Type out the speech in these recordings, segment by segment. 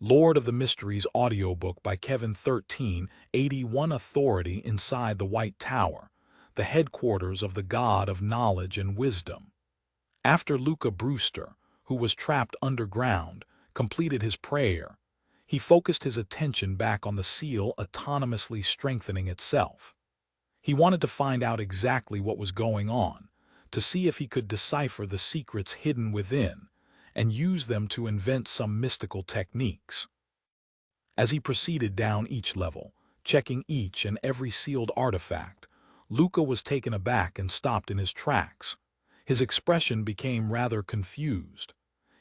Lord of the Mysteries audiobook by Kevin 1381 Authority inside the White Tower, the headquarters of the God of Knowledge and Wisdom. After Luca Brewster, who was trapped underground, completed his prayer, he focused his attention back on the seal autonomously strengthening itself. He wanted to find out exactly what was going on, to see if he could decipher the secrets hidden within, and use them to invent some mystical techniques. As he proceeded down each level, checking each and every sealed artifact, Luca was taken aback and stopped in his tracks. His expression became rather confused.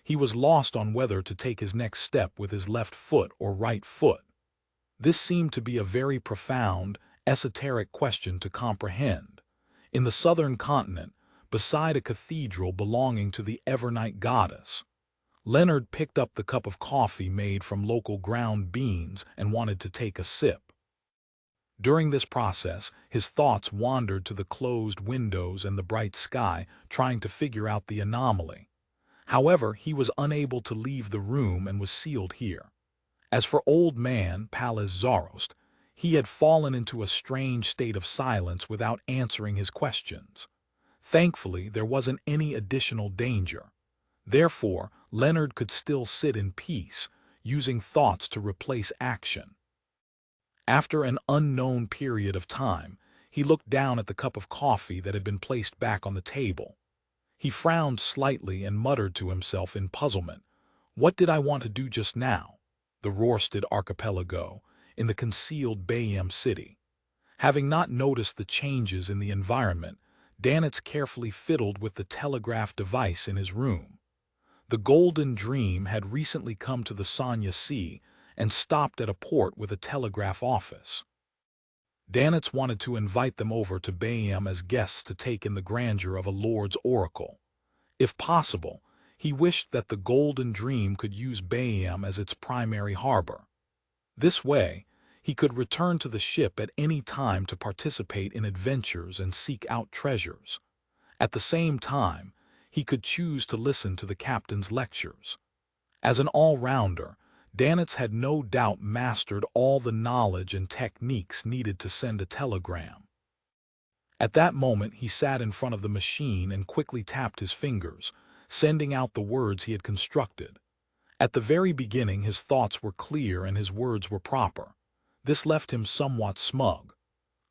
He was lost on whether to take his next step with his left foot or right foot. This seemed to be a very profound, esoteric question to comprehend. In the southern continent, beside a cathedral belonging to the Evernight goddess, Leonard picked up the cup of coffee made from local ground beans and wanted to take a sip. During this process, his thoughts wandered to the closed windows and the bright sky, trying to figure out the anomaly. However, he was unable to leave the room and was sealed here. As for Old Man Palace Zarost, he had fallen into a strange state of silence without answering his questions. Thankfully, there wasn't any additional danger. Therefore, Leonard could still sit in peace, using thoughts to replace action. After an unknown period of time, he looked down at the cup of coffee that had been placed back on the table. He frowned slightly and muttered to himself in puzzlement. What did I want to do just now? The Rorsted Archipelago, in the concealed Bayam city. Having not noticed the changes in the environment, Danitz carefully fiddled with the telegraph device in his room. The Golden Dream had recently come to the Sanya Sea and stopped at a port with a telegraph office. Danitz wanted to invite them over to Bayam as guests to take in the grandeur of a Lord's oracle. If possible, he wished that the Golden Dream could use Bayam as its primary harbor. This way, he could return to the ship at any time to participate in adventures and seek out treasures. At the same time, he could choose to listen to the captain's lectures. As an all-rounder, Danitz had no doubt mastered all the knowledge and techniques needed to send a telegram. At that moment, he sat in front of the machine and quickly tapped his fingers, sending out the words he had constructed. At the very beginning, his thoughts were clear and his words were proper. This left him somewhat smug.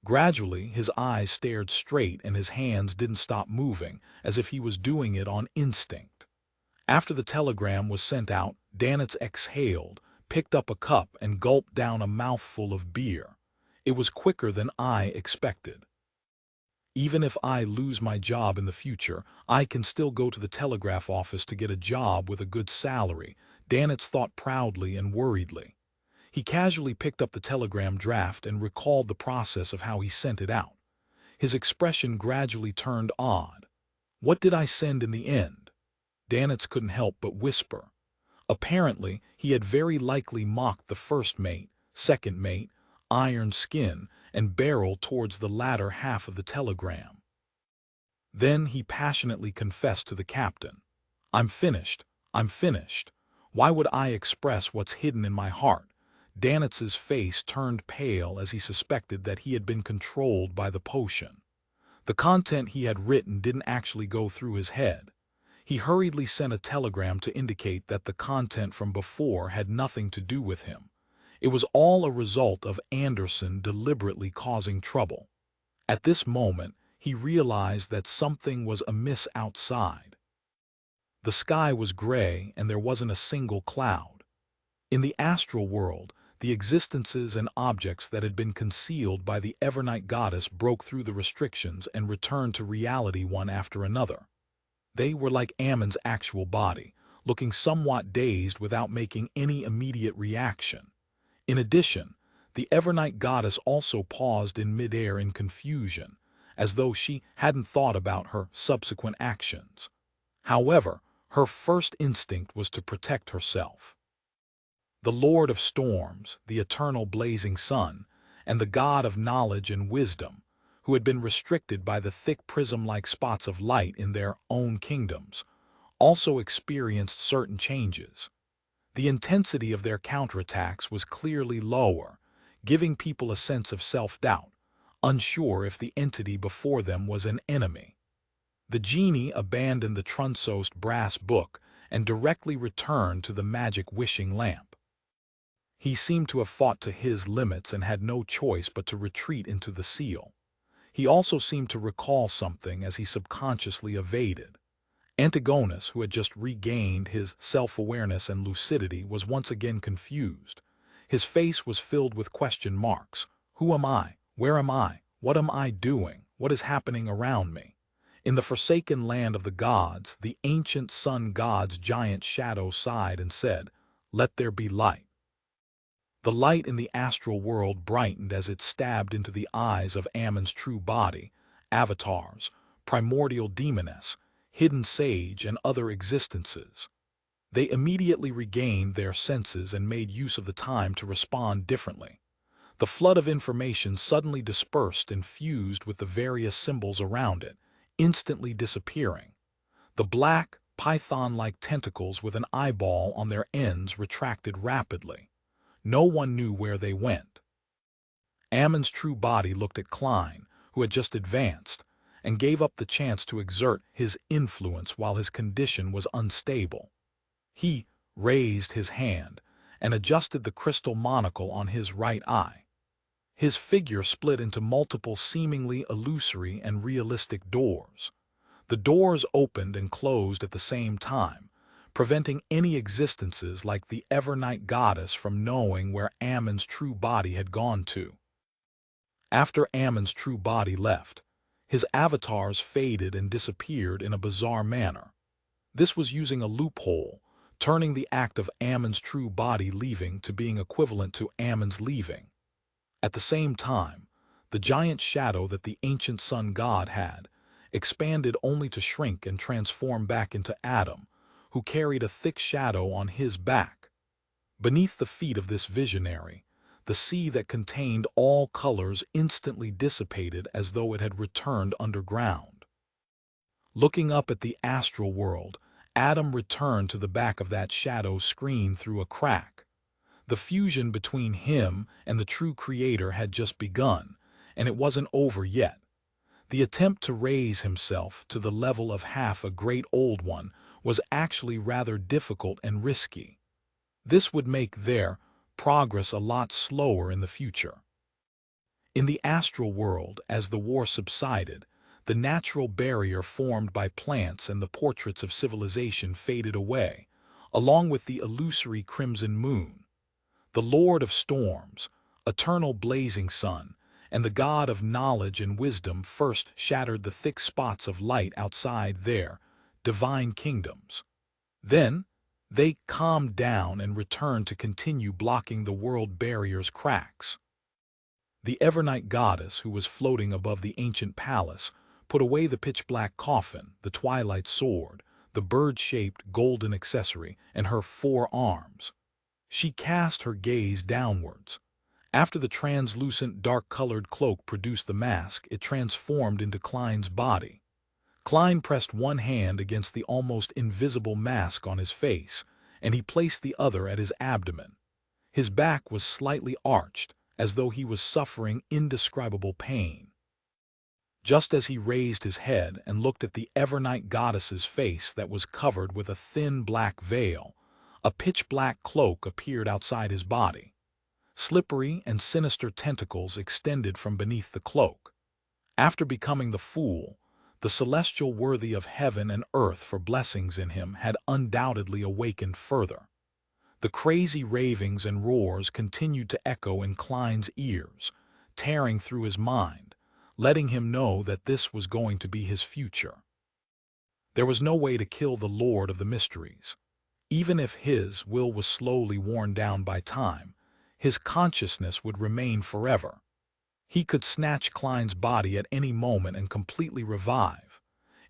Gradually, his eyes stared straight and his hands didn't stop moving, as if he was doing it on instinct. After the telegram was sent out, Danitz exhaled, picked up a cup and gulped down a mouthful of beer. It was quicker than I expected. Even if I lose my job in the future, I can still go to the telegraph office to get a job with a good salary, Danitz thought proudly and worriedly. He casually picked up the telegram draft and recalled the process of how he sent it out. His expression gradually turned odd. What did I send in the end? Danitz couldn't help but whisper. Apparently, he had very likely mocked the first mate, second mate, iron skin, and barrel towards the latter half of the telegram. Then he passionately confessed to the captain. I'm finished. I'm finished. Why would I express what's hidden in my heart? Danitz's face turned pale as he suspected that he had been controlled by the potion. The content he had written didn't actually go through his head. He hurriedly sent a telegram to indicate that the content from before had nothing to do with him. It was all a result of Anderson deliberately causing trouble. At this moment, he realized that something was amiss outside. The sky was gray and there wasn't a single cloud. In the astral world, the existences and objects that had been concealed by the Evernight goddess broke through the restrictions and returned to reality one after another. They were like Ammon's actual body, looking somewhat dazed without making any immediate reaction. In addition, the Evernight goddess also paused in midair in confusion, as though she hadn't thought about her subsequent actions. However, her first instinct was to protect herself. The Lord of Storms, the eternal blazing sun, and the God of knowledge and wisdom, who had been restricted by the thick prism-like spots of light in their own kingdoms, also experienced certain changes. The intensity of their counterattacks was clearly lower, giving people a sense of self-doubt, unsure if the entity before them was an enemy. The genie abandoned the Trunsost brass book and directly returned to the magic wishing lamp. He seemed to have fought to his limits and had no choice but to retreat into the seal. He also seemed to recall something as he subconsciously evaded. Antigonus, who had just regained his self-awareness and lucidity, was once again confused. His face was filled with question marks. Who am I? Where am I? What am I doing? What is happening around me? In the forsaken land of the gods, the ancient sun god's giant shadow sighed and said, "Let there be light." The light in the astral world brightened as it stabbed into the eyes of Ammon's true body, avatars, primordial demoness, hidden sage, and other existences. They immediately regained their senses and made use of the time to respond differently. The flood of information suddenly dispersed and fused with the various symbols around it, instantly disappearing. The black, python-like tentacles with an eyeball on their ends retracted rapidly. No one knew where they went. Ammon's true body looked at Klein, who had just advanced, and gave up the chance to exert his influence while his condition was unstable. He raised his hand and adjusted the crystal monocle on his right eye. His figure split into multiple seemingly illusory and realistic doors. The doors opened and closed at the same time, preventing any existences like the Evernight goddess from knowing where Ammon's true body had gone to. After Ammon's true body left, his avatars faded and disappeared in a bizarre manner. This was using a loophole, turning the act of Ammon's true body leaving to being equivalent to Ammon's leaving. At the same time, the giant shadow that the ancient sun god had expanded only to shrink and transform back into Adam, who carried a thick shadow on his back. Beneath the feet of this visionary, the sea that contained all colors instantly dissipated as though it had returned underground. Looking up at the astral world, Adam returned to the back of that shadow screen through a crack. The fusion between him and the true creator had just begun, and it wasn't over yet. The attempt to raise himself to the level of half a great old one was actually rather difficult and risky. This would make their progress a lot slower in the future. In the astral world, as the war subsided, the natural barrier formed by plants and the portraits of civilization faded away, along with the illusory crimson moon. The Lord of Storms, eternal blazing sun, and the God of knowledge and wisdom first shattered the thick spots of light outside their divine kingdoms. Then, they calmed down and returned to continue blocking the world barrier's cracks. The Evernight goddess, who was floating above the ancient palace, put away the pitch-black coffin, the twilight sword, the bird-shaped golden accessory, and her 4 arms. She cast her gaze downwards. After the translucent dark-colored cloak produced the mask, it transformed into Klein's body. Klein pressed one hand against the almost invisible mask on his face, and he placed the other at his abdomen. His back was slightly arched, as though he was suffering indescribable pain. Just as he raised his head and looked at the Evernight goddess's face that was covered with a thin black veil, a pitch-black cloak appeared outside his body. Slippery and sinister tentacles extended from beneath the cloak. After becoming the fool, the celestial worthy of heaven and earth for blessings in him had undoubtedly awakened further. The crazy ravings and roars continued to echo in Klein's ears, tearing through his mind, letting him know that this was going to be his future. There was no way to kill the Lord of the Mysteries. Even if his will was slowly worn down by time, his consciousness would remain forever. He could snatch Klein's body at any moment and completely revive.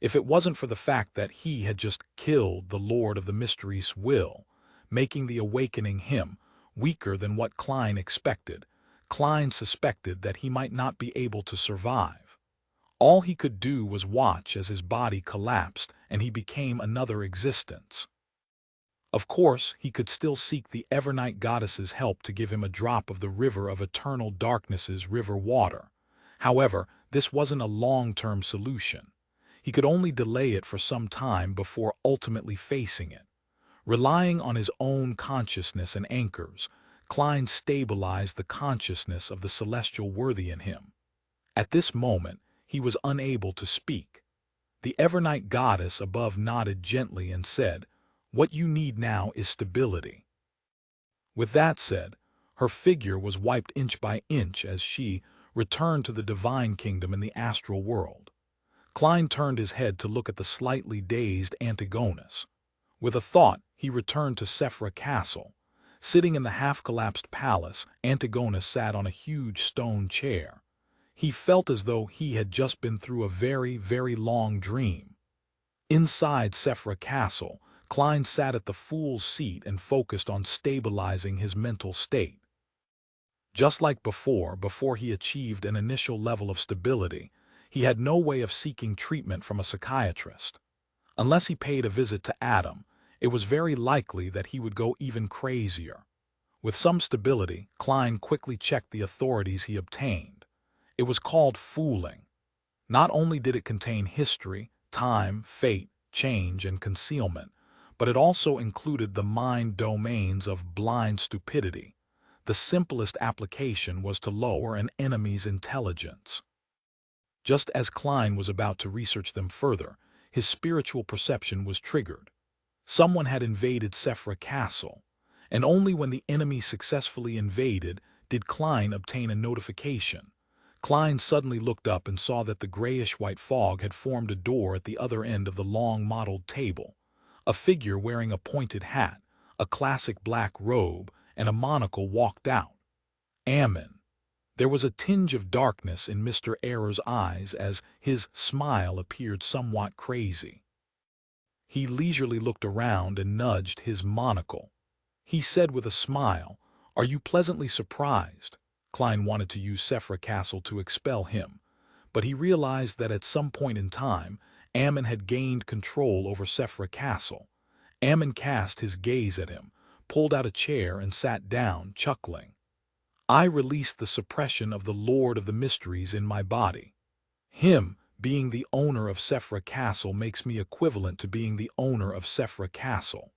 If it wasn't for the fact that he had just killed the Lord of the Mysteries' will, making the awakening him weaker than what Klein expected, Klein suspected that he might not be able to survive. All he could do was watch as his body collapsed and he became another existence. Of course, he could still seek the Evernight goddess's help to give him a drop of the river of eternal darkness's river water. However, this wasn't a long-term solution. He could only delay it for some time before ultimately facing it. Relying on his own consciousness and anchors, Klein stabilized the consciousness of the celestial worthy in him. At this moment, he was unable to speak. The Evernight goddess above nodded gently and said, "What you need now is stability." With that said, her figure was wiped inch by inch as she returned to the divine kingdom in the astral world. Klein turned his head to look at the slightly dazed Antigonus. With a thought, he returned to Sephra Castle. Sitting in the half-collapsed palace, Antigonus sat on a huge stone chair. He felt as though he had just been through a very, very long dream. Inside Sephra Castle, Klein sat at the fool's seat and focused on stabilizing his mental state. Just like before he achieved an initial level of stability, he had no way of seeking treatment from a psychiatrist. Unless he paid a visit to Adam, it was very likely that he would go even crazier. With some stability, Klein quickly checked the authorities he obtained. It was called fooling. Not only did it contain history, time, fate, change, and concealment, but it also included the mind domains of blind stupidity. The simplest application was to lower an enemy's intelligence. Just as Klein was about to research them further, his spiritual perception was triggered. Someone had invaded Sephra Castle, and only when the enemy successfully invaded did Klein obtain a notification. Klein suddenly looked up and saw that the grayish-white fog had formed a door at the other end of the long mottled table. A figure wearing a pointed hat, a classic black robe, and a monocle walked out. Ammon. There was a tinge of darkness in Mr. Error's eyes as his smile appeared somewhat crazy. He leisurely looked around and nudged his monocle. He said with a smile, "Are you pleasantly surprised?" Klein wanted to use Sephra Castle to expel him, but he realized that at some point in time, Ammon had gained control over Sephra Castle. Ammon cast his gaze at him, pulled out a chair and sat down, chuckling. "I released the suppression of the Lord of the Mysteries in my body. Him, being the owner of Sephra Castle, makes me equivalent to being the owner of Sephra Castle.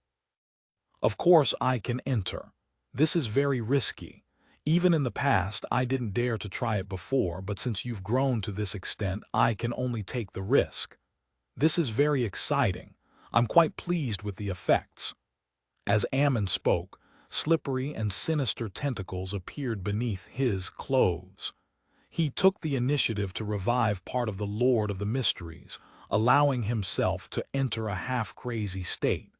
Of course I can enter. This is very risky. Even in the past I didn't dare to try it before, but since you've grown to this extent I can only take the risk. This is very exciting. I'm quite pleased with the effects." As Ammon spoke, slippery and sinister tentacles appeared beneath his clothes. He took the initiative to revive part of the Lord of the Mysteries, allowing himself to enter a half-crazy state.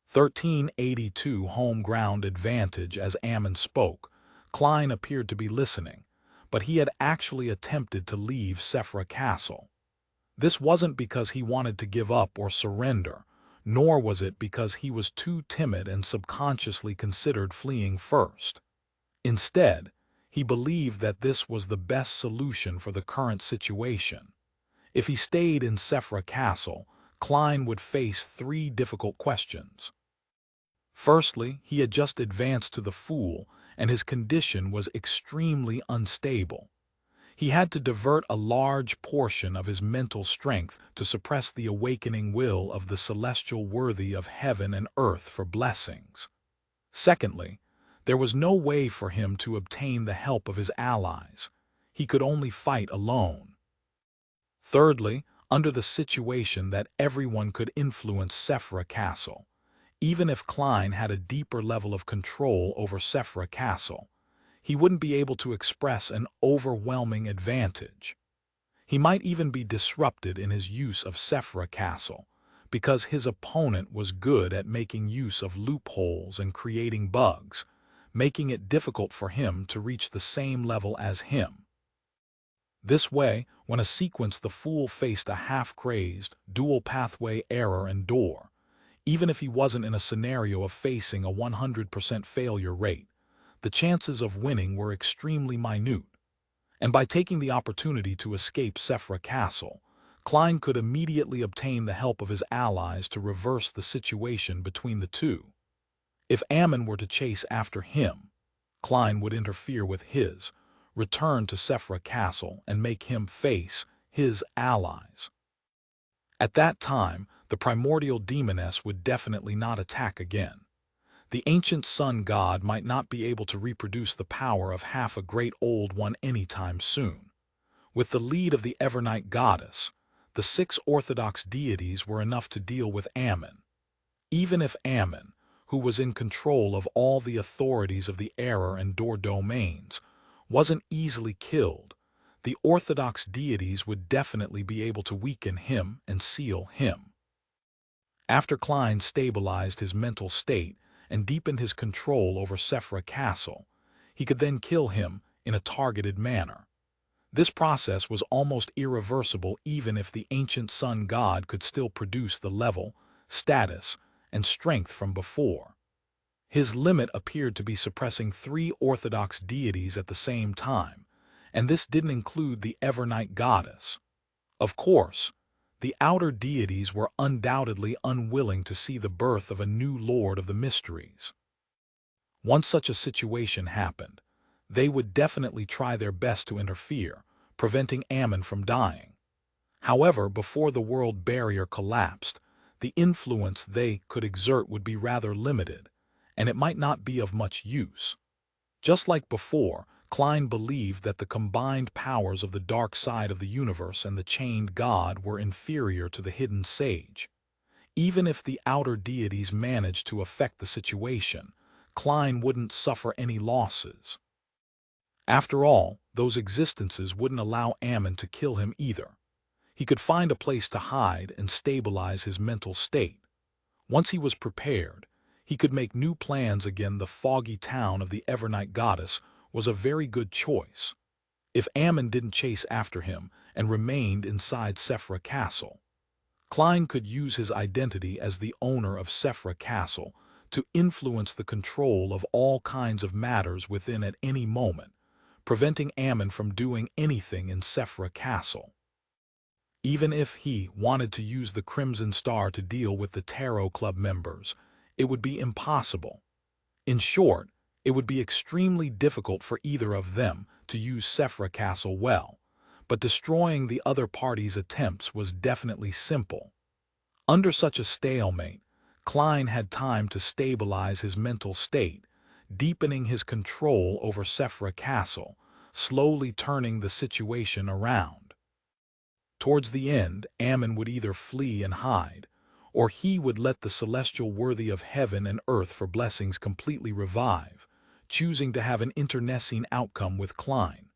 1382 home ground advantage. As Ammon spoke, Klein appeared to be listening, but he had actually attempted to leave Sephra Castle. This wasn't because he wanted to give up or surrender, nor was it because he was too timid and subconsciously considered fleeing first. Instead, he believed that this was the best solution for the current situation. If he stayed in Sephra Castle, Klein would face 3 difficult questions. Firstly, he had just advanced to the Fool, and his condition was extremely unstable. He had to divert a large portion of his mental strength to suppress the awakening will of the celestial worthy of heaven and earth for blessings. Secondly, there was no way for him to obtain the help of his allies. He could only fight alone. Thirdly, under the situation that everyone could influence Sephra Castle. Even if Klein had a deeper level of control over Sephra Castle, he wouldn't be able to express an overwhelming advantage. He might even be disrupted in his use of Sephra Castle, because his opponent was good at making use of loopholes and creating bugs, making it difficult for him to reach the same level as him. This way, when a sequence the Fool faced a half-crazed, dual-pathway error and door, even if he wasn't in a scenario of facing a 100% failure rate, the chances of winning were extremely minute. And by taking the opportunity to escape Sephra Castle, Klein could immediately obtain the help of his allies to reverse the situation between the two. If Ammon were to chase after him, Klein would interfere with his, return to Sephra Castle, and make him face his allies. At that time, the primordial demoness would definitely not attack again. The ancient sun god might not be able to reproduce the power of half a great old one anytime soon. With the lead of the Evernight goddess, the 6 orthodox deities were enough to deal with Ammon. Even if Ammon, who was in control of all the authorities of the Error and Dor domains, wasn't easily killed, the orthodox deities would definitely be able to weaken him and seal him. After Klein stabilized his mental state and deepened his control over Sephra Castle, he could then kill him in a targeted manner. This process was almost irreversible even if the ancient sun god could still produce the level, status, and strength from before. His limit appeared to be suppressing 3 orthodox deities at the same time, and this didn't include the Evernight goddess. Of course, the outer deities were undoubtedly unwilling to see the birth of a new Lord of the Mysteries. Once such a situation happened, they would definitely try their best to interfere, preventing Ammon from dying. However, before the world barrier collapsed, the influence they could exert would be rather limited, and it might not be of much use. Just like before, Klein believed that the combined powers of the dark side of the universe and the chained god were inferior to the hidden sage. Even if the outer deities managed to affect the situation, Klein wouldn't suffer any losses. After all, those existences wouldn't allow Ammon to kill him either. He could find a place to hide and stabilize his mental state. Once he was prepared, he could make new plans again. The foggy town of the Evernight goddess was a very good choice. If Ammon didn't chase after him and remained inside Sephra Castle, Klein could use his identity as the owner of Sephra Castle to influence the control of all kinds of matters within at any moment, preventing Ammon from doing anything in Sephra Castle. Even if he wanted to use the Crimson Star to deal with the Tarot Club members, it would be impossible. In short, it would be extremely difficult for either of them to use Sephra Castle well, but destroying the other party's attempts was definitely simple. Under such a stalemate, Klein had time to stabilize his mental state, deepening his control over Sephra Castle, slowly turning the situation around. Towards the end, Ammon would either flee and hide, or he would let the celestial worthy of heaven and earth for blessings completely revive, choosing to have an internecine outcome with Klein.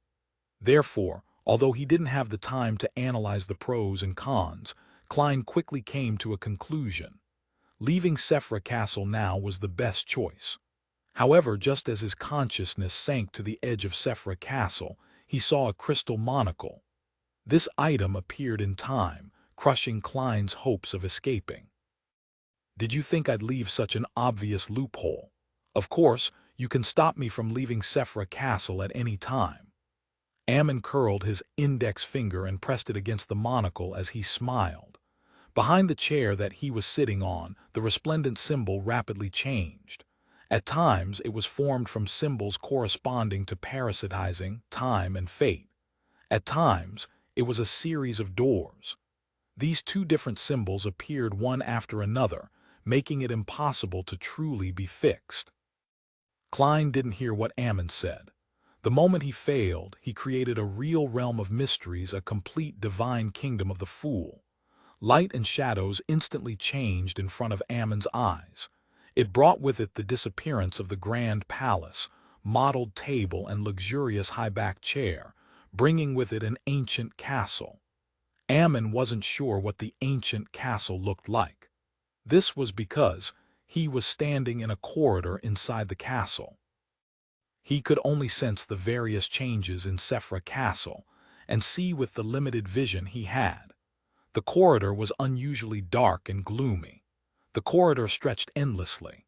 Therefore, although he didn't have the time to analyze the pros and cons, Klein quickly came to a conclusion. Leaving Sephra Castle now was the best choice. However, just as his consciousness sank to the edge of Sephra Castle, he saw a crystal monocle. This item appeared in time, crushing Klein's hopes of escaping. Did you think I'd leave such an obvious loophole? Of course, you can stop me from leaving Sephra Castle at any time. Ammon curled his index finger and pressed it against the monocle as he smiled. Behind the chair that he was sitting on, the resplendent symbol rapidly changed. At times, it was formed from symbols corresponding to parasitizing, time, and fate. At times, it was a series of doors. These 2 different symbols appeared one after another, making it impossible to truly be fixed. Klein didn't hear what Ammon said. The moment he failed, he created a real realm of mysteries, a complete divine kingdom of the fool. Light and shadows instantly changed in front of Ammon's eyes. It brought with it the disappearance of the grand palace, modeled table, and luxurious high-backed chair, bringing with it an ancient castle. Ammon wasn't sure what the ancient castle looked like. This was because he was standing in a corridor inside the castle. He could only sense the various changes in Sephra Castle and see with the limited vision he had. The corridor was unusually dark and gloomy. The corridor stretched endlessly.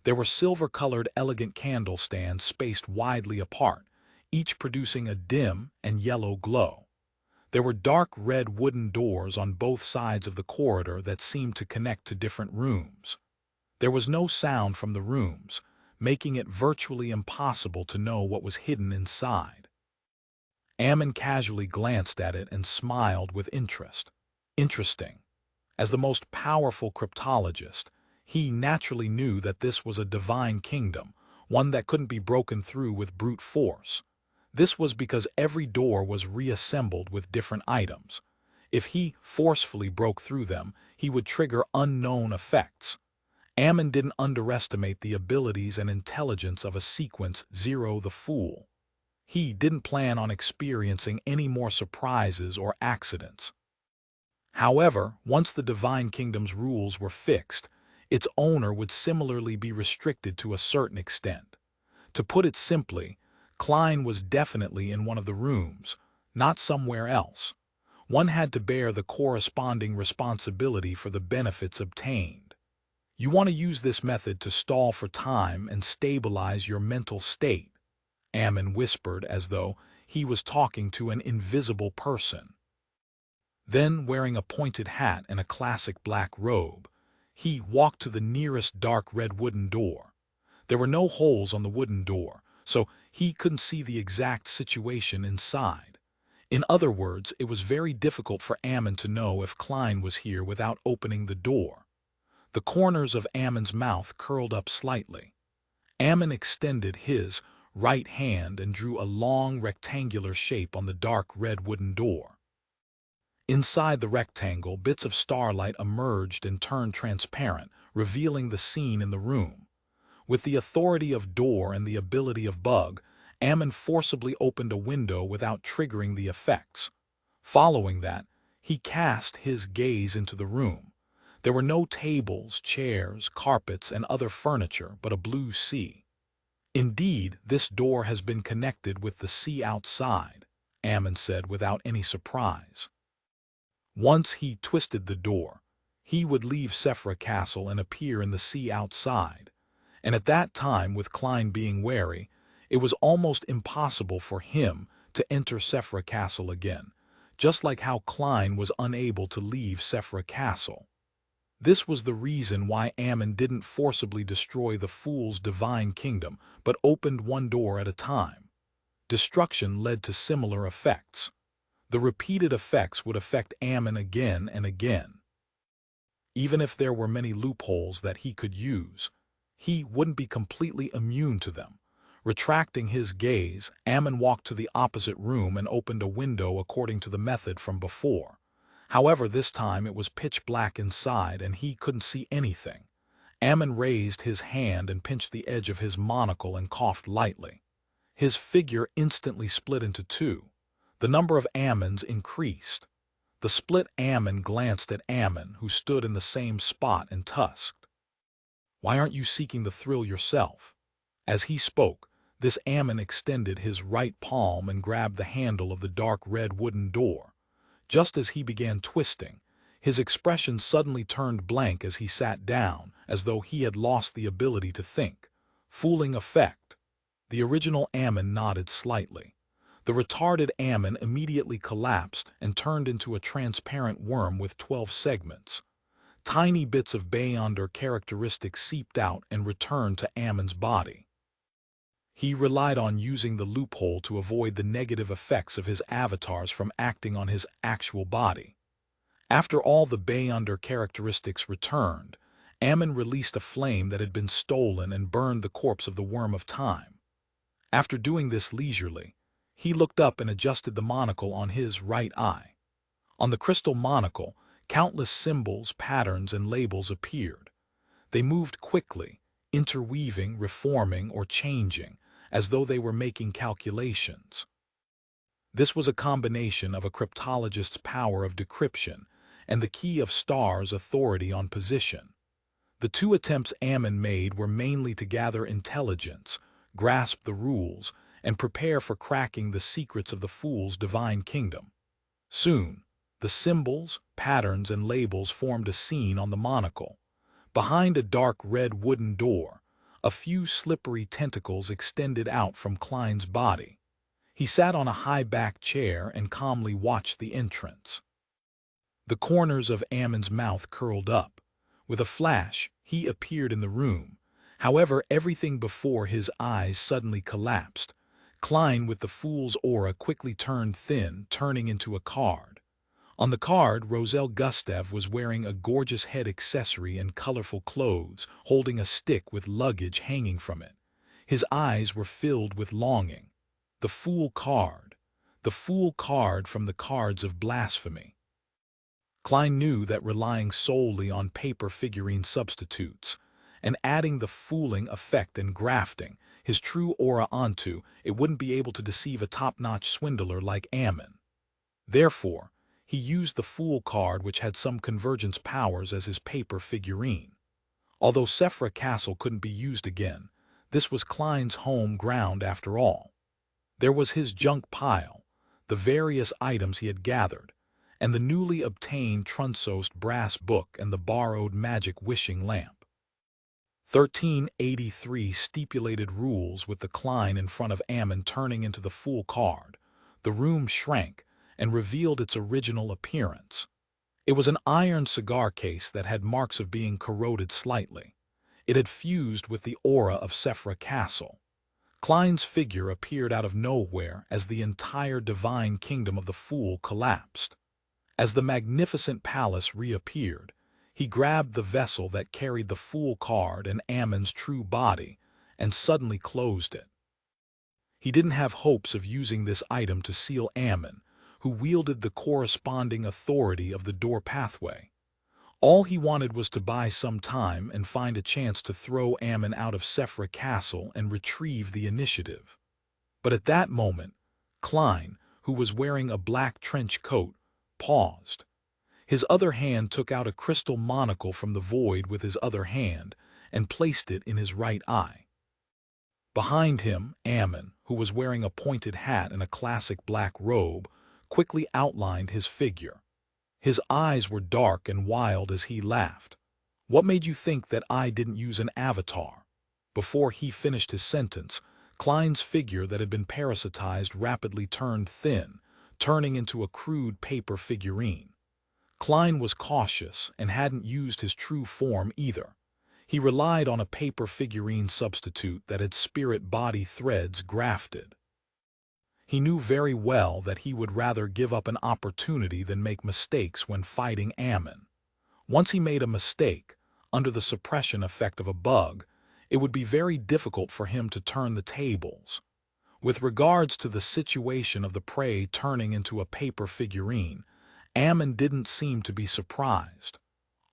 There were silver-colored elegant candle stands spaced widely apart, each producing a dim and yellow glow. There were dark red wooden doors on both sides of the corridor that seemed to connect to different rooms. There was no sound from the rooms, making it virtually impossible to know what was hidden inside. Ammon casually glanced at it and smiled with interest. Interesting. As the most powerful cryptologist, he naturally knew that this was a divine kingdom, one that couldn't be broken through with brute force. This was because every door was reassembled with different items. If he forcefully broke through them, he would trigger unknown effects. Ammon didn't underestimate the abilities and intelligence of a sequence Zero the Fool. He didn't plan on experiencing any more surprises or accidents. However, once the Divine Kingdom's rules were fixed, its owner would similarly be restricted to a certain extent. To put it simply, Klein was definitely in one of the rooms, not somewhere else. One had to bear the corresponding responsibility for the benefits obtained. You want to use this method to stall for time and stabilize your mental state, Ammon whispered as though he was talking to an invisible person. Then, wearing a pointed hat and a classic black robe, he walked to the nearest dark red wooden door. There were no holes on the wooden door, so he couldn't see the exact situation inside. In other words, it was very difficult for Ammon to know if Klein was here without opening the door. The corners of Ammon's mouth curled up slightly. Ammon extended his right hand and drew a long rectangular shape on the dark red wooden door. Inside the rectangle, bits of starlight emerged and turned transparent, revealing the scene in the room. With the authority of door and the ability of bug, Ammon forcibly opened a window without triggering the effects. Following that, he cast his gaze into the room. There were no tables, chairs, carpets, and other furniture, but a blue sea. Indeed, this door has been connected with the sea outside, Ammon said without any surprise. Once he twisted the door, he would leave Sephra Castle and appear in the sea outside. And at that time, with Klein being wary, it was almost impossible for him to enter Sephra Castle again, just like how Klein was unable to leave Sephra Castle. This was the reason why Ammon didn't forcibly destroy the fool's divine kingdom, but opened one door at a time. Destruction led to similar effects. The repeated effects would affect Ammon again and again. Even if there were many loopholes that he could use, he wouldn't be completely immune to them. Retracting his gaze, Ammon walked to the opposite room and opened a window according to the method from before. However, this time it was pitch black inside and he couldn't see anything. Ammon raised his hand and pinched the edge of his monocle and coughed lightly. His figure instantly split into two. The number of Ammons increased. The split Ammon glanced at Ammon, who stood in the same spot, and tusked. "Why aren't you seeking the thrill yourself?" As he spoke, this Ammon extended his right palm and grabbed the handle of the dark red wooden door. Just as he began twisting, his expression suddenly turned blank as he sat down, as though he had lost the ability to think. Fooling effect. The original Ammon nodded slightly. The retarded Ammon immediately collapsed and turned into a transparent worm with 12 segments. Tiny bits of Beyonder characteristics seeped out and returned to Ammon's body. He relied on using the loophole to avoid the negative effects of his avatars from acting on his actual body. After all the Beyonder characteristics returned, Ammon released a flame that had been stolen and burned the corpse of the Worm of Time. After doing this leisurely, he looked up and adjusted the monocle on his right eye. On the crystal monocle, countless symbols, patterns, and labels appeared. They moved quickly, interweaving, reforming, or changing, as though they were making calculations. This was a combination of a cryptologist's power of decryption and the key of Star's authority on position. The two attempts Ammon made were mainly to gather intelligence, grasp the rules, and prepare for cracking the secrets of the fool's divine kingdom. Soon, the symbols, patterns, and labels formed a scene on the monocle. Behind a dark red wooden door, a few slippery tentacles extended out from Klein's body. He sat on a high-backed chair and calmly watched the entrance. The corners of Ammon's mouth curled up. With a flash, he appeared in the room. However, everything before his eyes suddenly collapsed. Klein, with the fool's aura, quickly turned thin, turning into a card. On the card, Roselle Gustav was wearing a gorgeous head accessory and colorful clothes, holding a stick with luggage hanging from it. His eyes were filled with longing. The fool card. The fool card from the cards of blasphemy. Klein knew that relying solely on paper figurine substitutes and adding the fooling effect and grafting his true aura onto it wouldn't be able to deceive a top-notch swindler like Ammon. Therefore, he used the fool card, which had some convergence powers, as his paper figurine. Although Sephra Castle couldn't be used again, this was Klein's home ground after all. There was his junk pile, the various items he had gathered, and the newly obtained Trunsost brass book and the borrowed magic wishing lamp. 1383 stipulated rules with the Klein in front of Ammon turning into the fool card. The room shrank and revealed its original appearance. It was an iron cigar case that had marks of being corroded slightly. It had fused with the aura of Sephra Castle. Klein's figure appeared out of nowhere as the entire divine kingdom of the fool collapsed. As the magnificent palace reappeared, he grabbed the vessel that carried the fool card and Ammon's true body and suddenly closed it. He didn't have hopes of using this item to seal Ammon, who wielded the corresponding authority of the door pathway. All he wanted was to buy some time and find a chance to throw Ammon out of Sephra Castle and retrieve the initiative. But at that moment, Klein, who was wearing a black trench coat, paused. His other hand took out a crystal monocle from the void with his other hand and placed it in his right eye. Behind him, Ammon, who was wearing a pointed hat and a classic black robe, quickly outlined his figure. His eyes were dark and wild as he laughed. "What made you think that I didn't use an avatar?" Before he finished his sentence, Klein's figure that had been parasitized rapidly turned thin, turning into a crude paper figurine. Klein was cautious and hadn't used his true form either. He relied on a paper figurine substitute that had spirit body threads grafted. He knew very well that he would rather give up an opportunity than make mistakes when fighting Ammon. Once he made a mistake, under the suppression effect of a bug, it would be very difficult for him to turn the tables. With regards to the situation of the prey turning into a paper figurine, Ammon didn't seem to be surprised.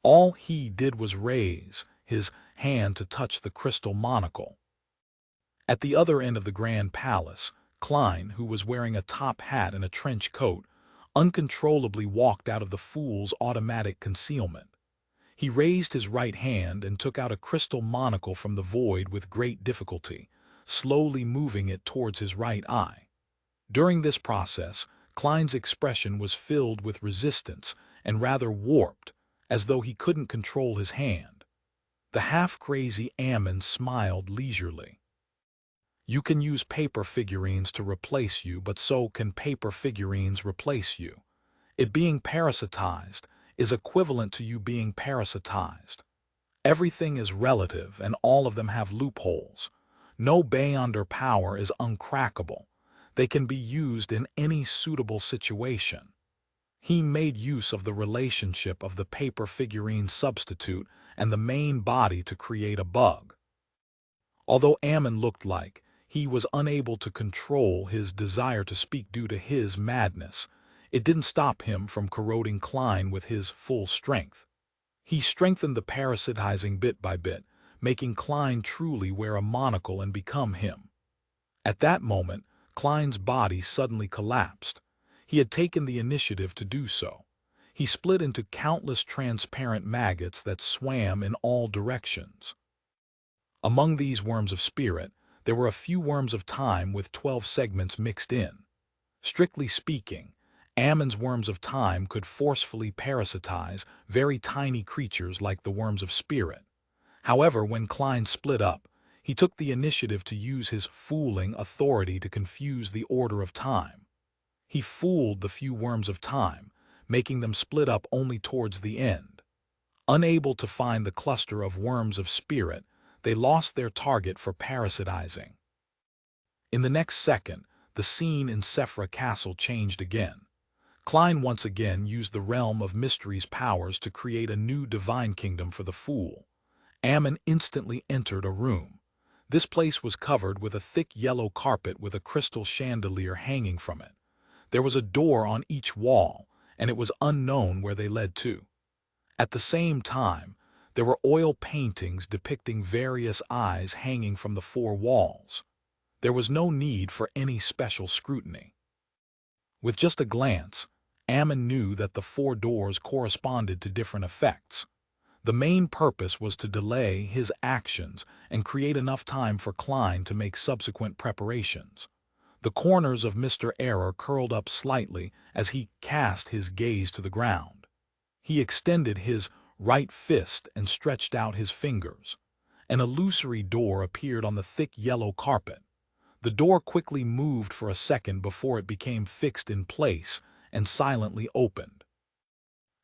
All he did was raise his hand to touch the crystal monocle. At the other end of the Grand Palace, Klein, who was wearing a top hat and a trench coat, uncontrollably walked out of the fool's automatic concealment. He raised his right hand and took out a crystal monocle from the void with great difficulty, slowly moving it towards his right eye. During this process, Klein's expression was filled with resistance and rather warped, as though he couldn't control his hand. The half-crazy Ammon smiled leisurely. "You can use paper figurines to replace you, but so can paper figurines replace you. It being parasitized is equivalent to you being parasitized. Everything is relative and all of them have loopholes. No beyonder power is uncrackable. They can be used in any suitable situation." He made use of the relationship of the paper figurine substitute and the main body to create a bug. Although Ammon looked like he was unable to control his desire to speak due to his madness, it didn't stop him from corroding Klein with his full strength. He strengthened the parasitizing bit by bit, making Klein truly wear a monocle and become him. At that moment, Klein's body suddenly collapsed. He had taken the initiative to do so. He split into countless transparent maggots that swam in all directions. Among these worms of spirit, there were a few worms of time with 12 segments mixed in. Strictly speaking, Ammon's worms of time could forcefully parasitize very tiny creatures like the worms of spirit. However, when Klein split up, He took the initiative to use his fooling authority to confuse the order of time. He fooled the few worms of time, making them split up only towards the end. Unable to find the cluster of worms of spirit, they lost their target for parasitizing. In the next second, the scene in Sephra Castle changed again. Klein once again used the realm of mystery's powers to create a new divine kingdom for the fool. Ammon instantly entered a room. This place was covered with a thick yellow carpet with a crystal chandelier hanging from it. There was a door on each wall, and it was unknown where they led to. At the same time, there were oil paintings depicting various eyes hanging from the four walls. There was no need for any special scrutiny. With just a glance, Ammon knew that the four doors corresponded to different effects. The main purpose was to delay his actions and create enough time for Klein to make subsequent preparations. The corners of Mr. Error curled up slightly as he cast his gaze to the ground. He extended his right fist and stretched out his fingers. An illusory door appeared on the thick yellow carpet. The door quickly moved for a second before it became fixed in place and silently opened.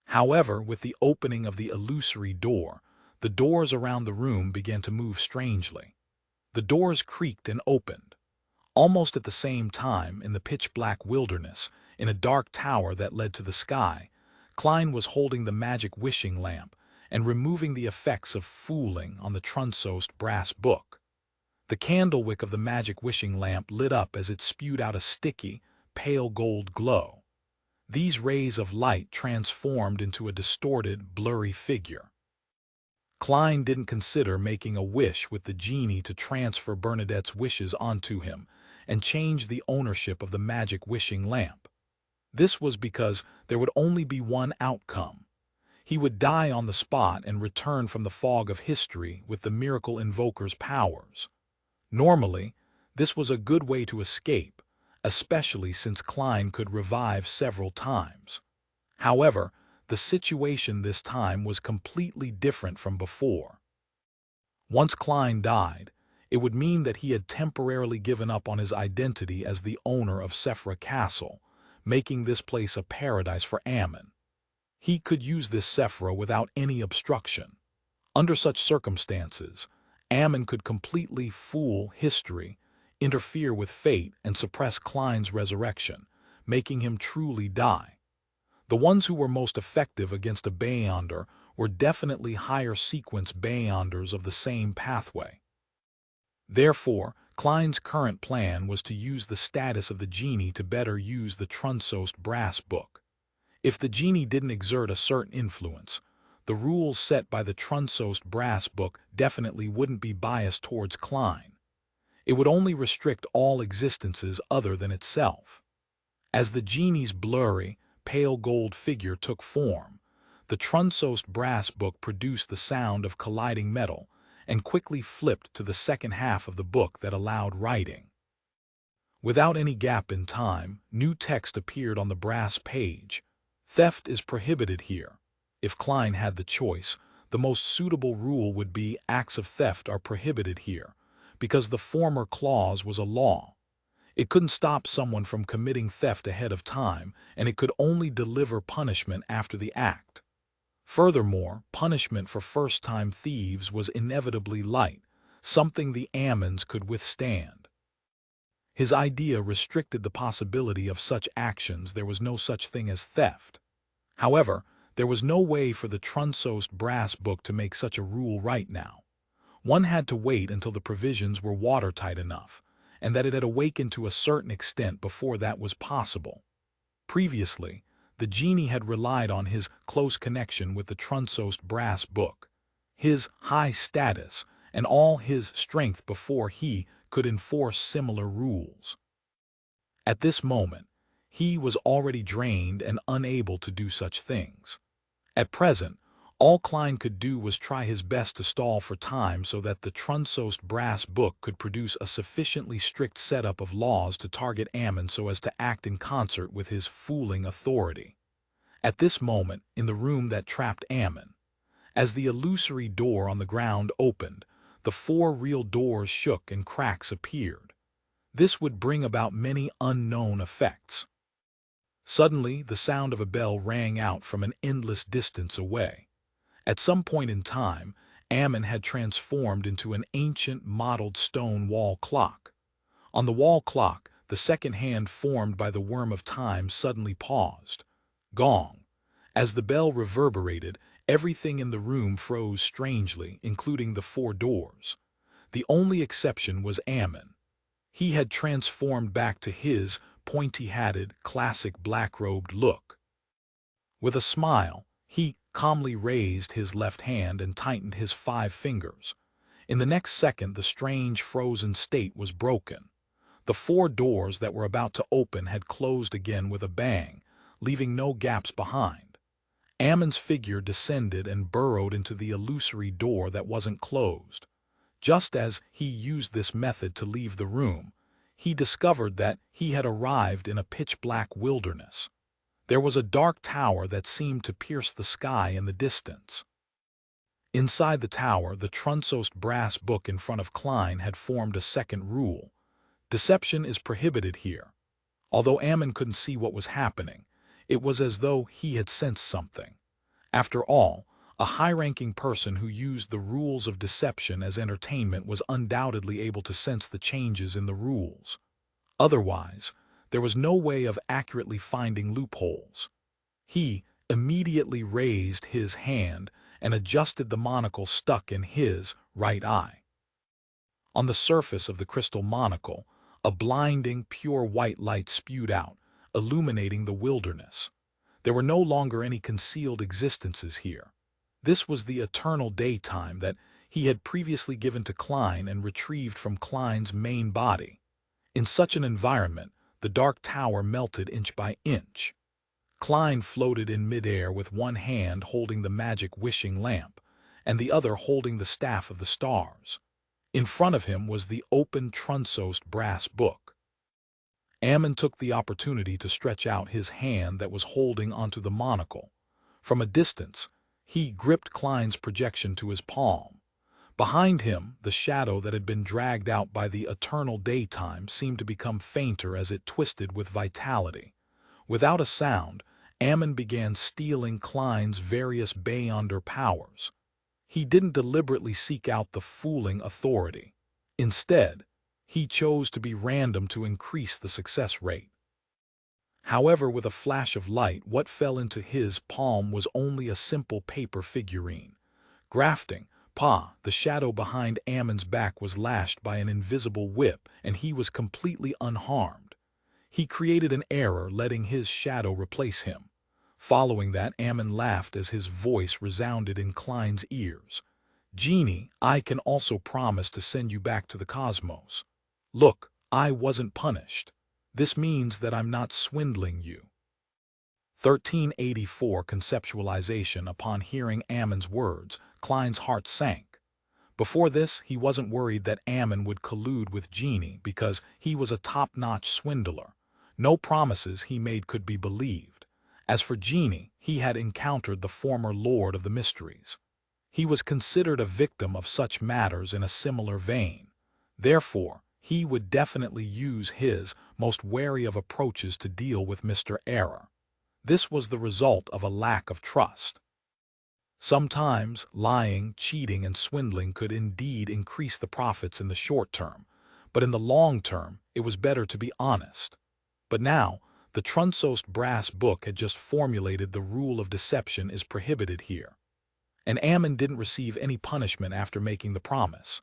However, with the opening of the illusory door, the doors around the room began to move strangely. The doors creaked and opened. Almost at the same time, in the pitch-black wilderness, in a dark tower that led to the sky, Klein was holding the magic wishing lamp and removing the effects of fooling on the Trunsost brass book. The candlewick of the magic wishing lamp lit up as it spewed out a sticky, pale gold glow. These rays of light transformed into a distorted, blurry figure. Klein didn't consider making a wish with the genie to transfer Bernadette's wishes onto him and change the ownership of the magic wishing lamp. This was because there would only be one outcome. He would die on the spot and return from the fog of history with the miracle invoker's powers. Normally, this was a good way to escape, especially since Klein could revive several times. However, the situation this time was completely different from before. Once Klein died, it would mean that he had temporarily given up on his identity as the owner of Sephra Castle, making this place a paradise for Ammon. He could use this Sephra without any obstruction. Under such circumstances, Ammon could completely fool history, interfere with fate, and suppress Klein's resurrection, making him truly die. The ones who were most effective against a Beyonder were definitely higher sequence Beyonders of the same pathway. Therefore, Klein's current plan was to use the status of the genie to better use the Trunsost brass book. If the genie didn't exert a certain influence, the rules set by the Trunsost brass book definitely wouldn't be biased towards Klein. It would only restrict all existences other than itself. As the genie's blurry, pale gold figure took form, the Trunsost brass book produced the sound of colliding metal and quickly flipped to the second half of the book that allowed writing. Without any gap in time, new text appeared on the brass page. Theft is prohibited here. If Klein had the choice, the most suitable rule would be acts of theft are prohibited here, because the former clause was a law. It couldn't stop someone from committing theft ahead of time, and it could only deliver punishment after the act. Furthermore, punishment for first-time thieves was inevitably light, something the Ammons could withstand. His idea restricted the possibility of such actions. There was no such thing as theft. However, there was no way for the Trunsost brass book to make such a rule right now. One had to wait until the provisions were watertight enough, and that it had awakened to a certain extent before that was possible. Previously, the genie had relied on his close connection with the Trunsost brass book, his high status, and all his strength before he could enforce similar rules. At this moment, he was already drained and unable to do such things. At present, all Klein could do was try his best to stall for time so that the Trunsost brass book could produce a sufficiently strict setup of laws to target Ammon so as to act in concert with his fooling authority. At this moment, in the room that trapped Ammon, as the illusory door on the ground opened, the 4 real doors shook and cracks appeared. This would bring about many unknown effects. Suddenly, the sound of a bell rang out from an endless distance away. At some point in time, Ammon had transformed into an ancient mottled stone wall clock. On the wall clock, the second hand formed by the worm of time suddenly paused. Gong. As the bell reverberated, everything in the room froze strangely, including the 4 doors. The only exception was Ammon. He had transformed back to his pointy-hatted, classic black-robed look. With a smile, he calmly raised his left hand and tightened his 5 fingers. In the next second, the strange frozen state was broken. The 4 doors that were about to open had closed again with a bang, leaving no gaps behind. Ammon's figure descended and burrowed into the illusory door that wasn't closed. Just as he used this method to leave the room, he discovered that he had arrived in a pitch-black wilderness. There was a dark tower that seemed to pierce the sky in the distance. Inside the tower, the Trunsost brass book in front of Klein had formed a second rule. Deception is prohibited here. Although Ammon couldn't see what was happening, it was as though he had sensed something. After all, a high-ranking person who used the rules of deception as entertainment was undoubtedly able to sense the changes in the rules. Otherwise, there was no way of accurately finding loopholes. He immediately raised his hand and adjusted the monocle stuck in his right eye. On the surface of the crystal monocle, a blinding, pure white light spewed out, illuminating the wilderness. There were no longer any concealed existences here. This was the eternal daytime that he had previously given to Klein and retrieved from Klein's main body. In such an environment, the dark tower melted inch by inch. Klein floated in midair with one hand holding the magic wishing lamp, and the other holding the staff of the stars. In front of him was the open Trunsost brass book. Ammon took the opportunity to stretch out his hand that was holding onto the monocle. From a distance, he gripped Klein's projection to his palm. Behind him, the shadow that had been dragged out by the eternal daytime seemed to become fainter as it twisted with vitality. Without a sound, Ammon began stealing Klein's various Beyonder powers. He didn't deliberately seek out the fooling authority. Instead, he chose to be random to increase the success rate. However, with a flash of light, what fell into his palm was only a simple paper figurine. Grafting, the shadow behind Ammon's back was lashed by an invisible whip, and he was completely unharmed. He created an error, letting his shadow replace him. Following that, Ammon laughed as his voice resounded in Klein's ears. "Genie, I can also promise to send you back to the cosmos. Look, I wasn't punished. This means that I'm not swindling you." 1384 Conceptualization. Upon hearing Ammon's words, Klein's heart sank. Before this, he wasn't worried that Ammon would collude with Genie because he was a top-notch swindler. No promises he made could be believed. As for Genie, he had encountered the former Lord of the Mysteries. He was considered a victim of such matters in a similar vein. Therefore, he would definitely use his most wary of approaches to deal with Mr. Error. This was the result of a lack of trust. Sometimes, lying, cheating, and swindling could indeed increase the profits in the short term, but in the long term, it was better to be honest. But now, the Trunsost brass book had just formulated the rule of deception is prohibited here. And Ammon didn't receive any punishment after making the promise.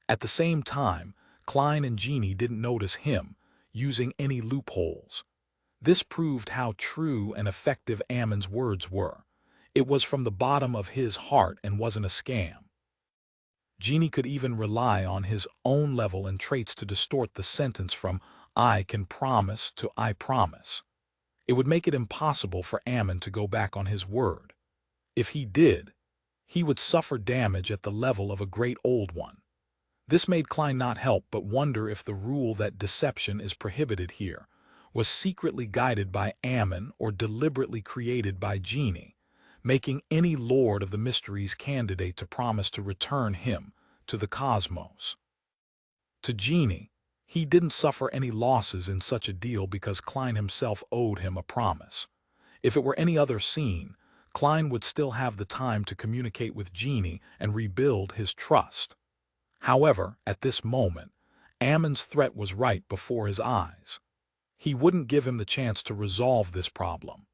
At the same time, Klein and Genie didn't notice him using any loopholes. This proved how true and effective Ammon's words were. It was from the bottom of his heart and wasn't a scam. Genie could even rely on his own level and traits to distort the sentence from "I can promise" to "I promise." It would make it impossible for Ammon to go back on his word. If he did, he would suffer damage at the level of a great old one. This made Klein not help but wonder if the rule that deception is prohibited here was secretly guided by Ammon or deliberately created by Genie, making any Lord of the Mysteries candidate to promise to return him to the cosmos. To Genie, he didn't suffer any losses in such a deal because Klein himself owed him a promise. If it were any other scene, Klein would still have the time to communicate with Genie and rebuild his trust. However, at this moment, Ammon's threat was right before his eyes. He wouldn't give him the chance to resolve this problem.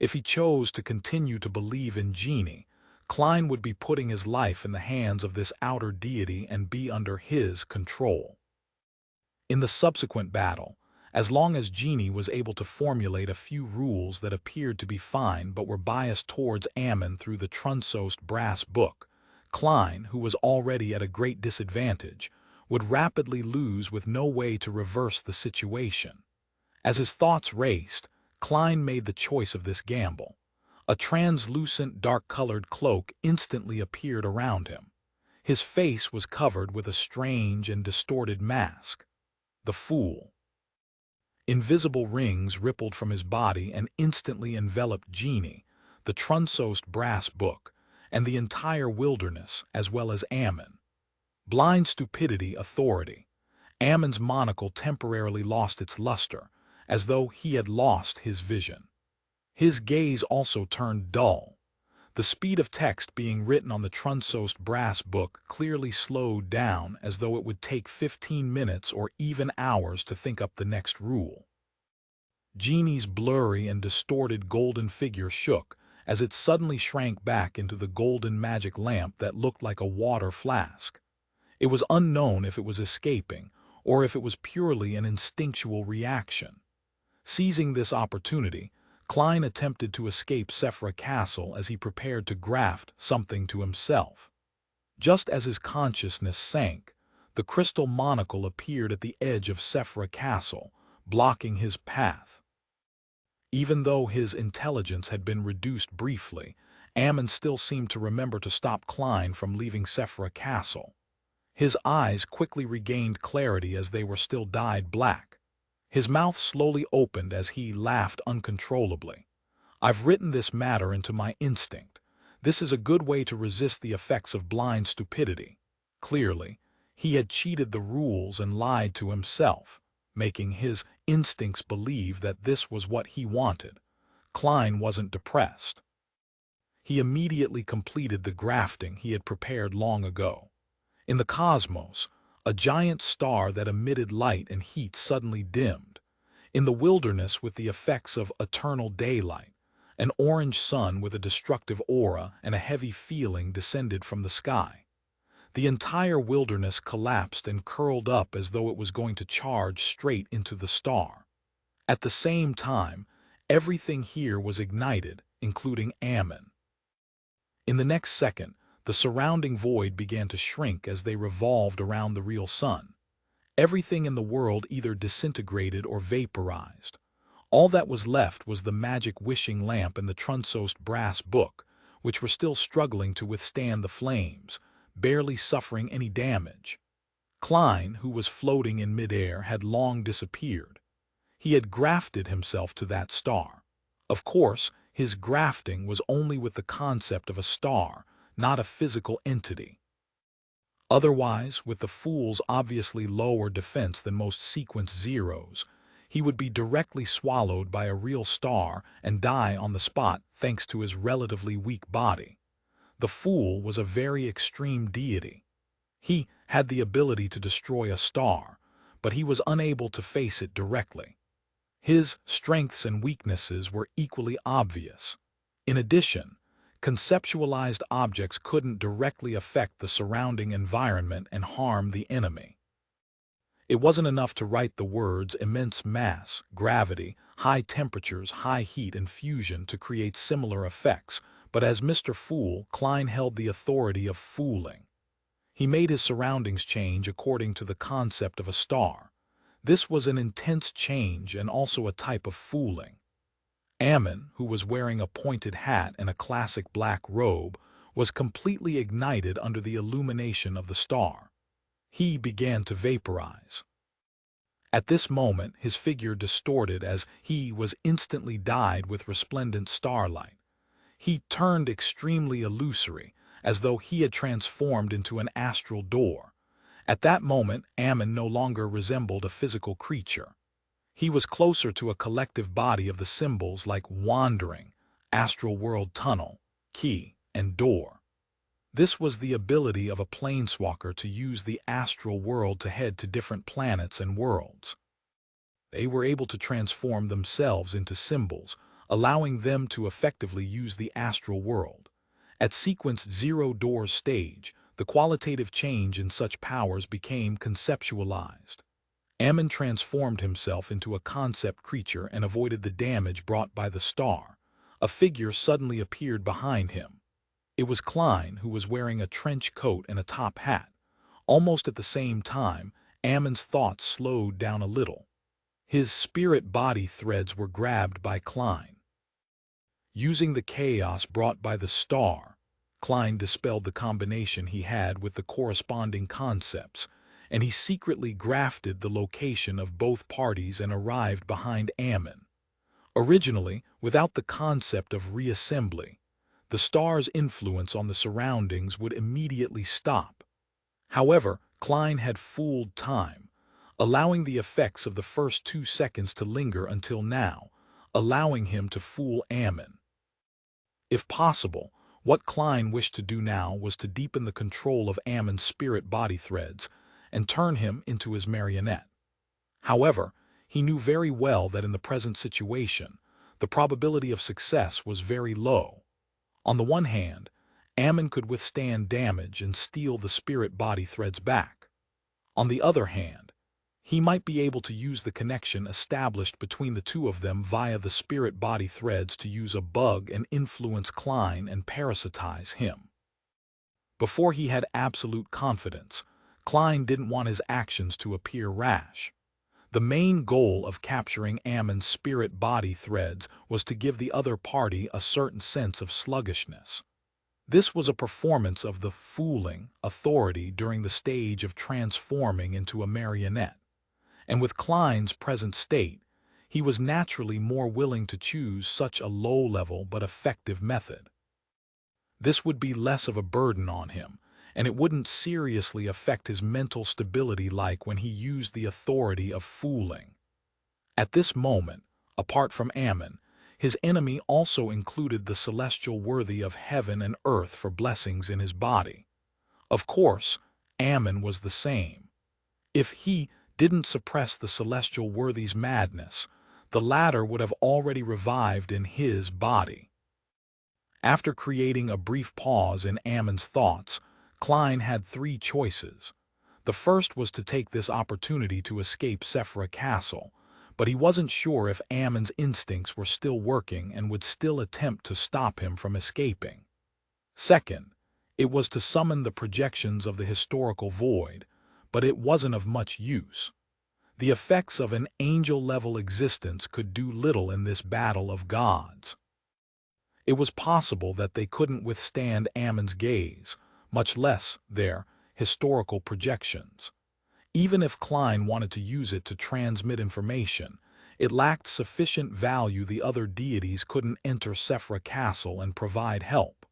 If he chose to continue to believe in Genie, Klein would be putting his life in the hands of this outer deity and be under his control. In the subsequent battle, as long as Genie was able to formulate a few rules that appeared to be fine but were biased towards Ammon through the Trunsost brass book, Klein, who was already at a great disadvantage, would rapidly lose with no way to reverse the situation. As his thoughts raced, Klein made the choice of this gamble. A translucent, dark-colored cloak instantly appeared around him. His face was covered with a strange and distorted mask. The Fool. Invisible rings rippled from his body and instantly enveloped Genie, the Trunsost brass book, and the entire wilderness, as well as Ammon. Blind stupidity, authority. Ammon's monocle temporarily lost its luster, as though he had lost his vision. His gaze also turned dull. The speed of text being written on the Trunsost brass book clearly slowed down, as though it would take 15 minutes or even hours to think up the next rule. Genie's blurry and distorted golden figure shook as it suddenly shrank back into the golden magic lamp that looked like a water flask. It was unknown if it was escaping or if it was purely an instinctual reaction. Seizing this opportunity, Klein attempted to escape Sephra Castle as he prepared to graft something to himself. Just as his consciousness sank, the crystal monocle appeared at the edge of Sephra Castle, blocking his path. Even though his intelligence had been reduced briefly, Ammon still seemed to remember to stop Klein from leaving Sephra Castle. His eyes quickly regained clarity as they were still dyed black. His mouth slowly opened as he laughed uncontrollably. "I've written this matter into my instinct. This is a good way to resist the effects of blind stupidity." Clearly, he had cheated the rules and lied to himself, making his instincts believe that this was what he wanted. Klein wasn't depressed. He immediately completed the grafting he had prepared long ago. In the cosmos, a giant star that emitted light and heat suddenly dimmed. In the wilderness, with the effects of eternal daylight, an orange sun with a destructive aura and a heavy feeling descended from the sky. The entire wilderness collapsed and curled up as though it was going to charge straight into the star. At the same time, everything here was ignited, including Ammon. In the next second, the surrounding void began to shrink as they revolved around the real sun. Everything in the world either disintegrated or vaporized. All that was left was the magic wishing lamp and the Trunsost brass book, which were still struggling to withstand the flames, barely suffering any damage. Klein, who was floating in midair, had long disappeared. He had grafted himself to that star. Of course, his grafting was only with the concept of a star, not a physical entity. Otherwise, with the Fool's obviously lower defense than most sequence zeros, he would be directly swallowed by a real star and die on the spot thanks to his relatively weak body. The Fool was a very extreme deity. He had the ability to destroy a star, but he was unable to face it directly. His strengths and weaknesses were equally obvious. In addition, conceptualized objects couldn't directly affect the surrounding environment and harm the enemy. It wasn't enough to write the words immense mass, gravity, high temperatures, high heat, and fusion to create similar effects, but as Mr. Fool, Klein held the authority of fooling. He made his surroundings change according to the concept of a star. This was an intense change and also a type of fooling. Ammon, who was wearing a pointed hat and a classic black robe, was completely ignited under the illumination of the star. He began to vaporize. At this moment, his figure distorted as he was instantly dyed with resplendent starlight. He turned extremely illusory, as though he had transformed into an astral door. At that moment, Ammon no longer resembled a physical creature. He was closer to a collective body of the symbols like wandering, astral world tunnel, key, and door. This was the ability of a planeswalker to use the astral world to head to different planets and worlds. They were able to transform themselves into symbols, allowing them to effectively use the astral world. At Sequence 0 Door's stage, the qualitative change in such powers became conceptualized. Ammon transformed himself into a concept creature and avoided the damage brought by the star. A figure suddenly appeared behind him. It was Klein, who was wearing a trench coat and a top hat. Almost at the same time, Ammon's thoughts slowed down a little. His spirit-body threads were grabbed by Klein. Using the chaos brought by the star, Klein dispelled the combination he had with the corresponding concepts, and he secretly grafted the location of both parties and arrived behind Ammon. Originally, without the concept of reassembly, the star's influence on the surroundings would immediately stop. However, Klein had fooled time, allowing the effects of the first 2 seconds to linger until now, allowing him to fool Ammon. If possible, what Klein wished to do now was to deepen the control of Ammon's spirit-body threads and turn him into his marionette. However, he knew very well that in the present situation, the probability of success was very low. On the one hand, Ammon could withstand damage and steal the spirit-body threads back. On the other hand, he might be able to use the connection established between the two of them via the spirit-body threads to use a bug and influence Klein and parasitize him. Before he had absolute confidence, Klein didn't want his actions to appear rash. The main goal of capturing Ammon's spirit-body threads was to give the other party a certain sense of sluggishness. This was a performance of the fooling authority during the stage of transforming into a marionette. And with Klein's present state, he was naturally more willing to choose such a low-level but effective method. This would be less of a burden on him, and it wouldn't seriously affect his mental stability like when he used the authority of fooling. At this moment, apart from Ammon, his enemy also included the celestial worthy of heaven and earth for blessings in his body. Of course, Ammon was the same. If he didn't suppress the celestial worthy's madness, the latter would have already revived in his body. After creating a brief pause in Ammon's thoughts, Klein had 3 choices. The first was to take this opportunity to escape Sephra Castle, but he wasn't sure if Ammon's instincts were still working and would still attempt to stop him from escaping. Second, it was to summon the projections of the historical void, but it wasn't of much use. The effects of an angel-level existence could do little in this battle of gods. It was possible that they couldn't withstand Ammon's gaze, much less their historical projections. Even if Klein wanted to use it to transmit information, it lacked sufficient value. The other deities couldn't enter Sephra Castle and provide help.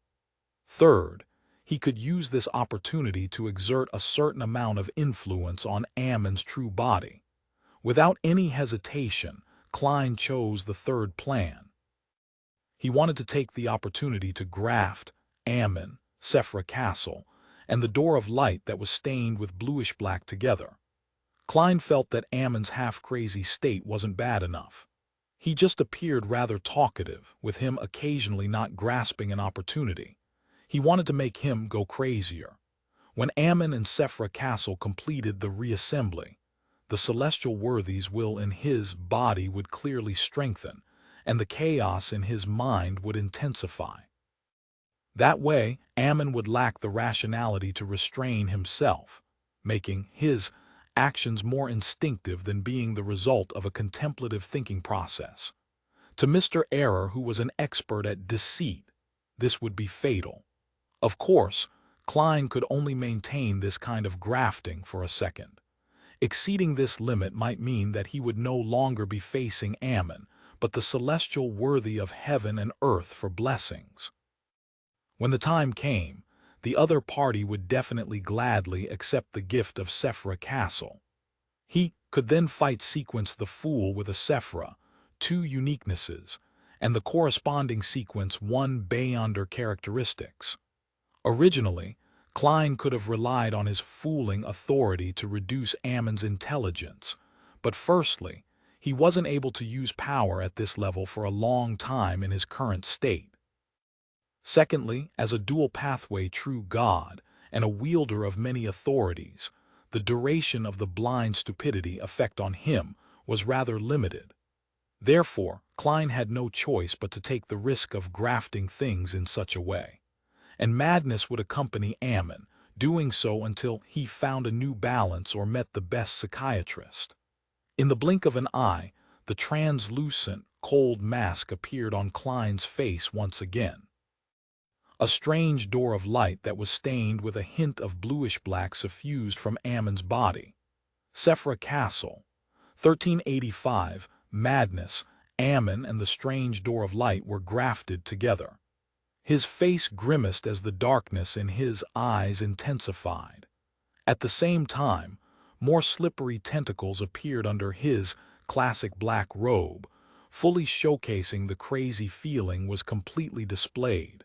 Third, he could use this opportunity to exert a certain amount of influence on Ammon's true body. Without any hesitation, Klein chose the third plan. He wanted to take the opportunity to graft Ammon, Sephra Castle, and the Door of Light that was stained with bluish-black together. Klein felt that Ammon's half-crazy state wasn't bad enough. He just appeared rather talkative, with him occasionally not grasping an opportunity. He wanted to make him go crazier. When Ammon and Sephra Castle completed the reassembly, the celestial worthy's will in his body would clearly strengthen, and the chaos in his mind would intensify. That way, Ammon would lack the rationality to restrain himself, making his actions more instinctive than being the result of a contemplative thinking process. To Mr. Error, who was an expert at deceit, this would be fatal. Of course, Klein could only maintain this kind of grafting for a second. Exceeding this limit might mean that he would no longer be facing Ammon, but the celestial worthy of heaven and earth for blessings. When the time came, the other party would definitely gladly accept the gift of Sephra Castle. He could then fight sequence the Fool with a Sephra, 2 uniquenesses, and the corresponding sequence 1 Beyonder characteristics. Originally, Klein could have relied on his fooling authority to reduce Ammon's intelligence, but firstly, he wasn't able to use power at this level for a long time in his current state. Secondly, as a dual pathway true god and a wielder of many authorities, the duration of the blind stupidity effect on him was rather limited. Therefore, Klein had no choice but to take the risk of grafting things in such a way. And madness would accompany Ammon, doing so until he found a new balance or met the best psychiatrist. In the blink of an eye, the translucent, cold mask appeared on Klein's face once again. A strange door of light that was stained with a hint of bluish-black suffused from Ammon's body. Sephra Castle, 1385, madness, Ammon and the strange door of light were grafted together. His face grimaced as the darkness in his eyes intensified. At the same time, more slippery tentacles appeared under his classic black robe, fully showcasing the crazy feeling was completely displayed.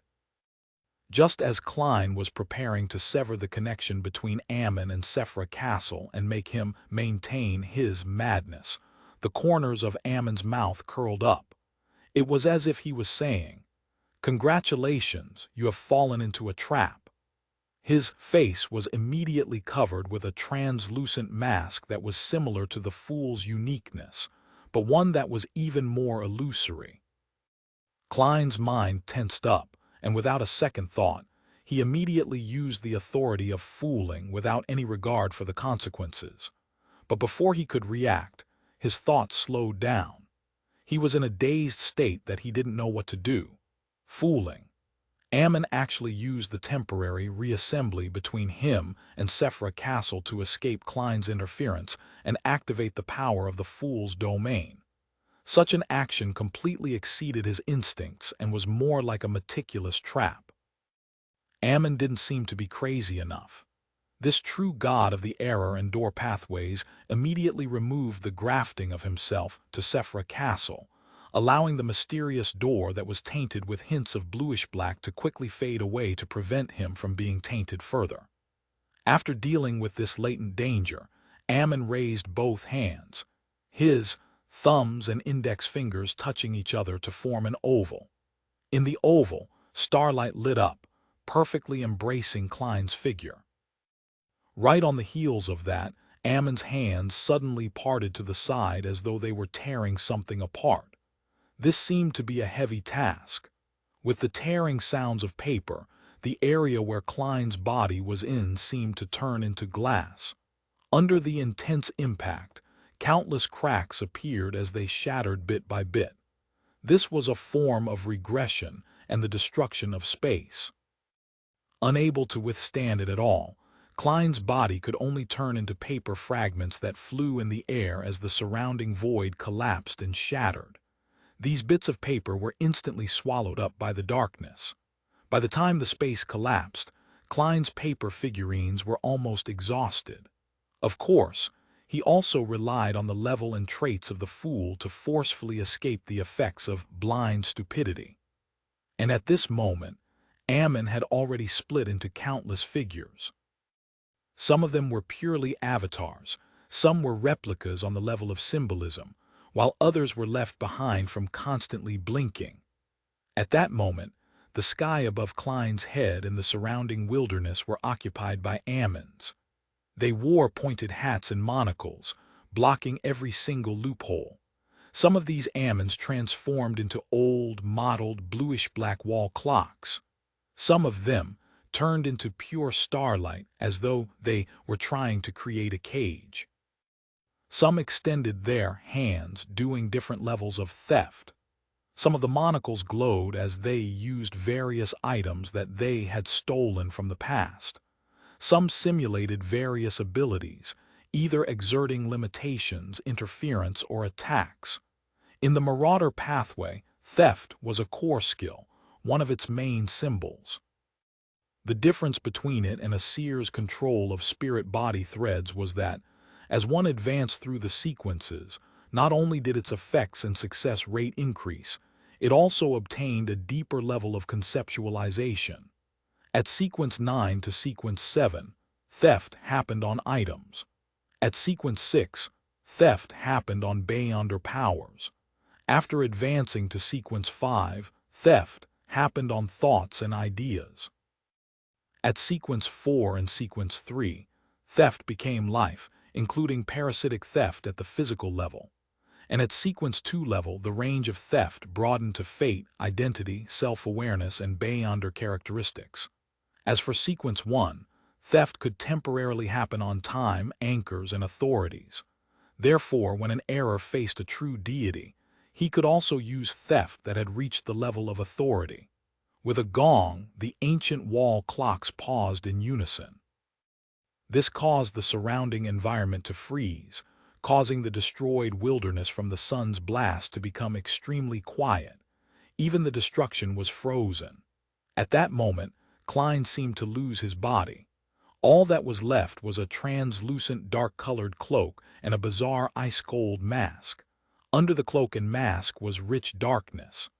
Just as Klein was preparing to sever the connection between Ammon and Sephra Castle and make him maintain his madness, the corners of Ammon's mouth curled up. It was as if he was saying, "Congratulations, you have fallen into a trap." His face was immediately covered with a translucent mask that was similar to the Fool's uniqueness, but one that was even more illusory. Klein's mind tensed up, and without a second thought, he immediately used the authority of fooling without any regard for the consequences. But before he could react, his thoughts slowed down. He was in a dazed state that he didn't know what to do. Fooling. Ammon actually used the temporary reassembly between him and Sephra Castle to escape Klein's interference and activate the power of the Fool's domain. Such an action completely exceeded his instincts and was more like a meticulous trap. Ammon didn't seem to be crazy enough. This true god of the error and door pathways immediately removed the grafting of himself to Sephra Castle, allowing the mysterious door that was tainted with hints of bluish-black to quickly fade away to prevent him from being tainted further. After dealing with this latent danger, Ammon raised both hands, his thumbs and index fingers touching each other to form an oval. In the oval, starlight lit up, perfectly embracing Klein's figure. Right on the heels of that, Ammon's hands suddenly parted to the side as though they were tearing something apart. This seemed to be a heavy task. With the tearing sounds of paper, the area where Klein's body was in seemed to turn into glass. Under the intense impact, countless cracks appeared as they shattered bit by bit. This was a form of regression and the destruction of space. Unable to withstand it at all, Klein's body could only turn into paper fragments that flew in the air as the surrounding void collapsed and shattered. These bits of paper were instantly swallowed up by the darkness. By the time the space collapsed, Klein's paper figurines were almost exhausted. Of course, he also relied on the level and traits of the Fool to forcefully escape the effects of blind stupidity. And at this moment, Ammon had already split into countless figures. Some of them were purely avatars, some were replicas on the level of symbolism, while others were left behind from constantly blinking. At that moment, the sky above Klein's head and the surrounding wilderness were occupied by Ammons. They wore pointed hats and monocles, blocking every single loophole. Some of these Ammons transformed into old, mottled, bluish-black wall clocks. Some of them turned into pure starlight as though they were trying to create a cage. Some extended their hands, doing different levels of theft. Some of the monocles glowed as they used various items that they had stolen from the past. Some simulated various abilities, either exerting limitations, interference, or attacks. In the Marauder pathway, theft was a core skill, one of its main symbols. The difference between it and a seer's control of spirit-body threads was that, as one advanced through the sequences, not only did its effects and success rate increase, it also obtained a deeper level of conceptualization. At sequence 9 to sequence 7, theft happened on items. At sequence 6, theft happened on beyonder powers. After advancing to sequence 5, theft happened on thoughts and ideas. At sequence 4 and sequence 3, theft became life, including parasitic theft at the physical level. And at sequence 2 level, the range of theft broadened to fate, identity, self-awareness, and beyonder characteristics. As for sequence 1, theft could temporarily happen on time, anchors, and authorities. Therefore, when an error faced a true deity, he could also use theft that had reached the level of authority. With a gong, the ancient wall clocks paused in unison. This caused the surrounding environment to freeze, causing the destroyed wilderness from the sun's blast to become extremely quiet. Even the destruction was frozen. At that moment, Klein seemed to lose his body. All that was left was a translucent dark-colored cloak and a bizarre ice-cold mask. Under the cloak and mask was rich darkness.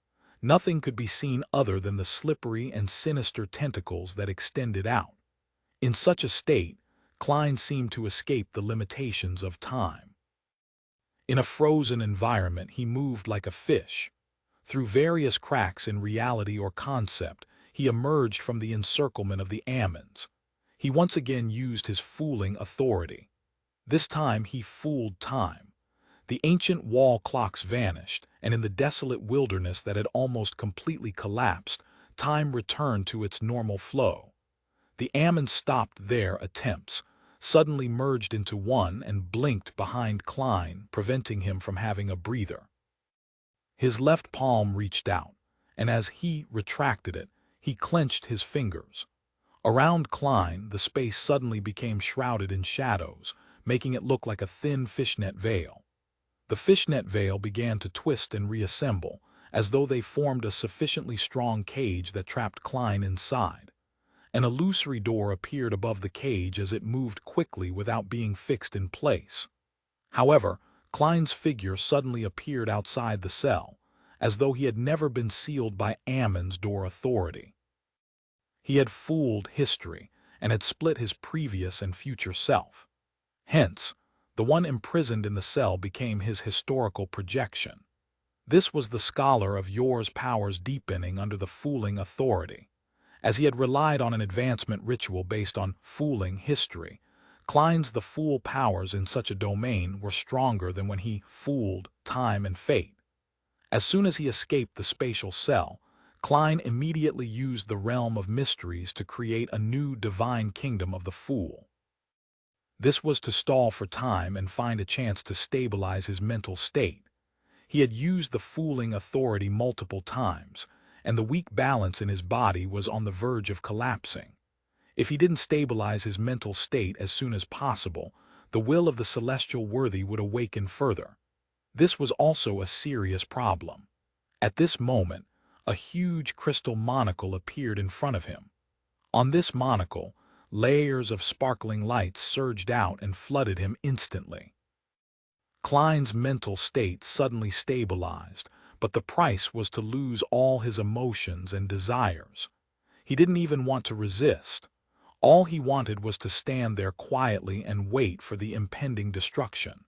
Nothing could be seen other than the slippery and sinister tentacles that extended out. In such a state, Klein seemed to escape the limitations of time. In a frozen environment, he moved like a fish. Through various cracks in reality or concept, he emerged from the encirclement of the Ammons. He once again used his fooling authority. This time he fooled time. The ancient wall clocks vanished, and in the desolate wilderness that had almost completely collapsed, time returned to its normal flow. The Ammons stopped their attempts, suddenly merged into one, and blinked behind Klein, preventing him from having a breather. His left palm reached out, and as he retracted it, he clenched his fingers. Around Klein, the space suddenly became shrouded in shadows, making it look like a thin fishnet veil. The fishnet veil began to twist and reassemble, as though they formed a sufficiently strong cage that trapped Klein inside. An illusory door appeared above the cage as it moved quickly without being fixed in place. However, Klein's figure suddenly appeared outside the cell, as though he had never been sealed by Ammon's door authority. He had fooled history and had split his previous and future self. Hence, the one imprisoned in the cell became his historical projection. This was the scholar of Yor's powers deepening under the fooling authority. As he had relied on an advancement ritual based on fooling history, Klein's the fool powers in such a domain were stronger than when he fooled time and fate. As soon as he escaped the spatial cell, Klein immediately used the realm of mysteries to create a new divine kingdom of the fool. This was to stall for time and find a chance to stabilize his mental state. He had used the fooling authority multiple times, and the weak balance in his body was on the verge of collapsing. If he didn't stabilize his mental state as soon as possible, the will of the celestial worthy would awaken further. This was also a serious problem. At this moment, a huge crystal monocle appeared in front of him. On this monocle, layers of sparkling lights surged out and flooded him instantly. Klein's mental state suddenly stabilized, but the price was to lose all his emotions and desires. He didn't even want to resist. All he wanted was to stand there quietly and wait for the impending destruction.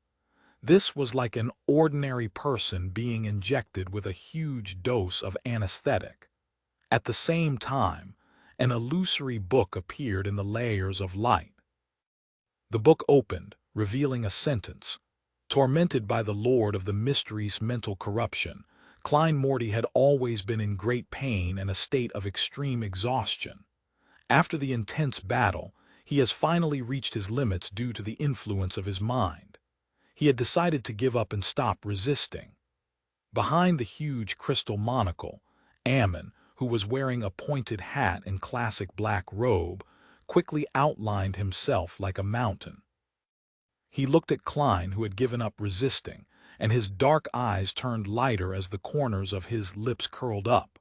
This was like an ordinary person being injected with a huge dose of anesthetic. At the same time, an illusory book appeared in the layers of light. The book opened, revealing a sentence. Tormented by the Lord of the Mysteries' mental corruption, Klein Moretti had always been in great pain and a state of extreme exhaustion. After the intense battle, he has finally reached his limits due to the influence of his mind. He had decided to give up and stop resisting. Behind the huge crystal monocle, Ammon, who was wearing a pointed hat and classic black robe, quickly outlined himself like a mountain. He looked at Klein, who had given up resisting, and his dark eyes turned lighter as the corners of his lips curled up.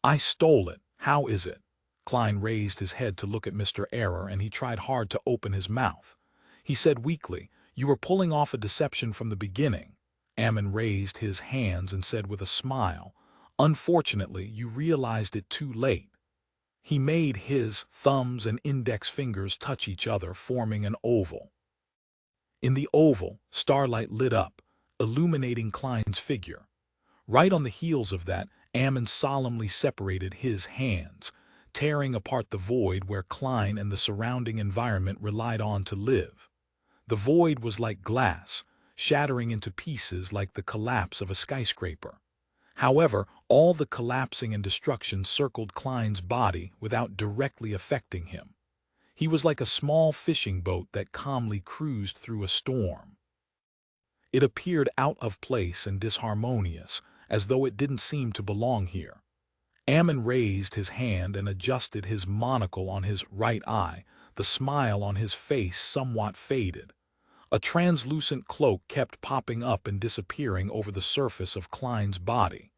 "I stole it. How is it?" Klein raised his head to look at Mr. Error, and he tried hard to open his mouth. He said weakly, "You were pulling off a deception from the beginning." Ammon raised his hands and said with a smile, "Unfortunately, you realized it too late." He made his thumbs and index fingers touch each other, forming an oval. In the oval, starlight lit up, illuminating Klein's figure. Right on the heels of that, Ammon solemnly separated his hands, tearing apart the void where Klein and the surrounding environment relied on to live. The void was like glass, shattering into pieces like the collapse of a skyscraper. However, all the collapsing and destruction circled Klein's body without directly affecting him. He was like a small fishing boat that calmly cruised through a storm. It appeared out of place and disharmonious, as though it didn't seem to belong here. Ammon raised his hand and adjusted his monocle on his right eye. The smile on his face somewhat faded. A translucent cloak kept popping up and disappearing over the surface of Klein's body.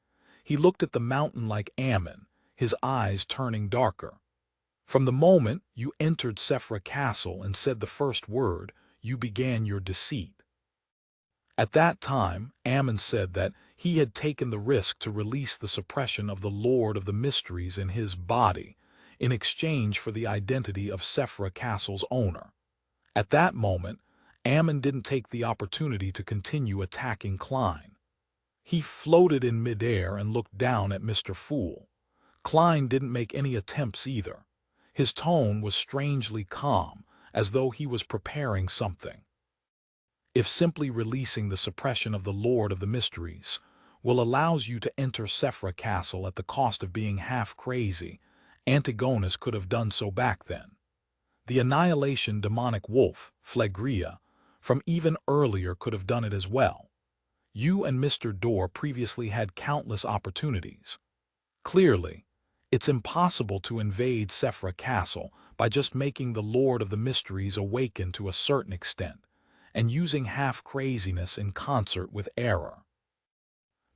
He looked at the mountain like Ammon, his eyes turning darker. "From the moment you entered Sephra Castle and said the first word, you began your deceit." At that time, Ammon said that he had taken the risk to release the suppression of the Lord of the Mysteries in his body in exchange for the identity of Sephra Castle's owner. At that moment, Ammon didn't take the opportunity to continue attacking Klein. He floated in midair and looked down at Mr. Fool. Klein didn't make any attempts either. His tone was strangely calm, as though he was preparing something. "If simply releasing the suppression of the Lord of the Mysteries will allows you to enter Sephra Castle at the cost of being half crazy, Antigonus could have done so back then. The annihilation demonic wolf, Phlegria, from even earlier could have done it as well. You and Mr. Dorr previously had countless opportunities. Clearly, it's impossible to invade Sephra Castle by just making the Lord of the Mysteries awaken to a certain extent, and using half-craziness in concert with error.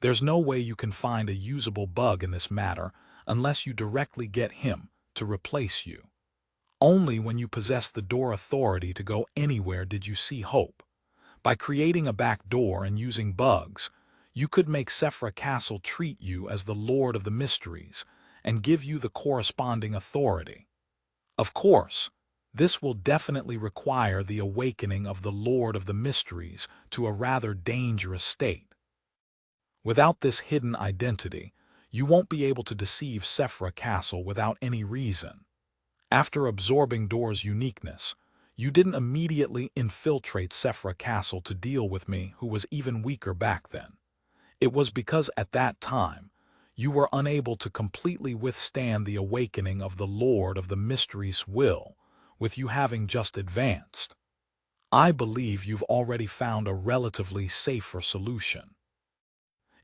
There's no way you can find a usable bug in this matter unless you directly get him to replace you. Only when you possess the door authority to go anywhere did you see hope. By creating a back door and using bugs, you could make Sephra Castle treat you as the Lord of the Mysteries and give you the corresponding authority. Of course, this will definitely require the awakening of the Lord of the Mysteries to a rather dangerous state. Without this hidden identity, you won't be able to deceive Sephra Castle without any reason. After absorbing Dor's uniqueness, you didn't immediately infiltrate Sephra Castle to deal with me, who was even weaker back then. It was because at that time, you were unable to completely withstand the awakening of the Lord of the Mysteries' will, with you having just advanced. I believe you've already found a relatively safer solution.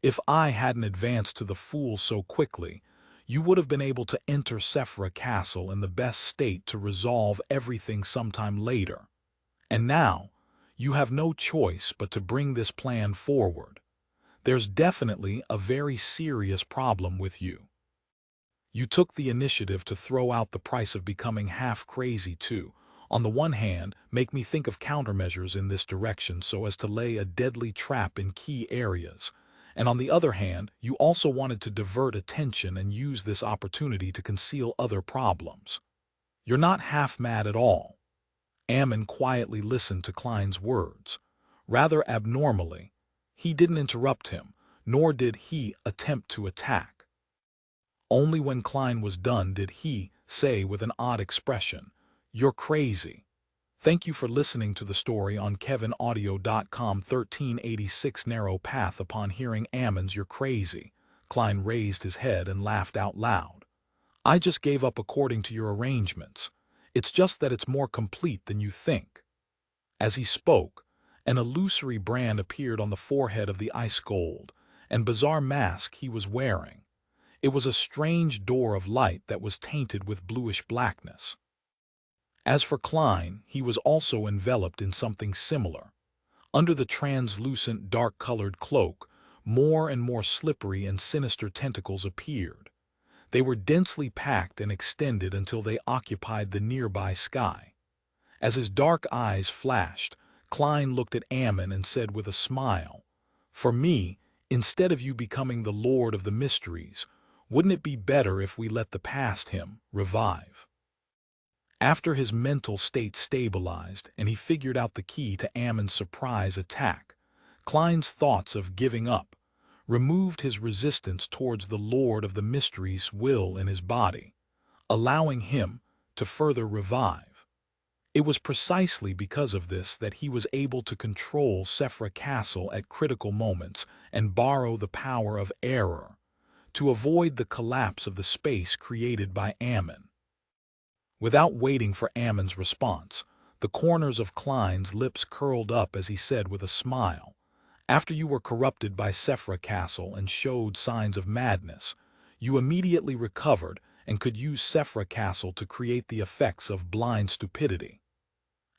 If I hadn't advanced to the Fool so quickly, you would have been able to enter Sephra Castle in the best state to resolve everything sometime later. And now, you have no choice but to bring this plan forward. There's definitely a very serious problem with you. You took the initiative to throw out the price of becoming half crazy to, on the one hand, make me think of countermeasures in this direction so as to lay a deadly trap in key areas, and on the other hand, you also wanted to divert attention and use this opportunity to conceal other problems. You're not half mad at all." Ammon quietly listened to Klein's words. Rather abnormally, he didn't interrupt him, nor did he attempt to attack. Only when Klein was done did he say with an odd expression, "You're crazy." Thank you for listening to the story on KevinAudio.com. 1386 Narrow Path. Upon hearing Ammon's "You're crazy," Klein raised his head and laughed out loud. "I just gave up according to your arrangements. It's just that it's more complete than you think." As he spoke, an illusory brand appeared on the forehead of the ice gold and bizarre mask he was wearing. It was a strange door of light that was tainted with bluish blackness. As for Klein, he was also enveloped in something similar. Under the translucent, dark-colored cloak, more and more slippery and sinister tentacles appeared. They were densely packed and extended until they occupied the nearby sky. As his dark eyes flashed, Klein looked at Ammon and said with a smile, "For me, instead of you becoming the Lord of the Mysteries, wouldn't it be better if we let the past him revive?" After his mental state stabilized and he figured out the key to Ammon's surprise attack, Klein's thoughts of giving up removed his resistance towards the Lord of the Mysteries' will in his body, allowing him to further revive. It was precisely because of this that he was able to control Sephra Castle at critical moments and borrow the power of error to avoid the collapse of the space created by Ammon. Without waiting for Ammon's response, the corners of Klein's lips curled up as he said with a smile, "After you were corrupted by Sephra Castle and showed signs of madness, you immediately recovered and could use Sephra Castle to create the effects of blind stupidity.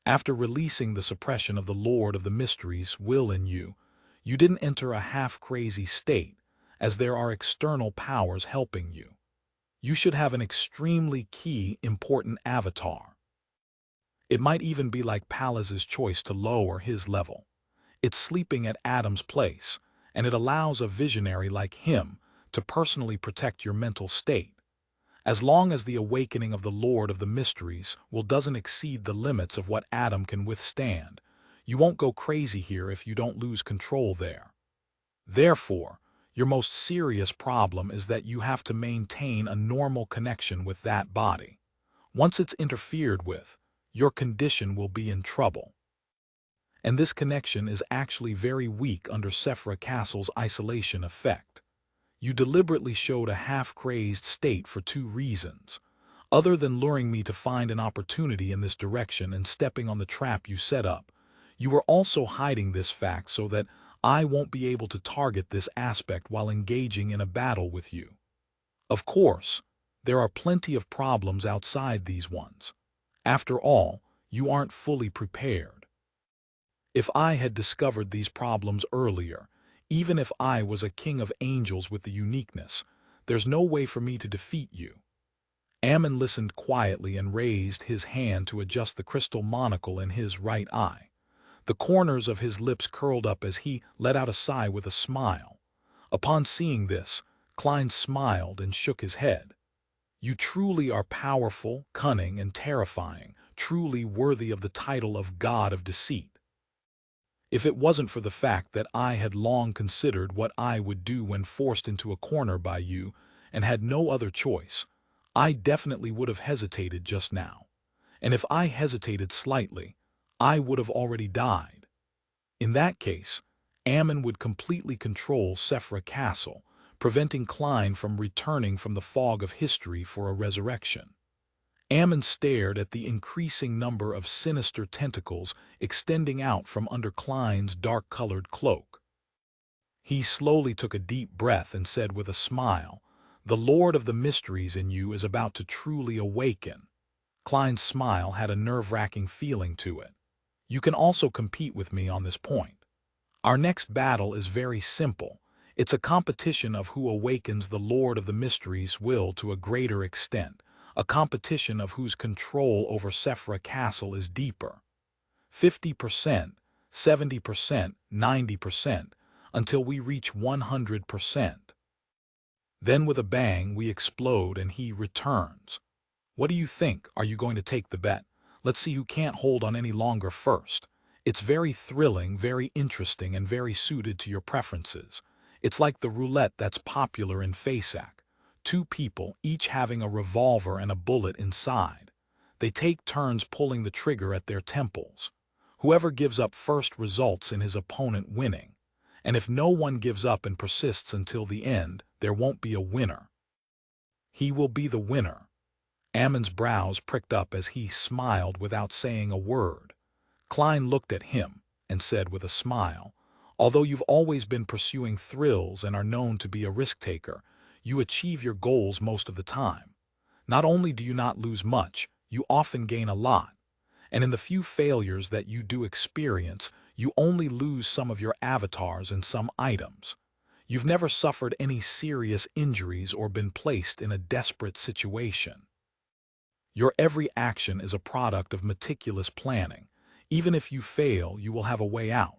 After releasing the suppression of the Lord of the Mysteries' will in you, you didn't enter a half-crazy state, as there are external powers helping you. You should have an extremely key, important avatar. It might even be like Palaz's choice to lower his level. It's sleeping at Adam's place, and it allows a visionary like him to personally protect your mental state. As long as the awakening of the Lord of the Mysteries doesn't exceed the limits of what Adam can withstand, you won't go crazy here if you don't lose control there. Therefore, your most serious problem is that you have to maintain a normal connection with that body. Once it's interfered with, your condition will be in trouble. And this connection is actually very weak under Sephra Castle's isolation effect. You deliberately showed a half-crazed state for two reasons. Other than luring me to find an opportunity in this direction and stepping on the trap you set up, you were also hiding this fact so that I won't be able to target this aspect while engaging in a battle with you. Of course, there are plenty of problems outside these ones. After all, you aren't fully prepared. If I had discovered these problems earlier, even if I was a king of angels with the uniqueness, there's no way for me to defeat you." Ammon listened quietly and raised his hand to adjust the crystal monocle in his right eye. The corners of his lips curled up as he let out a sigh with a smile. Upon seeing this, Klein smiled and shook his head. "You truly are powerful, cunning, and terrifying, truly worthy of the title of God of Deceit. If it wasn't for the fact that I had long considered what I would do when forced into a corner by you and had no other choice, I definitely would have hesitated just now. And if I hesitated slightly, I would have already died. In that case, Ammon would completely control Sephra Castle, preventing Klein from returning from the fog of history for a resurrection." Ammon stared at the increasing number of sinister tentacles extending out from under Klein's dark-colored cloak. He slowly took a deep breath and said with a smile, "The Lord of the Mysteries in you is about to truly awaken." Klein's smile had a nerve-wracking feeling to it. "You can also compete with me on this point. Our next battle is very simple. It's a competition of who awakens the Lord of the Mysteries' will to a greater extent, a competition of whose control over Sephra Castle is deeper. 50%, 70%, 90%, until we reach 100%. Then with a bang we explode and he returns. What do you think? Are you going to take the bet? Let's see who can't hold on any longer first. It's very thrilling, very interesting, and very suited to your preferences. It's like the roulette that's popular in FASAC. Two people, each having a revolver and a bullet inside. They take turns pulling the trigger at their temples. Whoever gives up first results in his opponent winning. And if no one gives up and persists until the end, there won't be a winner. He will be the winner." Ammon's brows pricked up as he smiled without saying a word. Klein looked at him and said with a smile, "Although you've always been pursuing thrills and are known to be a risk-taker, you achieve your goals most of the time. Not only do you not lose much, you often gain a lot. And in the few failures that you do experience, you only lose some of your avatars and some items. You've never suffered any serious injuries or been placed in a desperate situation. Your every action is a product of meticulous planning. Even if you fail, you will have a way out.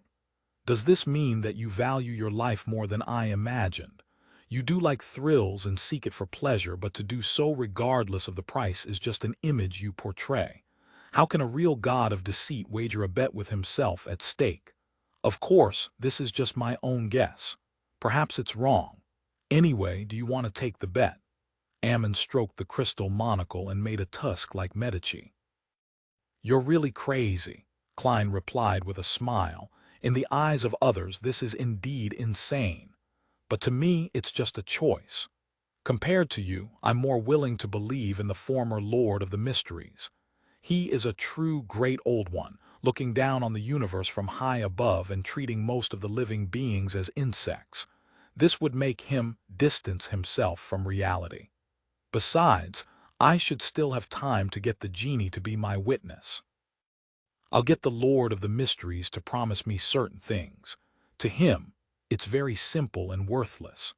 Does this mean that you value your life more than I imagined? You do like thrills and seek it for pleasure, but to do so regardless of the price is just an image you portray. How can a real god of deceit wager a bet with himself at stake? Of course, this is just my own guess. Perhaps it's wrong. Anyway, do you want to take the bet? Ammon stroked the crystal monocle and made a tusk like Medici. You're really crazy, Klein replied with a smile. In the eyes of others, this is indeed insane. But to me, it's just a choice. Compared to you, I'm more willing to believe in the former Lord of the Mysteries. He is a true great old one, looking down on the universe from high above and treating most of the living beings as insects. This would make him distance himself from reality. Besides, I should still have time to get the genie to be my witness. I'll get the Lord of the Mysteries to promise me certain things. To him, it's very simple and worthless.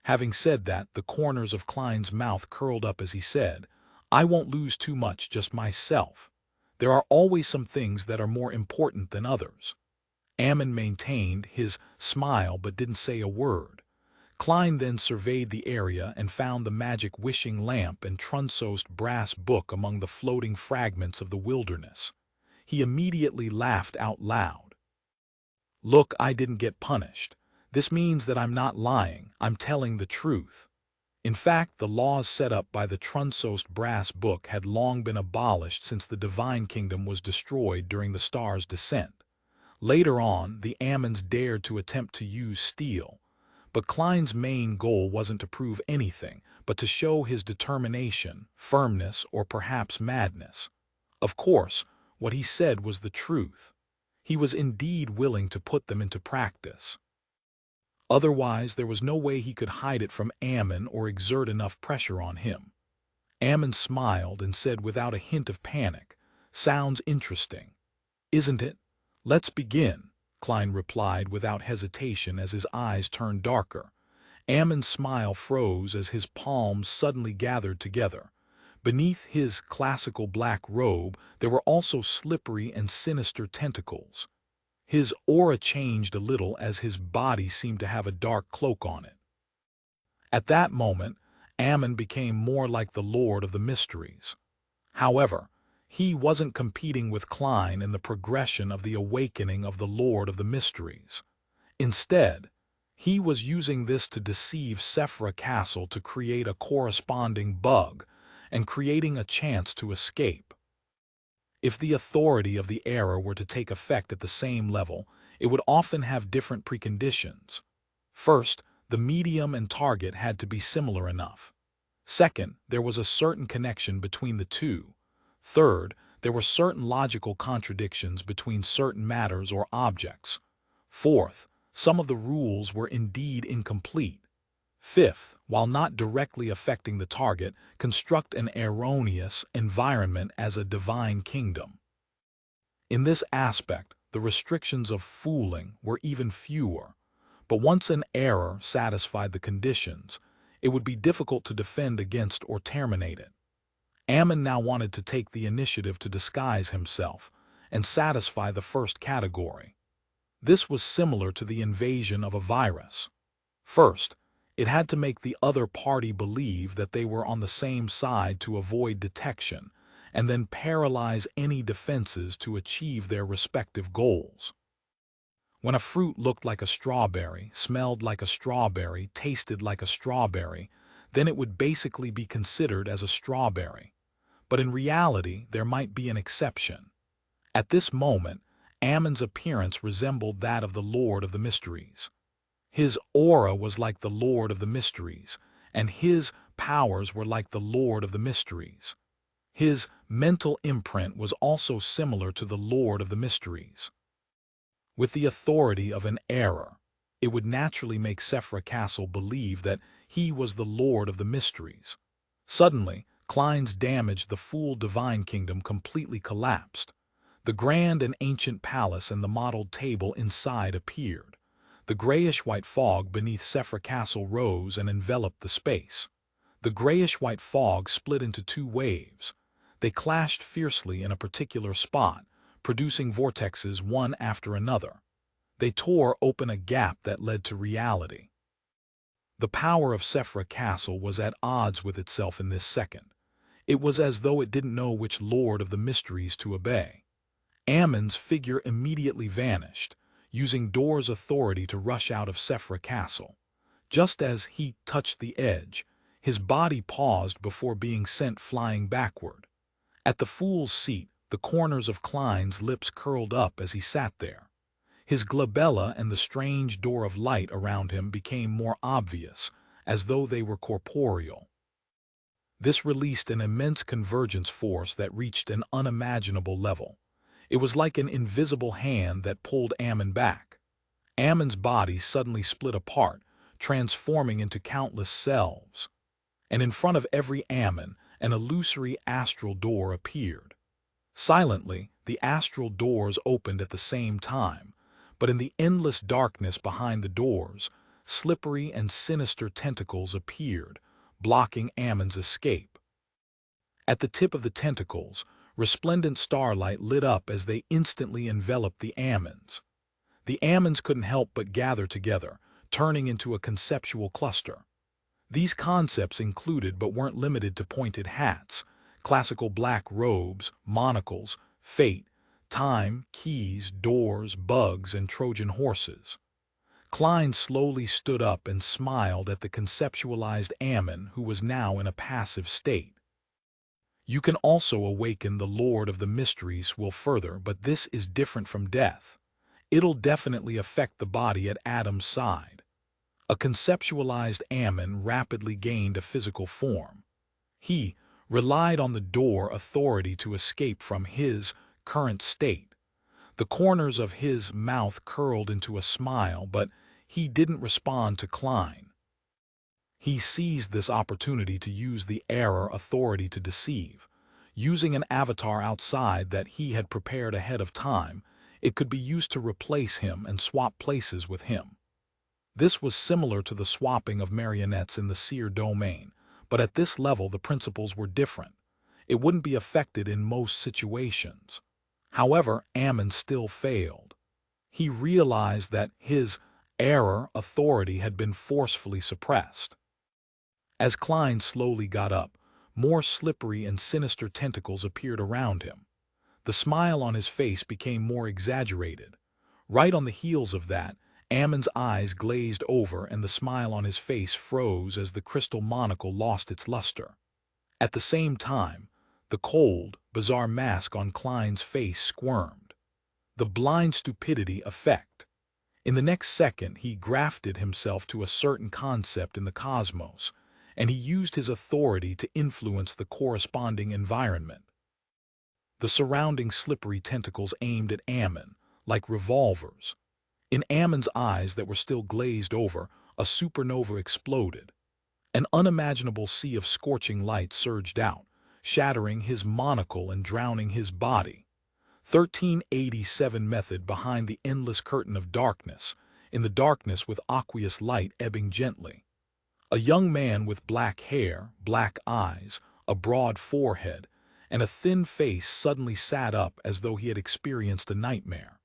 Having said that, the corners of Klein's mouth curled up as he said, I won't lose too much just myself. There are always some things that are more important than others. Ammon maintained his smile but didn't say a word. Klein then surveyed the area and found the magic wishing lamp and Trunso's brass book among the floating fragments of the wilderness. He immediately laughed out loud. Look, I didn't get punished. This means that I'm not lying, I'm telling the truth. In fact, the laws set up by the Trunso's brass book had long been abolished since the divine kingdom was destroyed during the star's descent. Later on, the Ammons dared to attempt to use steel, but Klein's main goal wasn't to prove anything, but to show his determination, firmness, or perhaps madness. Of course, what he said was the truth. He was indeed willing to put them into practice. Otherwise, there was no way he could hide it from Ammon or exert enough pressure on him. Ammon smiled and said without a hint of panic, Sounds interesting. Isn't it? Let's begin, Klein replied without hesitation as his eyes turned darker. Ammon's smile froze as his palms suddenly gathered together. Beneath his classical black robe, there were also slippery and sinister tentacles. His aura changed a little as his body seemed to have a dark cloak on it. At that moment, Ammon became more like the Lord of the Mysteries. However, he wasn't competing with Klein in the progression of the awakening of the Lord of the Mysteries. Instead, he was using this to deceive Sephra Castle to create a corresponding bug and creating a chance to escape. If the authority of the era were to take effect at the same level, it would often have different preconditions. First, the medium and target had to be similar enough. Second, there was a certain connection between the two. Third, there were certain logical contradictions between certain matters or objects. Fourth, some of the rules were indeed incomplete. Fifth, while not directly affecting the target, construct an erroneous environment as a divine kingdom. In this aspect, the restrictions of fooling were even fewer, but once an error satisfied the conditions, it would be difficult to defend against or terminate it. Ammon now wanted to take the initiative to disguise himself and satisfy the first category. This was similar to the invasion of a virus. First, it had to make the other party believe that they were on the same side to avoid detection, and then paralyze any defenses to achieve their respective goals. When a fruit looked like a strawberry, smelled like a strawberry, tasted like a strawberry, then it would basically be considered as a strawberry. But in reality, there might be an exception. At this moment, Ammon's appearance resembled that of the Lord of the Mysteries. His aura was like the Lord of the Mysteries, and his powers were like the Lord of the Mysteries. His mental imprint was also similar to the Lord of the Mysteries. With the authority of an era, it would naturally make Sephra Castle believe that he was the Lord of the Mysteries. Suddenly, Klein's damaged the Fool Divine Kingdom completely collapsed. The grand and ancient palace and the modeled table inside appeared. The grayish-white fog beneath Sephra Castle rose and enveloped the space. The grayish-white fog split into two waves. They clashed fiercely in a particular spot, producing vortexes one after another. They tore open a gap that led to reality. The power of Sephra Castle was at odds with itself in this second. It was as though it didn't know which lord of the mysteries to obey. Ammon's figure immediately vanished, using Dor's authority to rush out of Sephra Castle. Just as he touched the edge, his body paused before being sent flying backward. At the fool's seat, the corners of Klein's lips curled up as he sat there. His glabella and the strange door of light around him became more obvious, as though they were corporeal. This released an immense convergence force that reached an unimaginable level. It was like an invisible hand that pulled Ammon back. Ammon's body suddenly split apart, transforming into countless selves. And in front of every Ammon, an illusory astral door appeared. Silently, the astral doors opened at the same time, but in the endless darkness behind the doors, slippery and sinister tentacles appeared, blocking Ammon's escape. At the tip of the tentacles, resplendent starlight lit up as they instantly enveloped the Ammons. The Ammons couldn't help but gather together, turning into a conceptual cluster. These concepts included but weren't limited to pointed hats, classical black robes, monocles, fate, time, keys, doors, bugs, and Trojan horses. Klein slowly stood up and smiled at the conceptualized Ammon, who was now in a passive state. You can also awaken the Lord of the Mysteries will further, but this is different from death. It'll definitely affect the body at Adam's side. A conceptualized Ammon rapidly gained a physical form. He relied on the door authority to escape from his current state. The corners of his mouth curled into a smile, but he didn't respond to Klein. He seized this opportunity to use the error authority to deceive. Using an avatar outside that he had prepared ahead of time, it could be used to replace him and swap places with him. This was similar to the swapping of marionettes in the seer domain, but at this level the principles were different. It wouldn't be affected in most situations. However, Ammon still failed. He realized that his error authority had been forcefully suppressed. As Klein slowly got up, more slippery and sinister tentacles appeared around him. The smile on his face became more exaggerated. Right on the heels of that, Ammon's eyes glazed over and the smile on his face froze as the crystal monocle lost its luster. At the same time, the cold, bizarre mask on Klein's face squirmed. The blind stupidity effect. In the next second, he grafted himself to a certain concept in the cosmos, and he used his authority to influence the corresponding environment. The surrounding slippery tentacles aimed at Ammon, like revolvers. In Ammon's eyes that were still glazed over, a supernova exploded. An unimaginable sea of scorching light surged out, shattering his monocle and drowning his body. 1387 method behind the endless curtain of darkness, in the darkness with aqueous light ebbing gently. A young man with black hair, black eyes, a broad forehead, and a thin face suddenly sat up as though he had experienced a nightmare.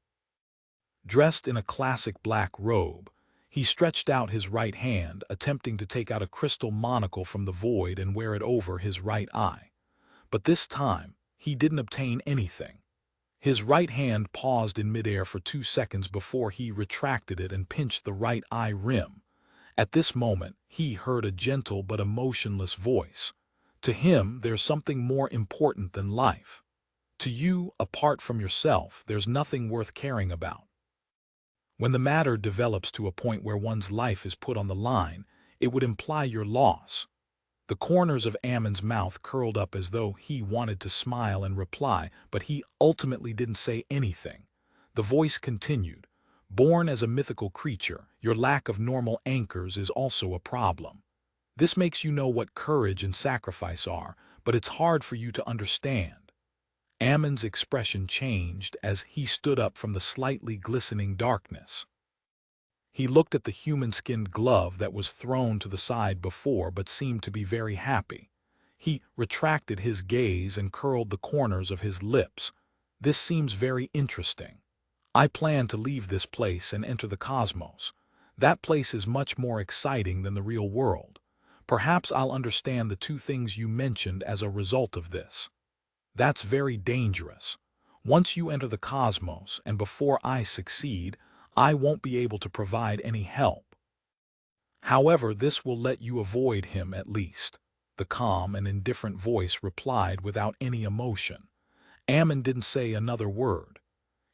Dressed in a classic black robe, he stretched out his right hand, attempting to take out a crystal monocle from the void and wear it over his right eye. But this time, he didn't obtain anything. His right hand paused in midair for 2 seconds before he retracted it and pinched the right eye rim. At this moment, he heard a gentle but emotionless voice. To him, there's something more important than life. To you, apart from yourself, there's nothing worth caring about. When the matter develops to a point where one's life is put on the line, it would imply your loss. The corners of Ammon's mouth curled up as though he wanted to smile and reply, but he ultimately didn't say anything. The voice continued. Born as a mythical creature, your lack of normal anchors is also a problem. This makes you know what courage and sacrifice are, but it's hard for you to understand. Ammon's expression changed as he stood up from the slightly glistening darkness. He looked at the human-skinned glove that was thrown to the side before but seemed to be very happy. He retracted his gaze and curled the corners of his lips. This seems very interesting. I plan to leave this place and enter the cosmos. That place is much more exciting than the real world. Perhaps I'll understand the two things you mentioned as a result of this. That's very dangerous. Once you enter the cosmos, and before I succeed, I won't be able to provide any help. However, this will let you avoid him at least. The calm and indifferent voice replied without any emotion. Ammon didn't say another word.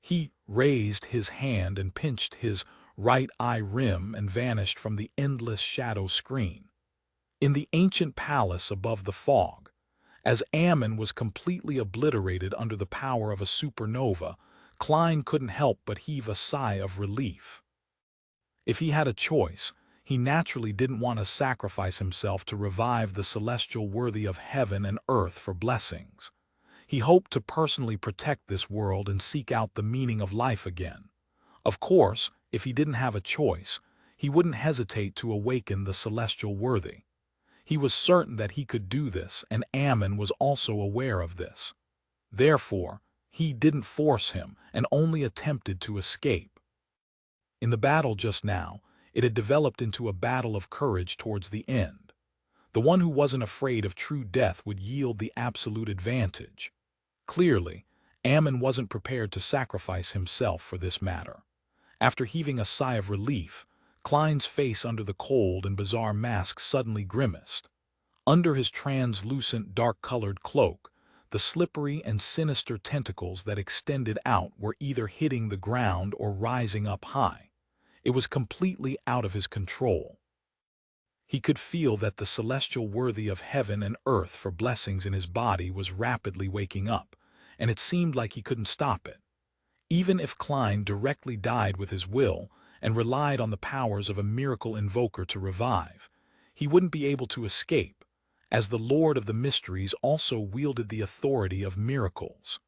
He raised his hand and pinched his right eye rim and vanished from the endless shadow screen. In the ancient palace above the fog, as Ammon was completely obliterated under the power of a supernova, Klein couldn't help but heave a sigh of relief. If he had a choice, he naturally didn't want to sacrifice himself to revive the celestial worthy of heaven and earth for blessings. He hoped to personally protect this world and seek out the meaning of life again. Of course, if he didn't have a choice, he wouldn't hesitate to awaken the celestial worthy. He was certain that he could do this, and Ammon was also aware of this. Therefore, he didn't force him and only attempted to escape. In the battle just now, it had developed into a battle of courage towards the end. The one who wasn't afraid of true death would yield the absolute advantage. Clearly, Ammon wasn't prepared to sacrifice himself for this matter. After heaving a sigh of relief, Klein's face under the cold and bizarre mask suddenly grimaced. Under his translucent dark-colored cloak, the slippery and sinister tentacles that extended out were either hitting the ground or rising up high. It was completely out of his control. He could feel that the celestial worthy of heaven and earth for blessings in his body was rapidly waking up, and it seemed like he couldn't stop it. Even if Klein directly died with his will and relied on the powers of a miracle invoker to revive, he wouldn't be able to escape, as the Lord of the Mysteries also wielded the authority of miracles.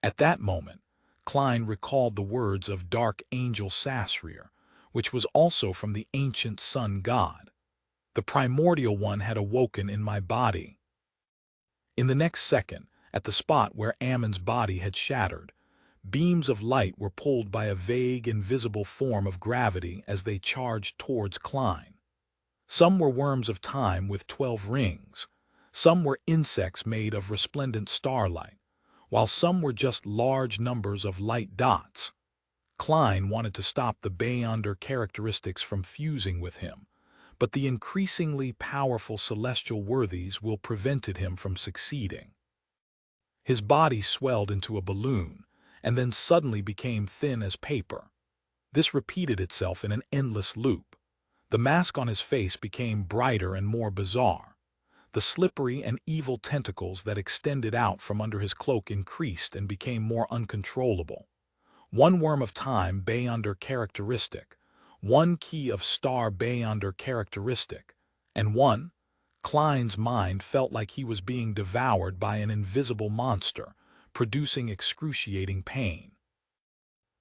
At that moment, Klein recalled the words of Dark Angel Sasrir, which was also from the ancient sun god. The primordial one had awoken in my body. In the next second, at the spot where Ammon's body had shattered, beams of light were pulled by a vague, invisible form of gravity as they charged towards Klein. Some were worms of time with 12 rings, some were insects made of resplendent starlight, while some were just large numbers of light dots. Klein wanted to stop the Beyonder characteristics from fusing with him, but the increasingly powerful celestial worthies will prevented him from succeeding. His body swelled into a balloon, and then suddenly became thin as paper. This repeated itself in an endless loop. The mask on his face became brighter and more bizarre. The slippery and evil tentacles that extended out from under his cloak increased and became more uncontrollable. One worm of time Beyonder characteristic, one key of star Beyonder characteristic, and one. Klein's mind felt like he was being devoured by an invisible monster, producing excruciating pain.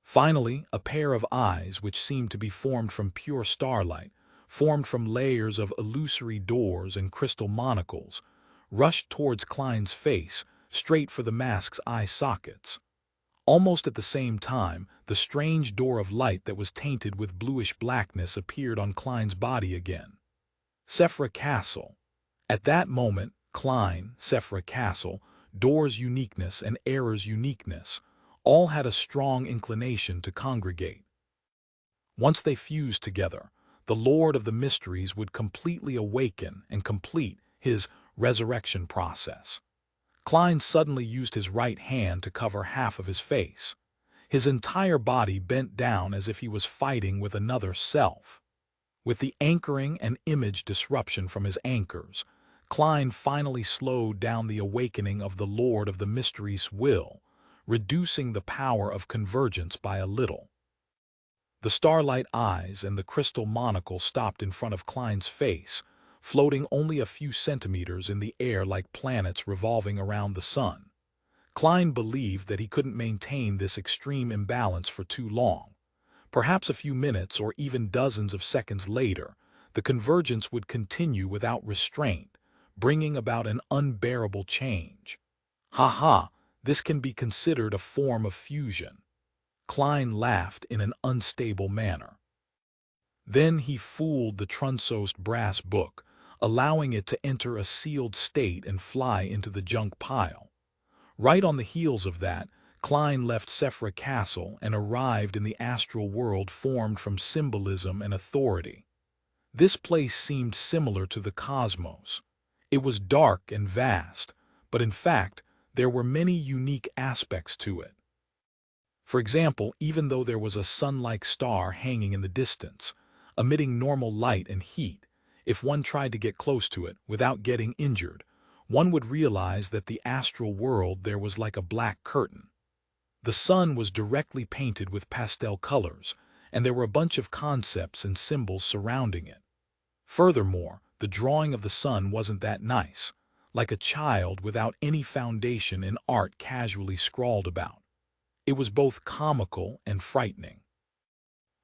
Finally, a pair of eyes, which seemed to be formed from pure starlight, formed from layers of illusory doors and crystal monocles, rushed towards Klein's face, straight for the mask's eye sockets. Almost at the same time, the strange door of light that was tainted with bluish blackness appeared on Klein's body again. Sephra Castle. At that moment, Klein, Sephra Castle, Door's uniqueness and Error's uniqueness, all had a strong inclination to congregate. Once they fused together, the Lord of the Mysteries would completely awaken and complete his resurrection process. Klein suddenly used his right hand to cover half of his face. His entire body bent down as if he was fighting with another self. With the anchoring and image disruption from his anchors, Klein finally slowed down the awakening of the Lord of the Mysteries' will, reducing the power of convergence by a little. The starlight eyes and the crystal monocle stopped in front of Klein's face, floating only a few centimeters in the air like planets revolving around the sun. Klein believed that he couldn't maintain this extreme imbalance for too long. Perhaps a few minutes or even dozens of seconds later, the convergence would continue without restraint, bringing about an unbearable change. Ha, this can be considered a form of fusion. Klein laughed in an unstable manner. Then he fooled the Trunso's brass book, allowing it to enter a sealed state and fly into the junk pile. Right on the heels of that, Klein left Sephra Castle and arrived in the astral world formed from symbolism and authority. This place seemed similar to the cosmos. It was dark and vast, but in fact, there were many unique aspects to it. For example, even though there was a sun-like star hanging in the distance, emitting normal light and heat, if one tried to get close to it without getting injured, one would realize that the astral world there was like a black curtain. The sun was directly painted with pastel colors, and there were a bunch of concepts and symbols surrounding it. Furthermore, the drawing of the sun wasn't that nice, like a child without any foundation in art casually scrawled about. It was both comical and frightening.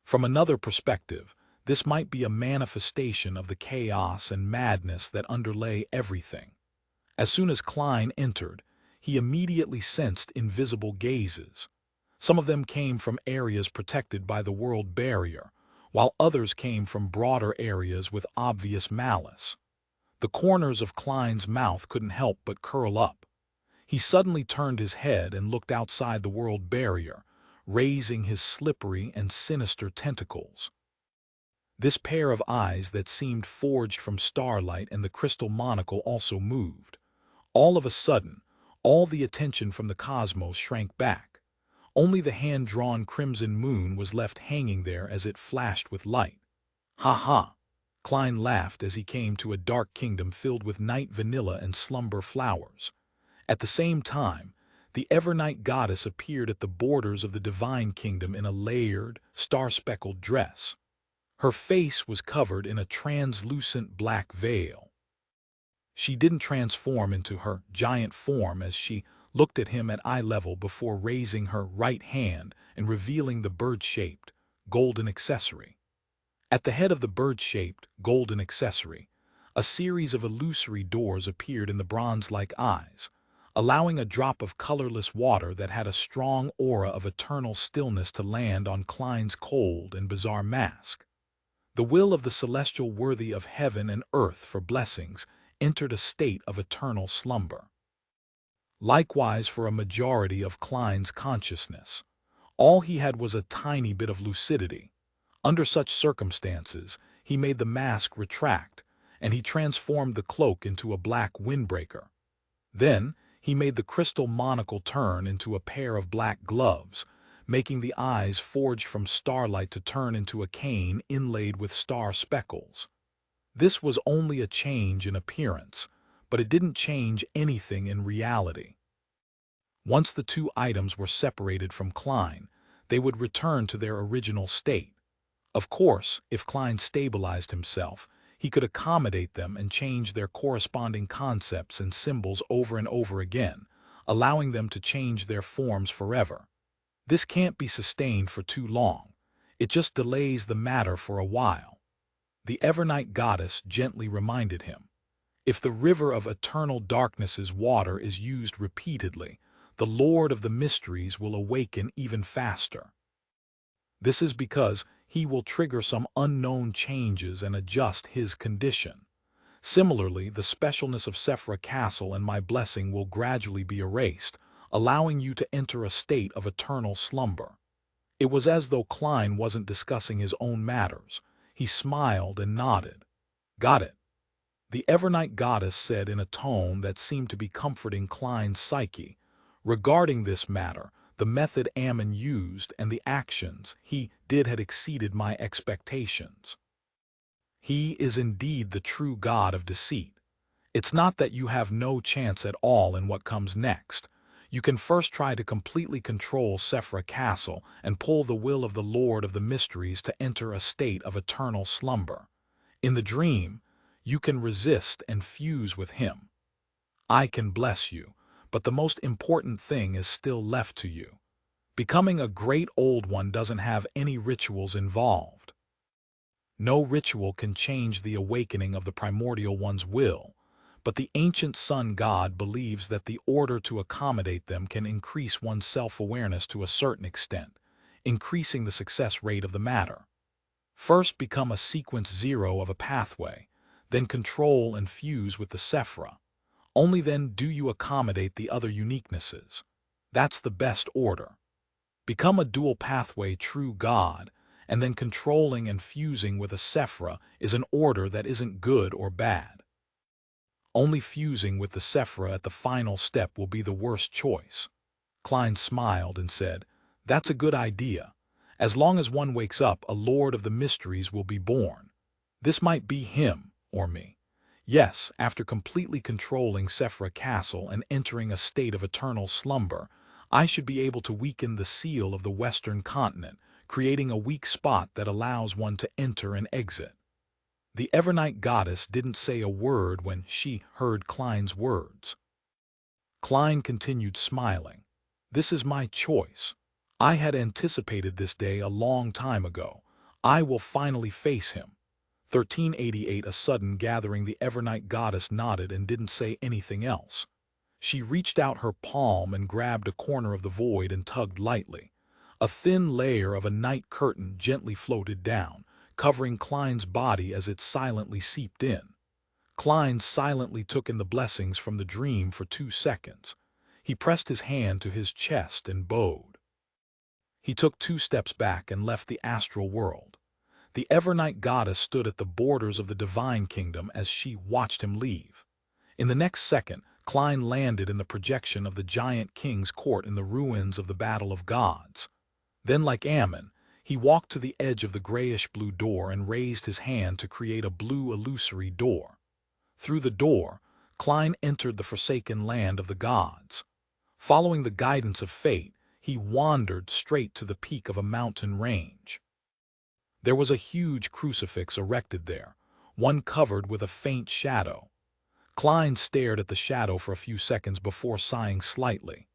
From another perspective, this might be a manifestation of the chaos and madness that underlay everything. As soon as Klein entered, he immediately sensed invisible gazes. Some of them came from areas protected by the world barrier, while others came from broader areas with obvious malice. The corners of Klein's mouth couldn't help but curl up. He suddenly turned his head and looked outside the world barrier, raising his slippery and sinister tentacles. This pair of eyes that seemed forged from starlight and the crystal monocle also moved. All of a sudden, all the attention from the cosmos shrank back. Only the hand-drawn crimson moon was left hanging there as it flashed with light. Ha! Klein laughed as he came to a dark kingdom filled with night vanilla and slumber flowers. At the same time, the Evernight goddess appeared at the borders of the divine kingdom in a layered, star-speckled dress. Her face was covered in a translucent black veil. She didn't transform into her giant form as she looked at him at eye level before raising her right hand and revealing the bird-shaped, golden accessory. At the head of the bird-shaped, golden accessory, a series of illusory doors appeared in the bronze-like eyes, allowing a drop of colorless water that had a strong aura of eternal stillness to land on Klein's cold and bizarre mask. The will of the celestial worthy of heaven and earth for blessings entered a state of eternal slumber. Likewise for a majority of Klein's consciousness. All he had was a tiny bit of lucidity. Under such circumstances, he made the mask retract, and he transformed the cloak into a black windbreaker. Then, he made the crystal monocle turn into a pair of black gloves, making the eyes forged from starlight to turn into a cane inlaid with star speckles. This was only a change in appearance, but it didn't change anything in reality. Once the two items were separated from Klein, they would return to their original state. Of course, if Klein stabilized himself, he could accommodate them and change their corresponding concepts and symbols over and over again, allowing them to change their forms forever. This can't be sustained for too long. It just delays the matter for a while. The Evernight goddess gently reminded him, if the river of eternal darkness's water is used repeatedly, the Lord of the Mysteries will awaken even faster. This is because he will trigger some unknown changes and adjust his condition. Similarly, the specialness of Sephra Castle and my blessing will gradually be erased, allowing you to enter a state of eternal slumber. It was as though Klein wasn't discussing his own matters. He smiled and nodded. Got it. The Evernight goddess said in a tone that seemed to be comforting Klein's psyche. Regarding this matter, the method Ammon used and the actions he did had exceeded my expectations. He is indeed the true god of deceit. It's not that you have no chance at all in what comes next. You can first try to completely control Sephra Castle and pull the will of the Lord of the Mysteries to enter a state of eternal slumber. In the dream, you can resist and fuse with him. I can bless you, but the most important thing is still left to you. Becoming a great old one doesn't have any rituals involved. No ritual can change the awakening of the primordial one's will, but the ancient sun god believes that the order to accommodate them can increase one's self-awareness to a certain extent, increasing the success rate of the matter. First become a sequence 0 of a pathway, then control and fuse with the Sephra. Only then do you accommodate the other uniquenesses. That's the best order. Become a dual pathway true God, and then controlling and fusing with a Sephra is an order that isn't good or bad. Only fusing with the Sephra at the final step will be the worst choice. Klein smiled and said, "That's a good idea. As long as one wakes up, a Lord of the Mysteries will be born. This might be him or me. Yes, after completely controlling Sephra Castle and entering a state of eternal slumber, I should be able to weaken the seal of the Western continent, creating a weak spot that allows one to enter and exit." The Evernight goddess didn't say a word when she heard Klein's words. Klein continued smiling. "This is my choice. I had anticipated this day a long time ago. I will finally face him." 1388. A sudden gathering. The Evernight goddess nodded and didn't say anything else. She reached out her palm and grabbed a corner of the void and tugged lightly. A thin layer of a night curtain gently floated down, covering Klein's body as it silently seeped in. Klein silently took in the blessings from the dream for 2 seconds. He pressed his hand to his chest and bowed. He took 2 steps back and left the astral world. The Evernight goddess stood at the borders of the divine kingdom as she watched him leave. In the next second, Klein landed in the projection of the giant king's court in the ruins of the Battle of Gods. Then, like Ammon, he walked to the edge of the grayish-blue door and raised his hand to create a blue illusory door. Through the door, Klein entered the forsaken land of the gods. Following the guidance of fate, he wandered straight to the peak of a mountain range. There was a huge crucifix erected there, one covered with a faint shadow. Klein stared at the shadow for a few seconds before sighing slightly.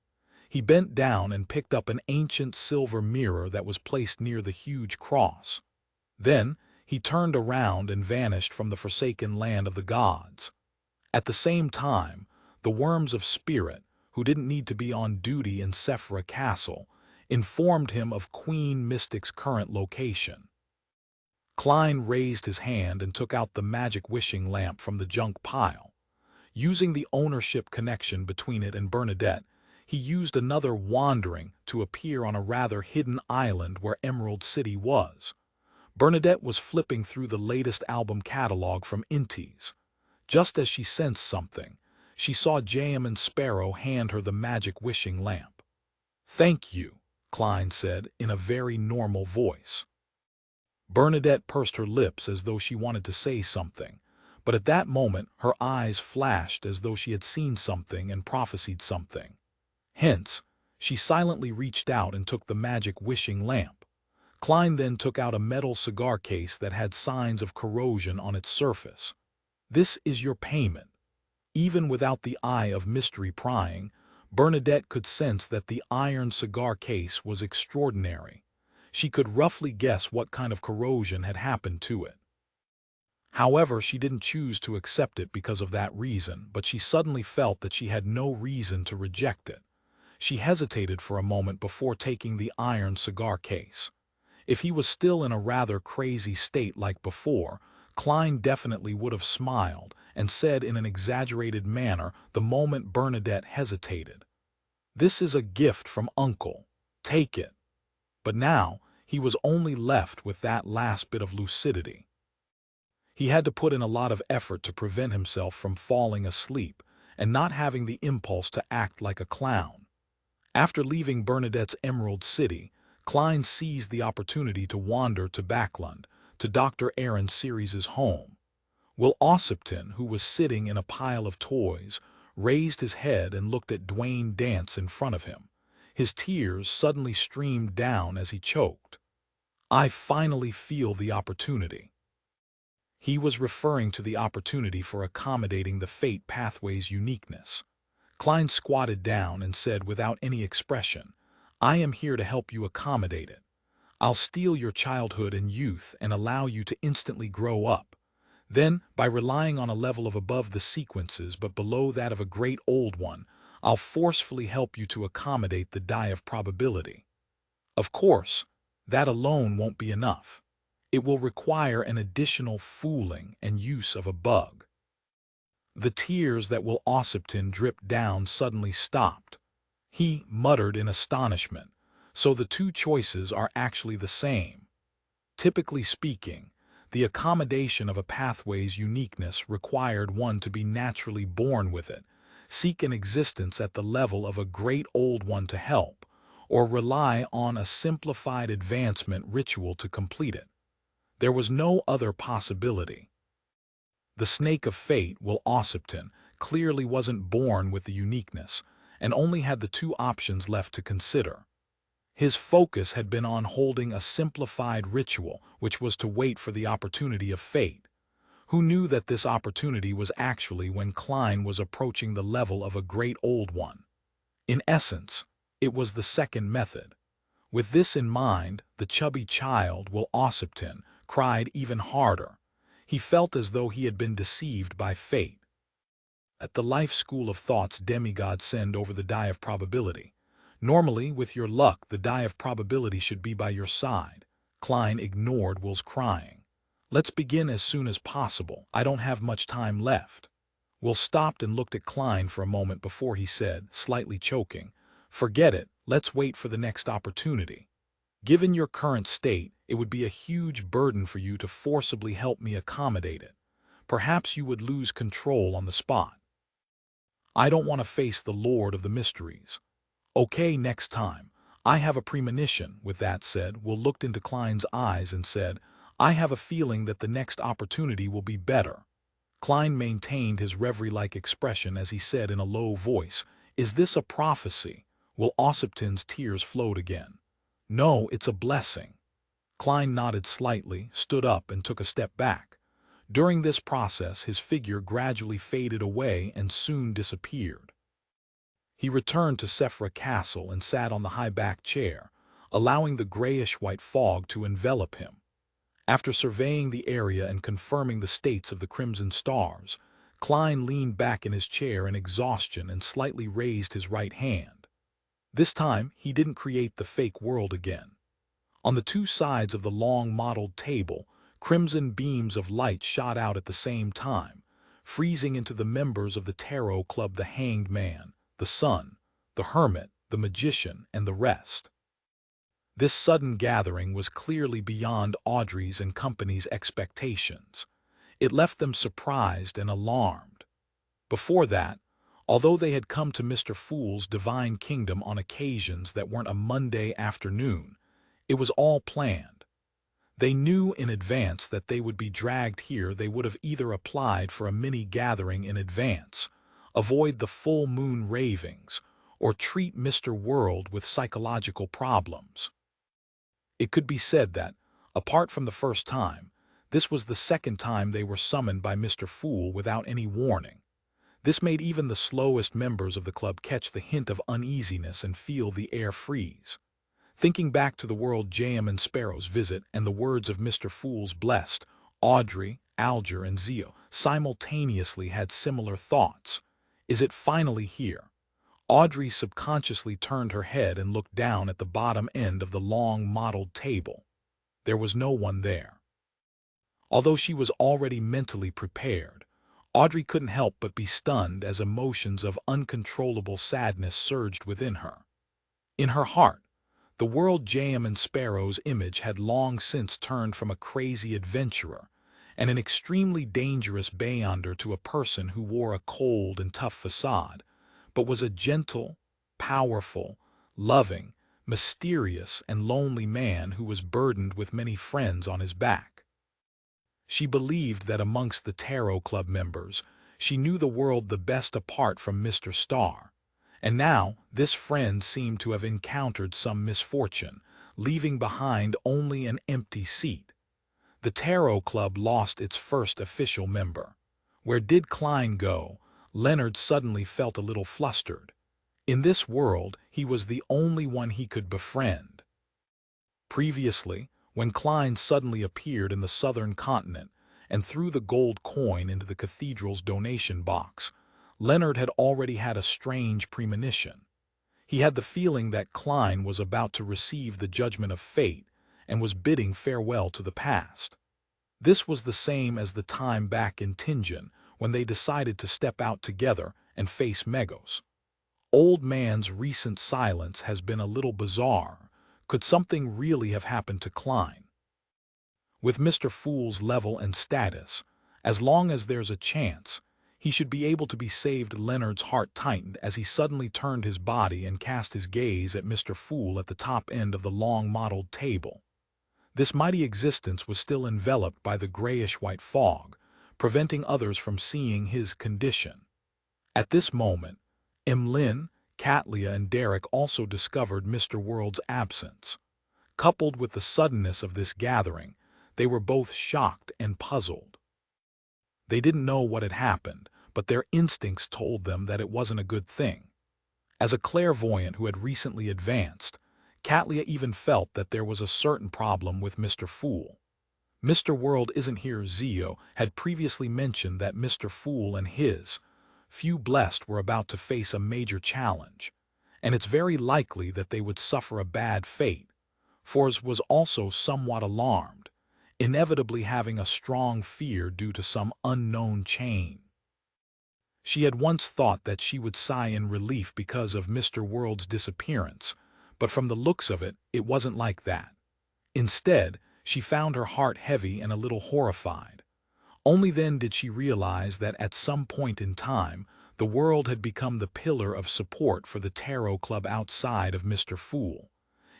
He bent down and picked up an ancient silver mirror that was placed near the huge cross. Then, he turned around and vanished from the forsaken land of the gods. At the same time, the worms of spirit, who didn't need to be on duty in Sephra Castle, informed him of Queen Mystic's current location. Klein raised his hand and took out the magic wishing lamp from the junk pile. Using the ownership connection between it and Bernadette, he used another wandering to appear on a rather hidden island where Emerald City was. Bernadette was flipping through the latest album catalog from Intis. Just as she sensed something, she saw Jam and Sparrow hand her the magic wishing lamp. "Thank you," Klein said in a very normal voice. Bernadette pursed her lips as though she wanted to say something, but at that moment her eyes flashed as though she had seen something and prophesied something. Hence, she silently reached out and took the magic wishing lamp. Klein then took out a metal cigar case that had signs of corrosion on its surface. "This is your payment." Even without the eye of mystery prying, Bernadette could sense that the iron cigar case was extraordinary. She could roughly guess what kind of corrosion had happened to it. However, she didn't choose to accept it because of that reason, but she suddenly felt that she had no reason to reject it. She hesitated for a moment before taking the iron cigar case. If he was still in a rather crazy state like before, Klein definitely would have smiled and said in an exaggerated manner the moment Bernadette hesitated, "This is a gift from Uncle. Take it." But now, he was only left with that last bit of lucidity. He had to put in a lot of effort to prevent himself from falling asleep and not having the impulse to act like a clown. After leaving Bernadette's Emerald City, Klein seized the opportunity to wander to Backlund, to Dr. Aaron Sirius's home. Will Ossipton, who was sitting in a pile of toys, raised his head and looked at Dwayne dance in front of him. His tears suddenly streamed down as he choked. "I finally feel the opportunity." He was referring to the opportunity for accommodating the fate pathway's uniqueness. Klein squatted down and said without any expression, I am here to help you accommodate it. I'll steal your childhood and youth and allow you to instantly grow up. Then, by relying on a level of above the sequences but below that of a great old one, I'll forcefully help you to accommodate the die of probability. Of course, that alone won't be enough. It will require an additional fooling and use of a bug. The tears that Will Ossipton dripped down suddenly stopped. He muttered in astonishment. So the two choices are actually the same. Typically speaking, the accommodation of a pathway's uniqueness required one to be naturally born with it, seek an existence at the level of a great old one to help, or rely on a simplified advancement ritual to complete it. There was no other possibility. The snake of fate, Will Ossipton, clearly wasn't born with the uniqueness, and only had the two options left to consider. His focus had been on holding a simplified ritual, which was to wait for the opportunity of fate. Who knew that this opportunity was actually when Klein was approaching the level of a great old one? In essence, it was the second method. With this in mind, the chubby child, Will Ossipton, cried even harder. He felt as though he had been deceived by fate. At the life school of thought's demigods send over the die of probability. Normally, with your luck, the die of probability should be by your side. Klein ignored Will's crying. Let's begin as soon as possible. I don't have much time left. Will stopped and looked at Klein for a moment before he said, slightly choking, forget it, let's wait for the next opportunity. Given your current state, it would be a huge burden for you to forcibly help me accommodate it. Perhaps you would lose control on the spot. I don't want to face the Lord of the Mysteries. Okay, next time. I have a premonition. With that said, Will looked into Klein's eyes and said, I have a feeling that the next opportunity will be better. Klein maintained his reverie-like expression as he said in a low voice, is this a prophecy? Will Ossipton's tears flowed again. No, it's a blessing. Klein nodded slightly, stood up and took a step back. During this process, his figure gradually faded away and soon disappeared. He returned to Sephra Castle and sat on the high-backed chair, allowing the grayish-white fog to envelop him. After surveying the area and confirming the states of the crimson stars, Klein leaned back in his chair in exhaustion and slightly raised his right hand. This time, he didn't create the fake world again. On the two sides of the long mottled table, crimson beams of light shot out at the same time, freezing into the members of the tarot club the Hanged Man, the Sun, the Hermit, the Magician, and the rest. This sudden gathering was clearly beyond Audrey's and company's expectations. It left them surprised and alarmed. Before that, although they had come to Mr. Fool's divine kingdom on occasions that weren't a Monday afternoon, it was all planned. They knew in advance that they would be dragged here. They would have either applied for a mini-gathering in advance, avoid the full moon ravings, or treat Mr. World with psychological problems. It could be said that, apart from the first time, this was the second time they were summoned by Mr. Fool without any warning. This made even the slowest members of the club catch the hint of uneasiness and feel the air freeze. Thinking back to the world Jam and Sparrow's visit and the words of Mr. Fool's blessed, Audrey, Alger, and Zio simultaneously had similar thoughts. Is it finally here? Audrey subconsciously turned her head and looked down at the bottom end of the long mottled table. There was no one there. Although she was already mentally prepared, Audrey couldn't help but be stunned as emotions of uncontrollable sadness surged within her. In her heart, the world Jam and Sparrow's image had long since turned from a crazy adventurer and an extremely dangerous beyonder to a person who wore a cold and tough facade, but was a gentle, powerful, loving, mysterious, and lonely man who was burdened with many friends on his back. She believed that amongst the Tarot Club members, she knew the world the best apart from Mr. Starr, and now this friend seemed to have encountered some misfortune, leaving behind only an empty seat. The Tarot Club lost its first official member. Where did Klein go? Leonard suddenly felt a little flustered. In this world, he was the only one he could befriend. Previously, when Klein suddenly appeared in the southern continent and threw the gold coin into the cathedral's donation box, Leonard had already had a strange premonition. He had the feeling that Klein was about to receive the judgment of fate and was bidding farewell to the past. This was the same as the time back in Tingen when they decided to step out together and face Megos. Old man's recent silence has been a little bizarre. Could something really have happened to Klein? With Mr. Fool's level and status, as long as there's a chance, he should be able to be saved. Leonard's heart tightened as he suddenly turned his body and cast his gaze at Mr. Fool at the top end of the long mottled table. This mighty existence was still enveloped by the grayish-white fog, preventing others from seeing his condition. At this moment, Emlyn, Catlia, and Derek also discovered Mr. World's absence. Coupled with the suddenness of this gathering, they were both shocked and puzzled. They didn't know what had happened, but their instincts told them that it wasn't a good thing. As a clairvoyant who had recently advanced, Catlia even felt that there was a certain problem with Mr. Fool. Mr. World isn't here. Zio had previously mentioned that Mr. Fool and his few blessed were about to face a major challenge, and it's very likely that they would suffer a bad fate. Forz was also somewhat alarmed, inevitably having a strong fear due to some unknown chain. She had once thought that she would sigh in relief because of Mr. World's disappearance, but from the looks of it, it wasn't like that. Instead, she found her heart heavy and a little horrified. Only then did she realize that at some point in time, the world had become the pillar of support for the tarot club outside of Mr. Fool.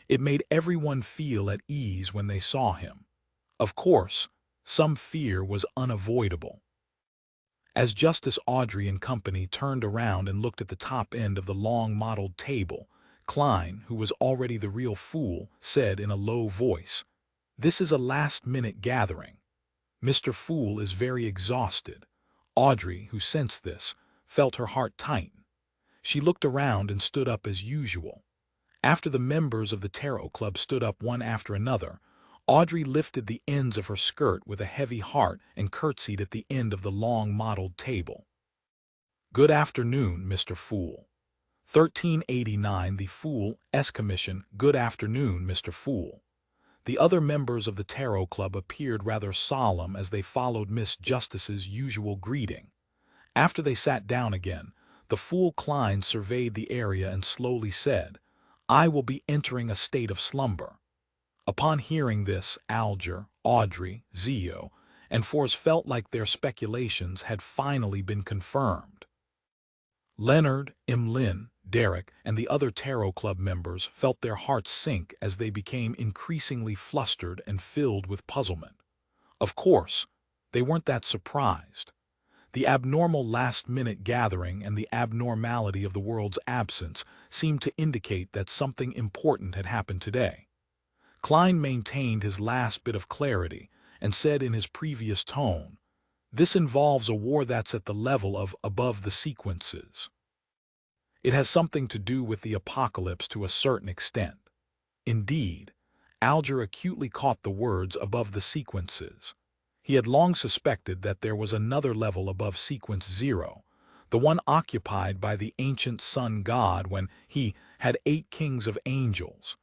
It made everyone feel at ease when they saw him. Of course, some fear was unavoidable. As Justice Audrey and company turned around and looked at the top end of the long mottled table, Klein, who was already the real fool, said in a low voice, "This is a last-minute gathering. Mr. Fool is very exhausted." Audrey, who sensed this, felt her heart tighten. She looked around and stood up as usual. After the members of the tarot club stood up one after another, Audrey lifted the ends of her skirt with a heavy heart and curtsied at the end of the long mottled table. "Good afternoon, Mr. Fool." 1389 The Fool's Commission. "Good afternoon, Mr. Fool." The other members of the tarot club appeared rather solemn as they followed Miss Justice's usual greeting. After they sat down again, the Fool Klein surveyed the area and slowly said, "I will be entering a state of slumber." Upon hearing this, Alger, Audrey, Zio, and Force felt like their speculations had finally been confirmed. Leonard, Emlyn, Derek, and the other tarot club members felt their hearts sink as they became increasingly flustered and filled with puzzlement. Of course, they weren't that surprised. The abnormal last-minute gathering and the abnormality of the world's absence seemed to indicate that something important had happened today. Klein maintained his last bit of clarity and said in his previous tone, "This involves a war that's at the level of above the sequences. It has something to do with the apocalypse to a certain extent." Indeed, Alger acutely caught the words above the sequences. He had long suspected that there was another level above sequence 0, the one occupied by the ancient sun god when he had 8 kings of angels.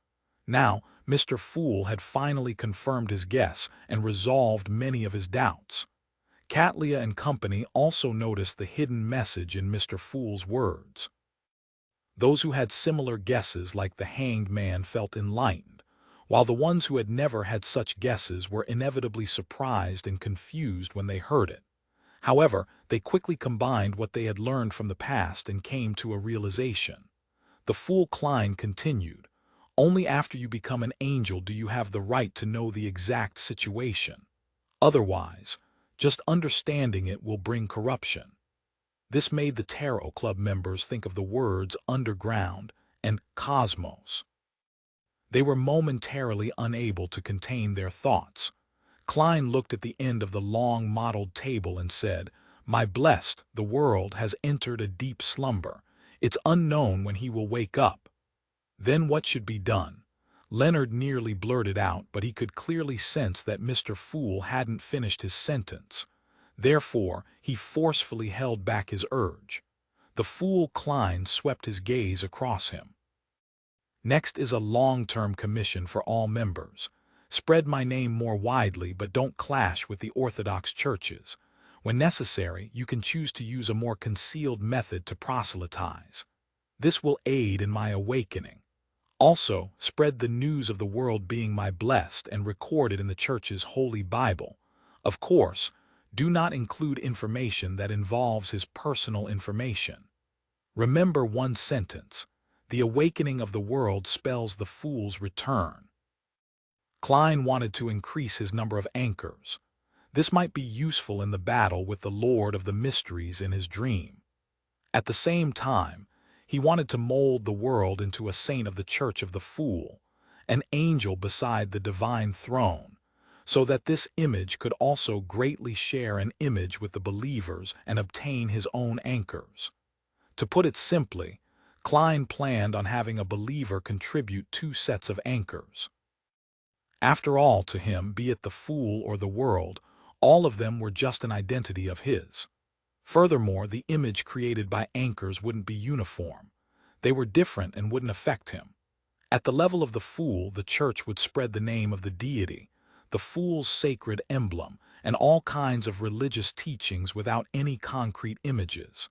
Now, Mr. Fool had finally confirmed his guess and resolved many of his doubts. Catlia and company also noticed the hidden message in Mr. Fool's words. Those who had similar guesses like the hanged man felt enlightened, while the ones who had never had such guesses were inevitably surprised and confused when they heard it. However, they quickly combined what they had learned from the past and came to a realization. The Fool Klein continued, "Only after you become an angel do you have the right to know the exact situation. Otherwise, just understanding it will bring corruption." This made the tarot club members think of the words underground and cosmos. They were momentarily unable to contain their thoughts. Klein looked at the end of the long mottled table and said, "My blessed, the world has entered a deep slumber. It's unknown when he will wake up. Then what should be done? Leonard nearly blurted out, but he could clearly sense that Mr. Fool hadn't finished his sentence. Therefore, he forcefully held back his urge. The fool Klein swept his gaze across him. Next is a long-term commission for all members. Spread my name more widely, but don't clash with the Orthodox churches. When necessary, you can choose to use a more concealed method to proselytize. This will aid in my awakening. Also, spread the news of the world being my blessed and recorded in the church's Holy Bible. Of course, do not include information that involves his personal information. Remember one sentence: the awakening of the world spells the fool's return. Klein wanted to increase his number of anchors. This might be useful in the battle with the Lord of the Mysteries in his dream. At the same time, he wanted to mold the world into a saint of the Church of the Fool, an angel beside the divine throne, so that this image could also greatly share an image with the believers and obtain his own anchors. To put it simply, Klein planned on having a believer contribute 2 sets of anchors. After all, to him, be it the fool or the world, all of them were just an identity of his. Furthermore, the image created by anchors wouldn't be uniform. They were different and wouldn't affect him. At the level of the fool, the church would spread the name of the deity, the fool's sacred emblem, and all kinds of religious teachings without any concrete images.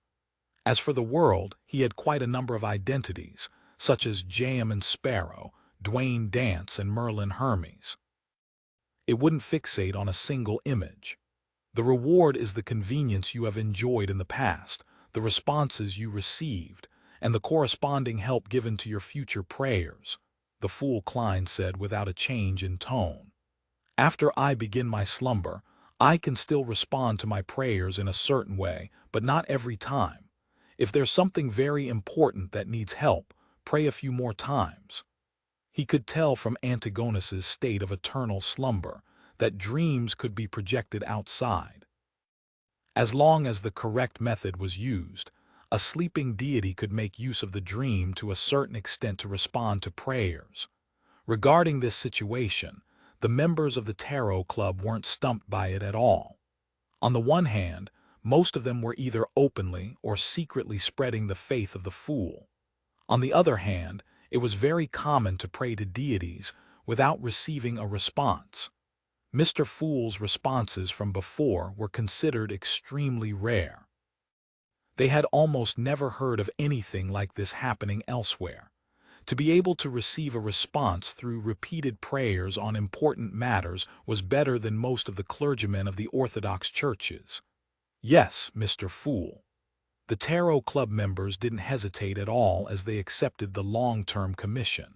As for the world, he had quite a number of identities, such as Jam and Sparrow, Dwayne Dance, and Merlin Hermes. It wouldn't fixate on a single image. The reward is the convenience you have enjoyed in the past, the responses you received, and the corresponding help given to your future prayers, the fool Klein said without a change in tone. After I begin my slumber, I can still respond to my prayers in a certain way, but not every time. If there's something very important that needs help, pray a few more times. He could tell from Antigonus's state of eternal slumber that dreams could be projected outside. As long as the correct method was used, a sleeping deity could make use of the dream to a certain extent to respond to prayers. Regarding this situation, the members of the Tarot Club weren't stumped by it at all. On the one hand, most of them were either openly or secretly spreading the faith of the fool. On the other hand, it was very common to pray to deities without receiving a response. Mr. Fool's responses from before were considered extremely rare. They had almost never heard of anything like this happening elsewhere. To be able to receive a response through repeated prayers on important matters was better than most of the clergymen of the Orthodox churches. Yes, Mr. Fool. The Tarot Club members didn't hesitate at all as they accepted the long-term commission.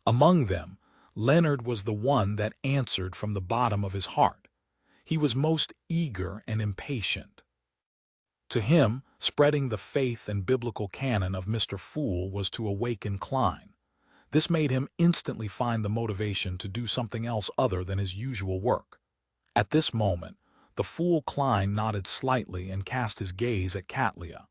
Among them, Leonard was the one that answered from the bottom of his heart. He was most eager and impatient. To him, spreading the faith and biblical canon of Mr. Fool was to awaken Klein. This made him instantly find the motivation to do something else other than his usual work. At this moment, the fool Klein nodded slightly and cast his gaze at Katlia.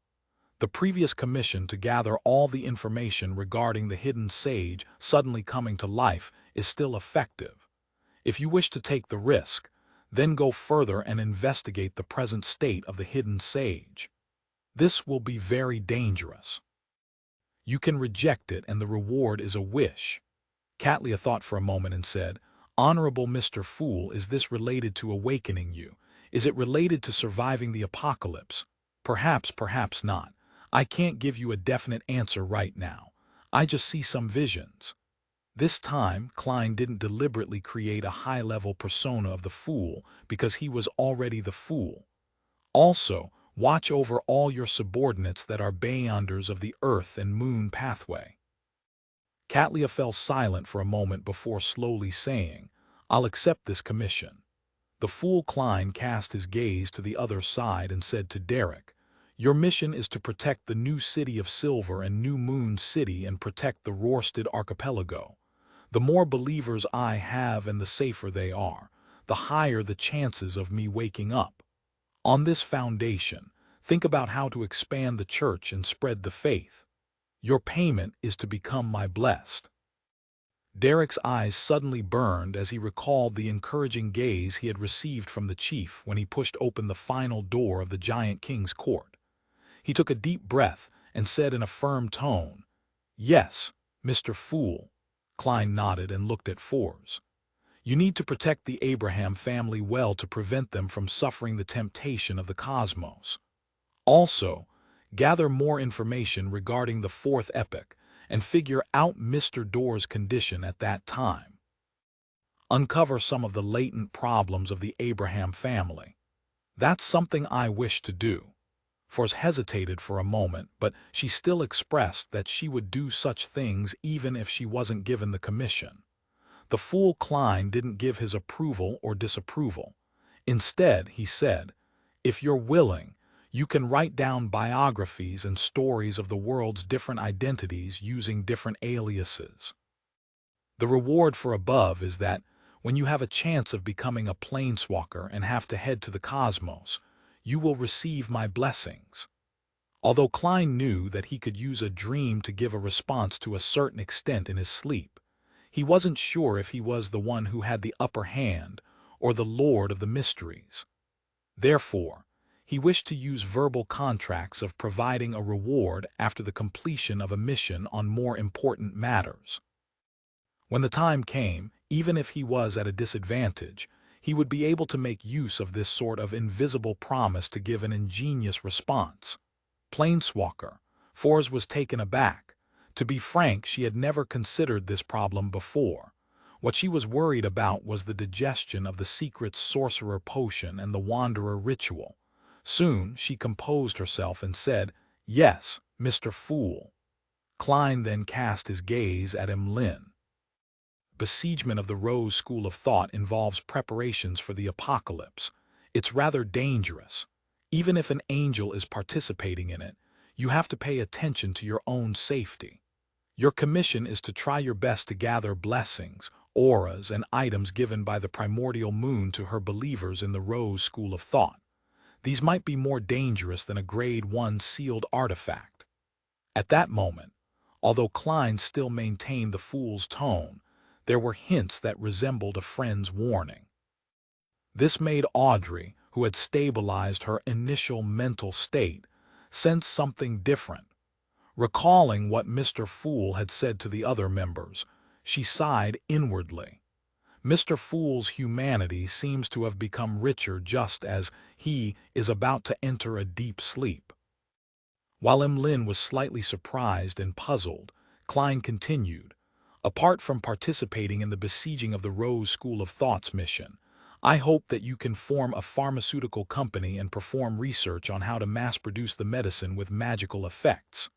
The previous commission to gather all the information regarding the hidden sage suddenly coming to life is still effective. If you wish to take the risk, then go further and investigate the present state of the hidden sage. This will be very dangerous. You can reject it and the reward is a wish. Katlia thought for a moment and said, "Honorable Mr. Fool, is this related to awakening you? Is it related to surviving the apocalypse? Perhaps, perhaps not. I can't give you a definite answer right now. I just see some visions." This time, Klein didn't deliberately create a high-level persona of the fool because he was already the fool. Also, watch over all your subordinates that are beyonders of the earth and moon pathway. Katlia fell silent for a moment before slowly saying, "I'll accept this commission." The fool Klein cast his gaze to the other side and said to Derek, "Your mission is to protect the new city of Silver and New Moon City and protect the Rorsted Archipelago. The more believers I have and the safer they are, the higher the chances of me waking up. On this foundation, think about how to expand the church and spread the faith. Your payment is to become my blessed. Derek's eyes suddenly burned as he recalled the encouraging gaze he had received from the chief when he pushed open the final door of the giant king's court. He took a deep breath and said in a firm tone, "Yes, Mr. Fool." Klein nodded and looked at Forbes. "You need to protect the Abraham family well to prevent them from suffering the temptation of the cosmos. Also, gather more information regarding the fourth epoch and figure out Mr. Door's condition at that time. Uncover some of the latent problems of the Abraham family. That's something I wish to do." Forrest hesitated for a moment, but she still expressed that she would do such things even if she wasn't given the commission. The fool Klein didn't give his approval or disapproval. Instead, he said, "If you're willing, you can write down biographies and stories of the world's different identities using different aliases. The reward for above is that, when you have a chance of becoming a planeswalker and have to head to the cosmos, you will receive my blessings." Although Klein knew that he could use a dream to give a response to a certain extent in his sleep, he wasn't sure if he was the one who had the upper hand or the Lord of the Mysteries. Therefore, he wished to use verbal contracts of providing a reward after the completion of a mission on more important matters. When the time came, even if he was at a disadvantage, he would be able to make use of this sort of invisible promise to give an ingenious response. Planeswalker, Forrest was taken aback. To be frank, she had never considered this problem before. What she was worried about was the digestion of the secret sorcerer potion and the wanderer ritual. Soon she composed herself and said, "Yes, Mr. Fool." Klein then cast his gaze at Emlyn. Besiegement of the Rose School of Thought involves preparations for the apocalypse. It's rather dangerous. Even if an angel is participating in it, you have to pay attention to your own safety. Your commission is to try your best to gather blessings, auras, and items given by the primordial moon to her believers in the Rose School of Thought. These might be more dangerous than a Grade 1 sealed artifact. At that moment, although Klein still maintained the fool's tone, there were hints that resembled a friend's warning. This made Audrey, who had stabilized her initial mental state, sense something different. Recalling what Mr. Fool had said to the other members, she sighed inwardly. Mr. Fool's humanity seems to have become richer just as he is about to enter a deep sleep. While Emlyn was slightly surprised and puzzled, Klein continued, "Apart from participating in the besieging of the Rose School of Thought's mission, I hope that you can form a pharmaceutical company and perform research on how to mass-produce the medicine with magical effects.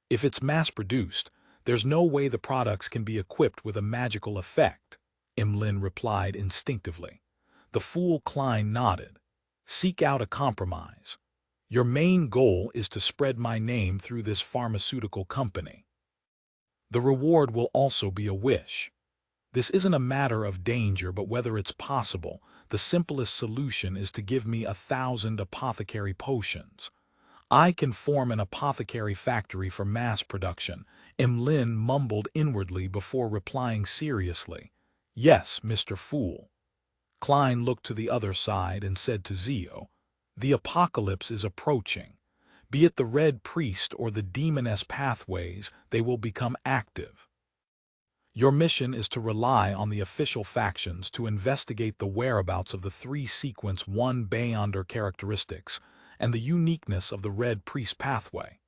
If it's mass-produced, there's no way the products can be equipped with a magical effect," Emlyn replied instinctively. The fool Klein nodded. "Seek out a compromise. Your main goal is to spread my name through this pharmaceutical company. The reward will also be a wish. This isn't a matter of danger, but whether it's possible. The simplest solution is to give me 1,000 apothecary potions. I can form an apothecary factory for mass production." Emlyn mumbled inwardly before replying seriously, "Yes, Mr. Fool." Klein looked to the other side and said to Zio, "The apocalypse is approaching. Be it the Red Priest or the Demoness pathways, they will become active. Your mission is to rely on the official factions to investigate the whereabouts of the 3 sequence 1 Beyonder characteristics and the uniqueness of the Red Priest pathway.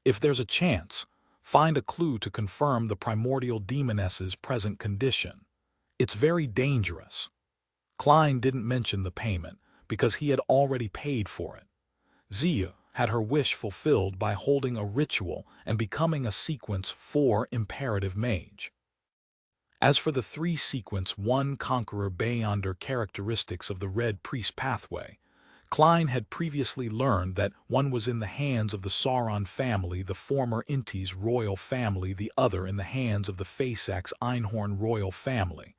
If there's a chance, find a clue to confirm the primordial demoness's present condition. It's very dangerous." Klein didn't mention the payment because he had already paid for it. Zia had her wish fulfilled by holding a ritual and becoming a sequence 4 imperative mage. As for the 3 sequence 1 Conqueror Beyonder characteristics of the Red Priest pathway, Klein had previously learned that one was in the hands of the Sauron family, the former Inti's royal family, the other in the hands of the Faceax Einhorn royal family,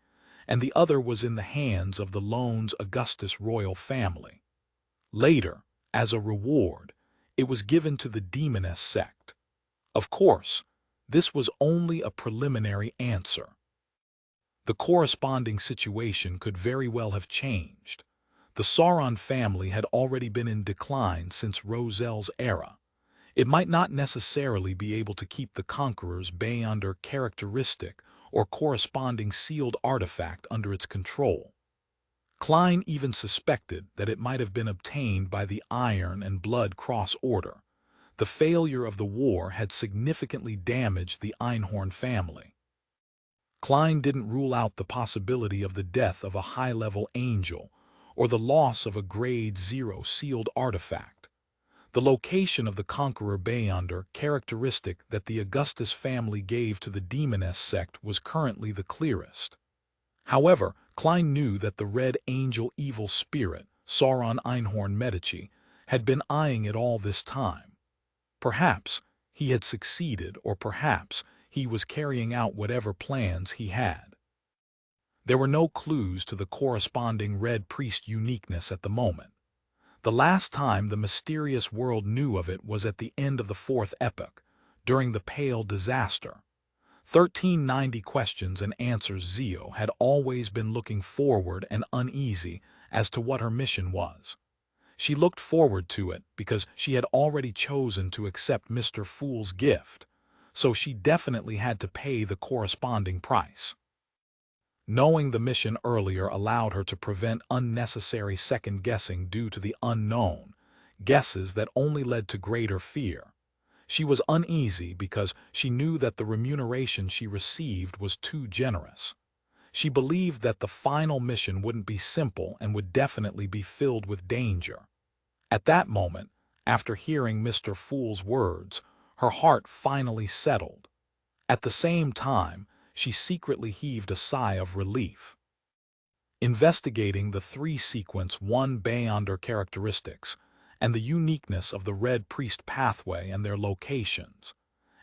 and the other was in the hands of the Loans Augustus royal family. Later, as a reward, it was given to the Demoness sect. Of course, this was only a preliminary answer. The corresponding situation could very well have changed. The Sauron family had already been in decline since Rosel's era. It might not necessarily be able to keep the Conqueror's Beyonder characteristic or corresponding sealed artifact under its control. Klein even suspected that it might have been obtained by the Iron and Blood Cross Order. The failure of the war had significantly damaged the Einhorn family. Klein didn't rule out the possibility of the death of a high-level angel or the loss of a Grade 0 sealed artifact. The location of the Conqueror Beyonder characteristic that the Augustus family gave to the Demoness sect was currently the clearest. However, Klein knew that the Red Angel evil spirit, Sauron Einhorn Medici, had been eyeing it all this time. Perhaps he had succeeded, or perhaps he was carrying out whatever plans he had. There were no clues to the corresponding Red Priest uniqueness at the moment. The last time the mysterious world knew of it was at the end of the Fourth Epoch, during the Pale Disaster. 1390 Questions and Answers Zio had always been looking forward and uneasy as to what her mission was. She looked forward to it because she had already chosen to accept Mr. Fool's gift, so she definitely had to pay the corresponding price. Knowing the mission earlier allowed her to prevent unnecessary second-guessing due to the unknown, guesses that only led to greater fear. She was uneasy because she knew that the remuneration she received was too generous. She believed that the final mission wouldn't be simple and would definitely be filled with danger. At that moment, after hearing Mr. Fool's words, her heart finally settled. At the same time, she secretly heaved a sigh of relief. Investigating the 3-sequence 1 Beyonder characteristics and the uniqueness of the Red Priest pathway and their locations,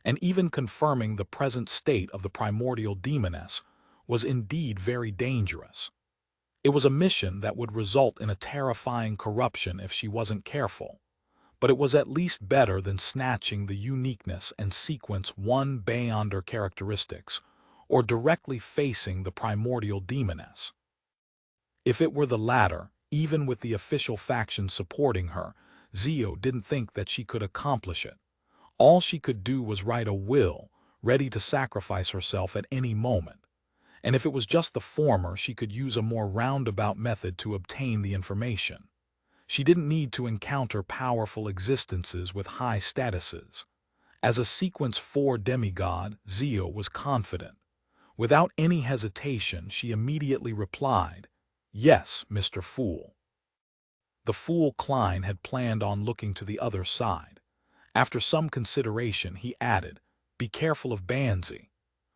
and even confirming the present state of the primordial demoness, was indeed very dangerous. It was a mission that would result in a terrifying corruption if she wasn't careful, but it was at least better than snatching the uniqueness and sequence 1 Beyonder characteristics, or directly facing the primordial demoness. If it were the latter, even with the official faction supporting her, Zio didn't think that she could accomplish it. All she could do was write a will, ready to sacrifice herself at any moment. And if it was just the former, she could use a more roundabout method to obtain the information. She didn't need to encounter powerful existences with high statuses. As a Sequence 4 demigod, Zio was confident. Without any hesitation, she immediately replied, "Yes, Mr. Fool." The fool Klein had planned on looking to the other side. After some consideration, he added, "Be careful of Banzi."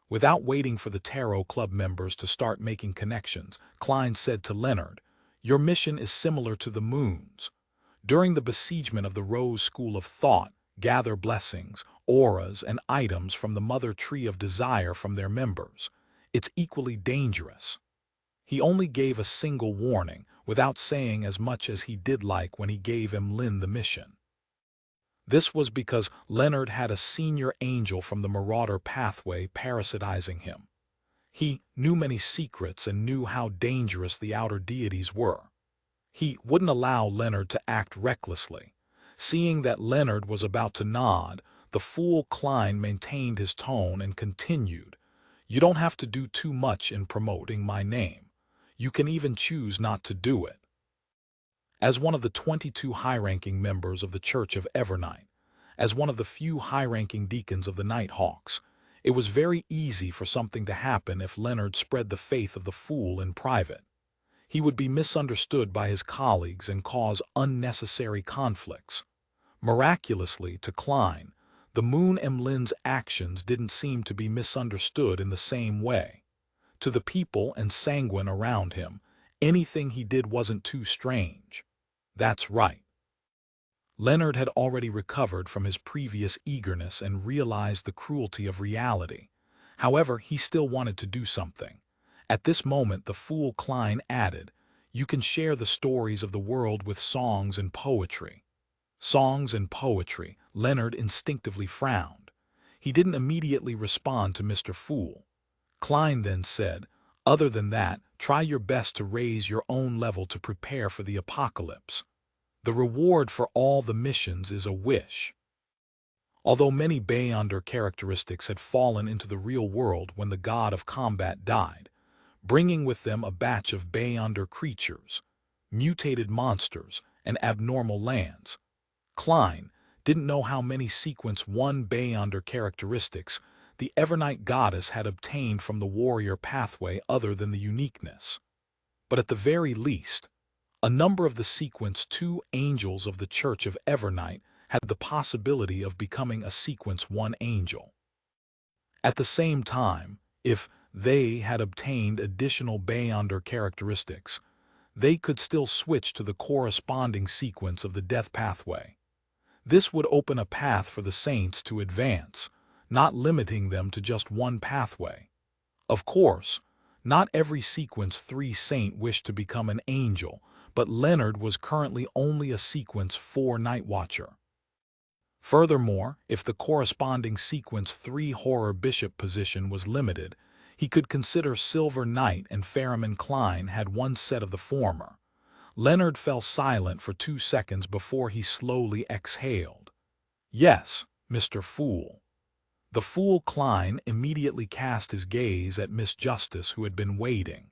Without waiting for the Tarot Club members to start making connections, Klein said to Leonard, "Your mission is similar to the Moon's. During the besiegement of the Rose School of Thought, gather blessings, auras, and items from the Mother Tree of Desire from their members. It's equally dangerous." He only gave a single warning, without saying as much as he did like when he gave Emlyn the mission. This was because Leonard had a senior angel from the Marauder pathway parasitizing him. He knew many secrets and knew how dangerous the outer deities were. He wouldn't allow Leonard to act recklessly. Seeing that Leonard was about to nod, the fool Klein maintained his tone and continued, "You don't have to do too much in promoting my name. You can even choose not to do it." As one of the 22 high-ranking members of the Church of Evernight, as one of the few high-ranking deacons of the Nighthawks, it was very easy for something to happen if Leonard spread the faith of the fool in private. He would be misunderstood by his colleagues and cause unnecessary conflicts. Miraculously, to Klein, the Moon Emlyn's actions didn't seem to be misunderstood in the same way. To the people and sanguine around him, anything he did wasn't too strange. That's right. Leonard had already recovered from his previous eagerness and realized the cruelty of reality. However, he still wanted to do something. At this moment, the fool Klein added, "You can share the stories of the world with songs and poetry." Songs and poetry, Leonard instinctively frowned. He didn't immediately respond to Mr. Fool. Klein then said, "Other than that, try your best to raise your own level to prepare for the apocalypse. The reward for all the missions is a wish." Although many Beyonder characteristics had fallen into the real world when the god of combat died, bringing with them a batch of Beyonder creatures, mutated monsters, and abnormal lands, Klein didn't know how many Sequence 1 Beyonder characteristics the Evernight goddess had obtained from the warrior pathway other than the uniqueness. But at the very least, a number of the Sequence 2 angels of the Church of Evernight had the possibility of becoming a Sequence 1 angel. At the same time, if they had obtained additional Beyonder characteristics, they could still switch to the corresponding sequence of the death pathway. This would open a path for the saints to advance, not limiting them to just one pathway. Of course, not every Sequence 3 saint wished to become an angel, but Leonard was currently only a Sequence 4 Night Watcher. Furthermore, if the corresponding Sequence 3 Horror Bishop position was limited, he could consider Silver Knight and Ferriman Klein had one set of the former. Leonard fell silent for 2 seconds before he slowly exhaled. "Yes, Mr. Fool." The fool Klein immediately cast his gaze at Miss Justice, who had been waiting.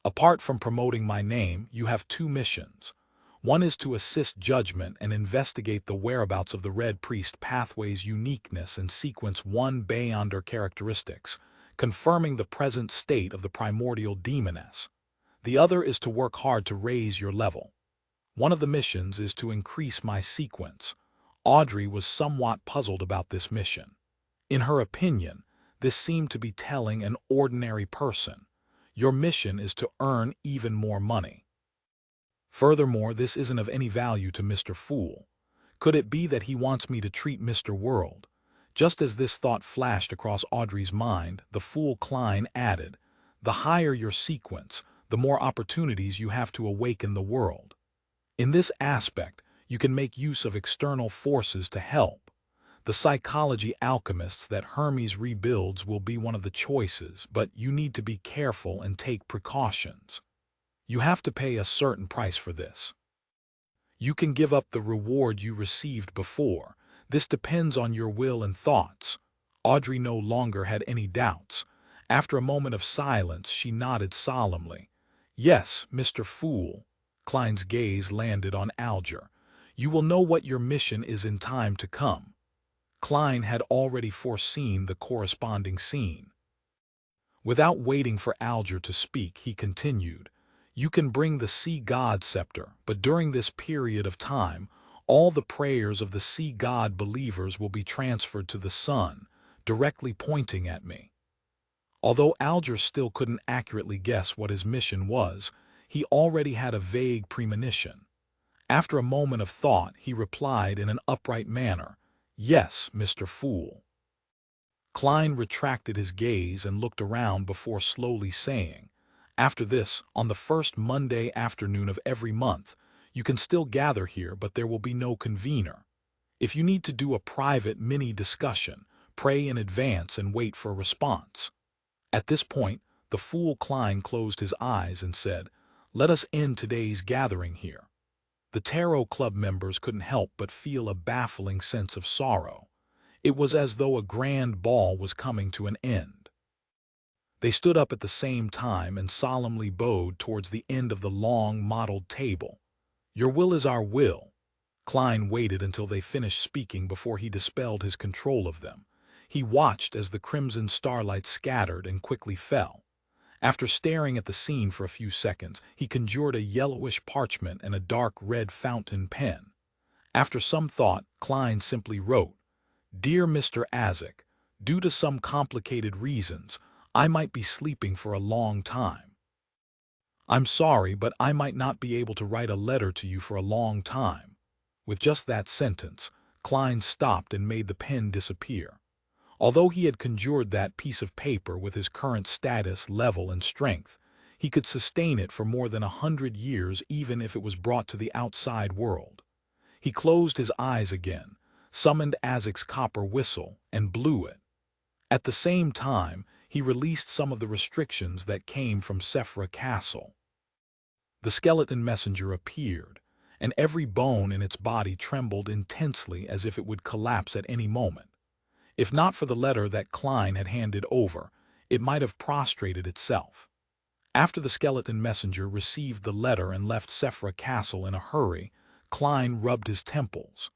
"Apart from promoting my name, you have 2 missions. One is to assist judgment and investigate the whereabouts of the Red Priest pathway's uniqueness and Sequence 1 Beyonder characteristics, confirming the present state of the primordial demoness. The other is to work hard to raise your level. One of the missions is to increase my sequence." Audrey was somewhat puzzled about this mission. In her opinion, this seemed to be telling an ordinary person, "Your mission is to earn even more money." Furthermore, this isn't of any value to Mr. Fool. Could it be that he wants me to treat Mr. World? Just as this thought flashed across Audrey's mind, the fool Klein added, "The higher your sequence, the more opportunities you have to awaken the world. In this aspect, you can make use of external forces to help. The psychology alchemists that Hermes rebuilds will be one of the choices, but you need to be careful and take precautions. You have to pay a certain price for this. You can give up the reward you received before. This depends on your will and thoughts." Audrey no longer had any doubts. After a moment of silence, she nodded solemnly. "Yes, Mr. Fool." Klein's gaze landed on Alger. "You will know what your mission is in time to come." Klein had already foreseen the corresponding scene. Without waiting for Alger to speak, he continued, "You can bring the Sea God Scepter, but during this period of time, all the prayers of the Sea God believers will be transferred to the sun, directly pointing at me." Although Alger still couldn't accurately guess what his mission was, he already had a vague premonition. After a moment of thought, he replied in an upright manner, "Yes, Mr. Fool." Klein retracted his gaze and looked around before slowly saying, "After this, on the first Monday afternoon of every month, you can still gather here, but there will be no convener. If you need to do a private mini-discussion, pray in advance and wait for a response." At this point, the fool Klein closed his eyes and said, "Let us end today's gathering here." The Tarot Club members couldn't help but feel a baffling sense of sorrow. It was as though a grand ball was coming to an end. They stood up at the same time and solemnly bowed towards the end of the long, mottled table. "Your will is our will." Klein waited until they finished speaking before he dispelled his control of them. He watched as the crimson starlight scattered and quickly fell. After staring at the scene for a few seconds, he conjured a yellowish parchment and a dark red fountain pen. After some thought, Klein simply wrote, "Dear Mr. Azek, due to some complicated reasons, I might be sleeping for a long time. I'm sorry, but I might not be able to write a letter to you for a long time." With just that sentence, Klein stopped and made the pen disappear. Although he had conjured that piece of paper with his current status, level, and strength, he could sustain it for more than 100 years even if it was brought to the outside world. He closed his eyes again, summoned Azek's copper whistle, and blew it. At the same time, he released some of the restrictions that came from Sephra Castle. The skeleton messenger appeared, and every bone in its body trembled intensely as if it would collapse at any moment. If not for the letter that Klein had handed over, it might have prostrated itself. After the skeleton messenger received the letter and left Sephra Castle in a hurry, Klein rubbed his temples.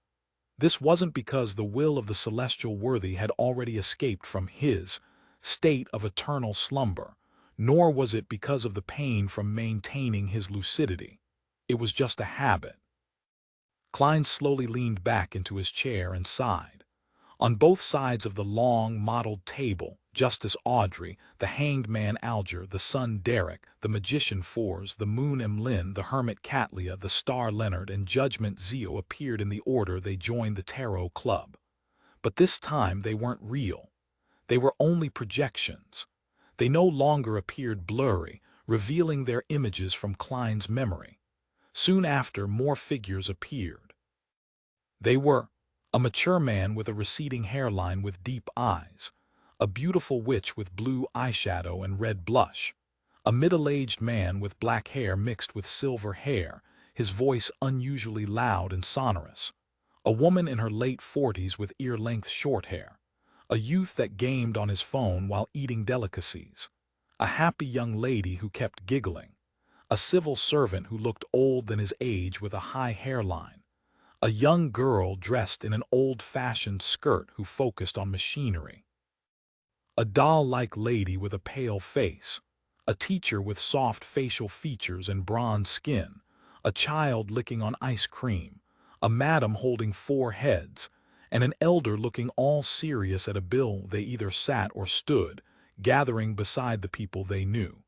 This wasn't because the will of the celestial worthy had already escaped from his state of eternal slumber, nor was it because of the pain from maintaining his lucidity. It was just a habit. Klein slowly leaned back into his chair and sighed. On both sides of the long, mottled table, Justice Audrey, the hanged man Alger, the son Derek, the magician Fors, the moon Emlyn, the hermit Catlia, the star Leonard, and Judgment Zio appeared in the order they joined the Tarot Club. But this time they weren't real. They were only projections. They no longer appeared blurry, revealing their images from Klein's memory. Soon after, more figures appeared. They were a mature man with a receding hairline with deep eyes, a beautiful witch with blue eyeshadow and red blush, a middle-aged man with black hair mixed with silver hair, his voice unusually loud and sonorous, a woman in her late 40s with ear-length short hair, a youth that gamed on his phone while eating delicacies, a happy young lady who kept giggling, a civil servant who looked old than his age with a high hairline, a young girl dressed in an old-fashioned skirt who focused on machinery, a doll-like lady with a pale face, a teacher with soft facial features and bronze skin, a child licking on ice cream, a madam holding 4 heads, and an elder looking all serious at a bill. They either sat or stood, gathering beside the people they knew.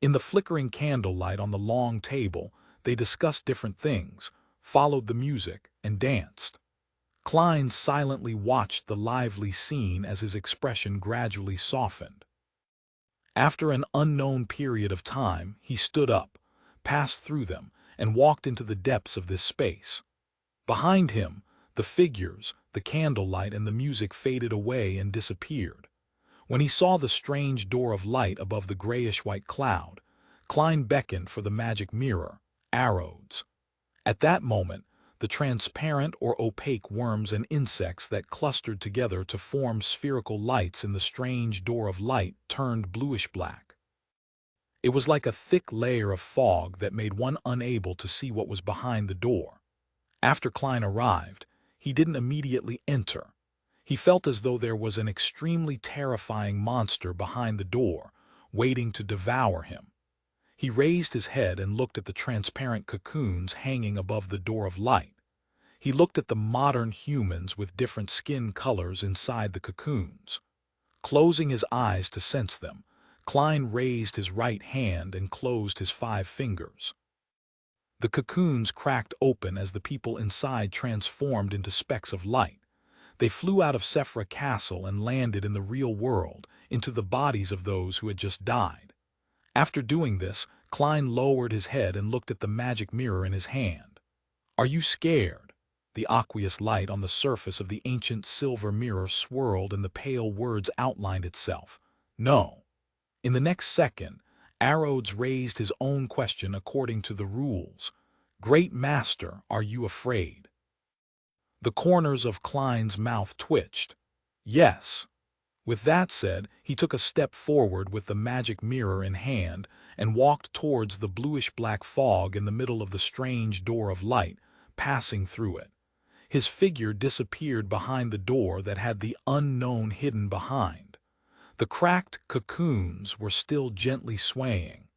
In the flickering candlelight on the long table, they discussed different things, followed the music, and danced. Klein silently watched the lively scene as his expression gradually softened. After an unknown period of time, he stood up, passed through them, and walked into the depths of this space. Behind him, the figures, the candlelight, and the music faded away and disappeared. When he saw the strange door of light above the grayish-white cloud, Klein beckoned for the magic mirror, arrows. At that moment, the transparent or opaque worms and insects that clustered together to form spherical lights in the strange door of light turned bluish-black. It was like a thick layer of fog that made one unable to see what was behind the door. After Klein arrived, he didn't immediately enter. He felt as though there was an extremely terrifying monster behind the door, waiting to devour him. He raised his head and looked at the transparent cocoons hanging above the door of light. He looked at the modern humans with different skin colors inside the cocoons. Closing his eyes to sense them, Klein raised his right hand and closed his 5 fingers. The cocoons cracked open as the people inside transformed into specks of light. They flew out of Sephra Castle and landed in the real world, into the bodies of those who had just died. After doing this, Klein lowered his head and looked at the magic mirror in his hand. "Are you scared?" The aqueous light on the surface of the ancient silver mirror swirled and the pale words outlined itself. "No." In the next second, Arrows raised his own question according to the rules. "Great Master, are you afraid?" The corners of Klein's mouth twitched. "Yes." With that said, he took a step forward with the magic mirror in hand and walked towards the bluish-black fog in the middle of the strange door of light, passing through it. His figure disappeared behind the door that had the unknown hidden behind. The cracked cocoons were still gently swaying.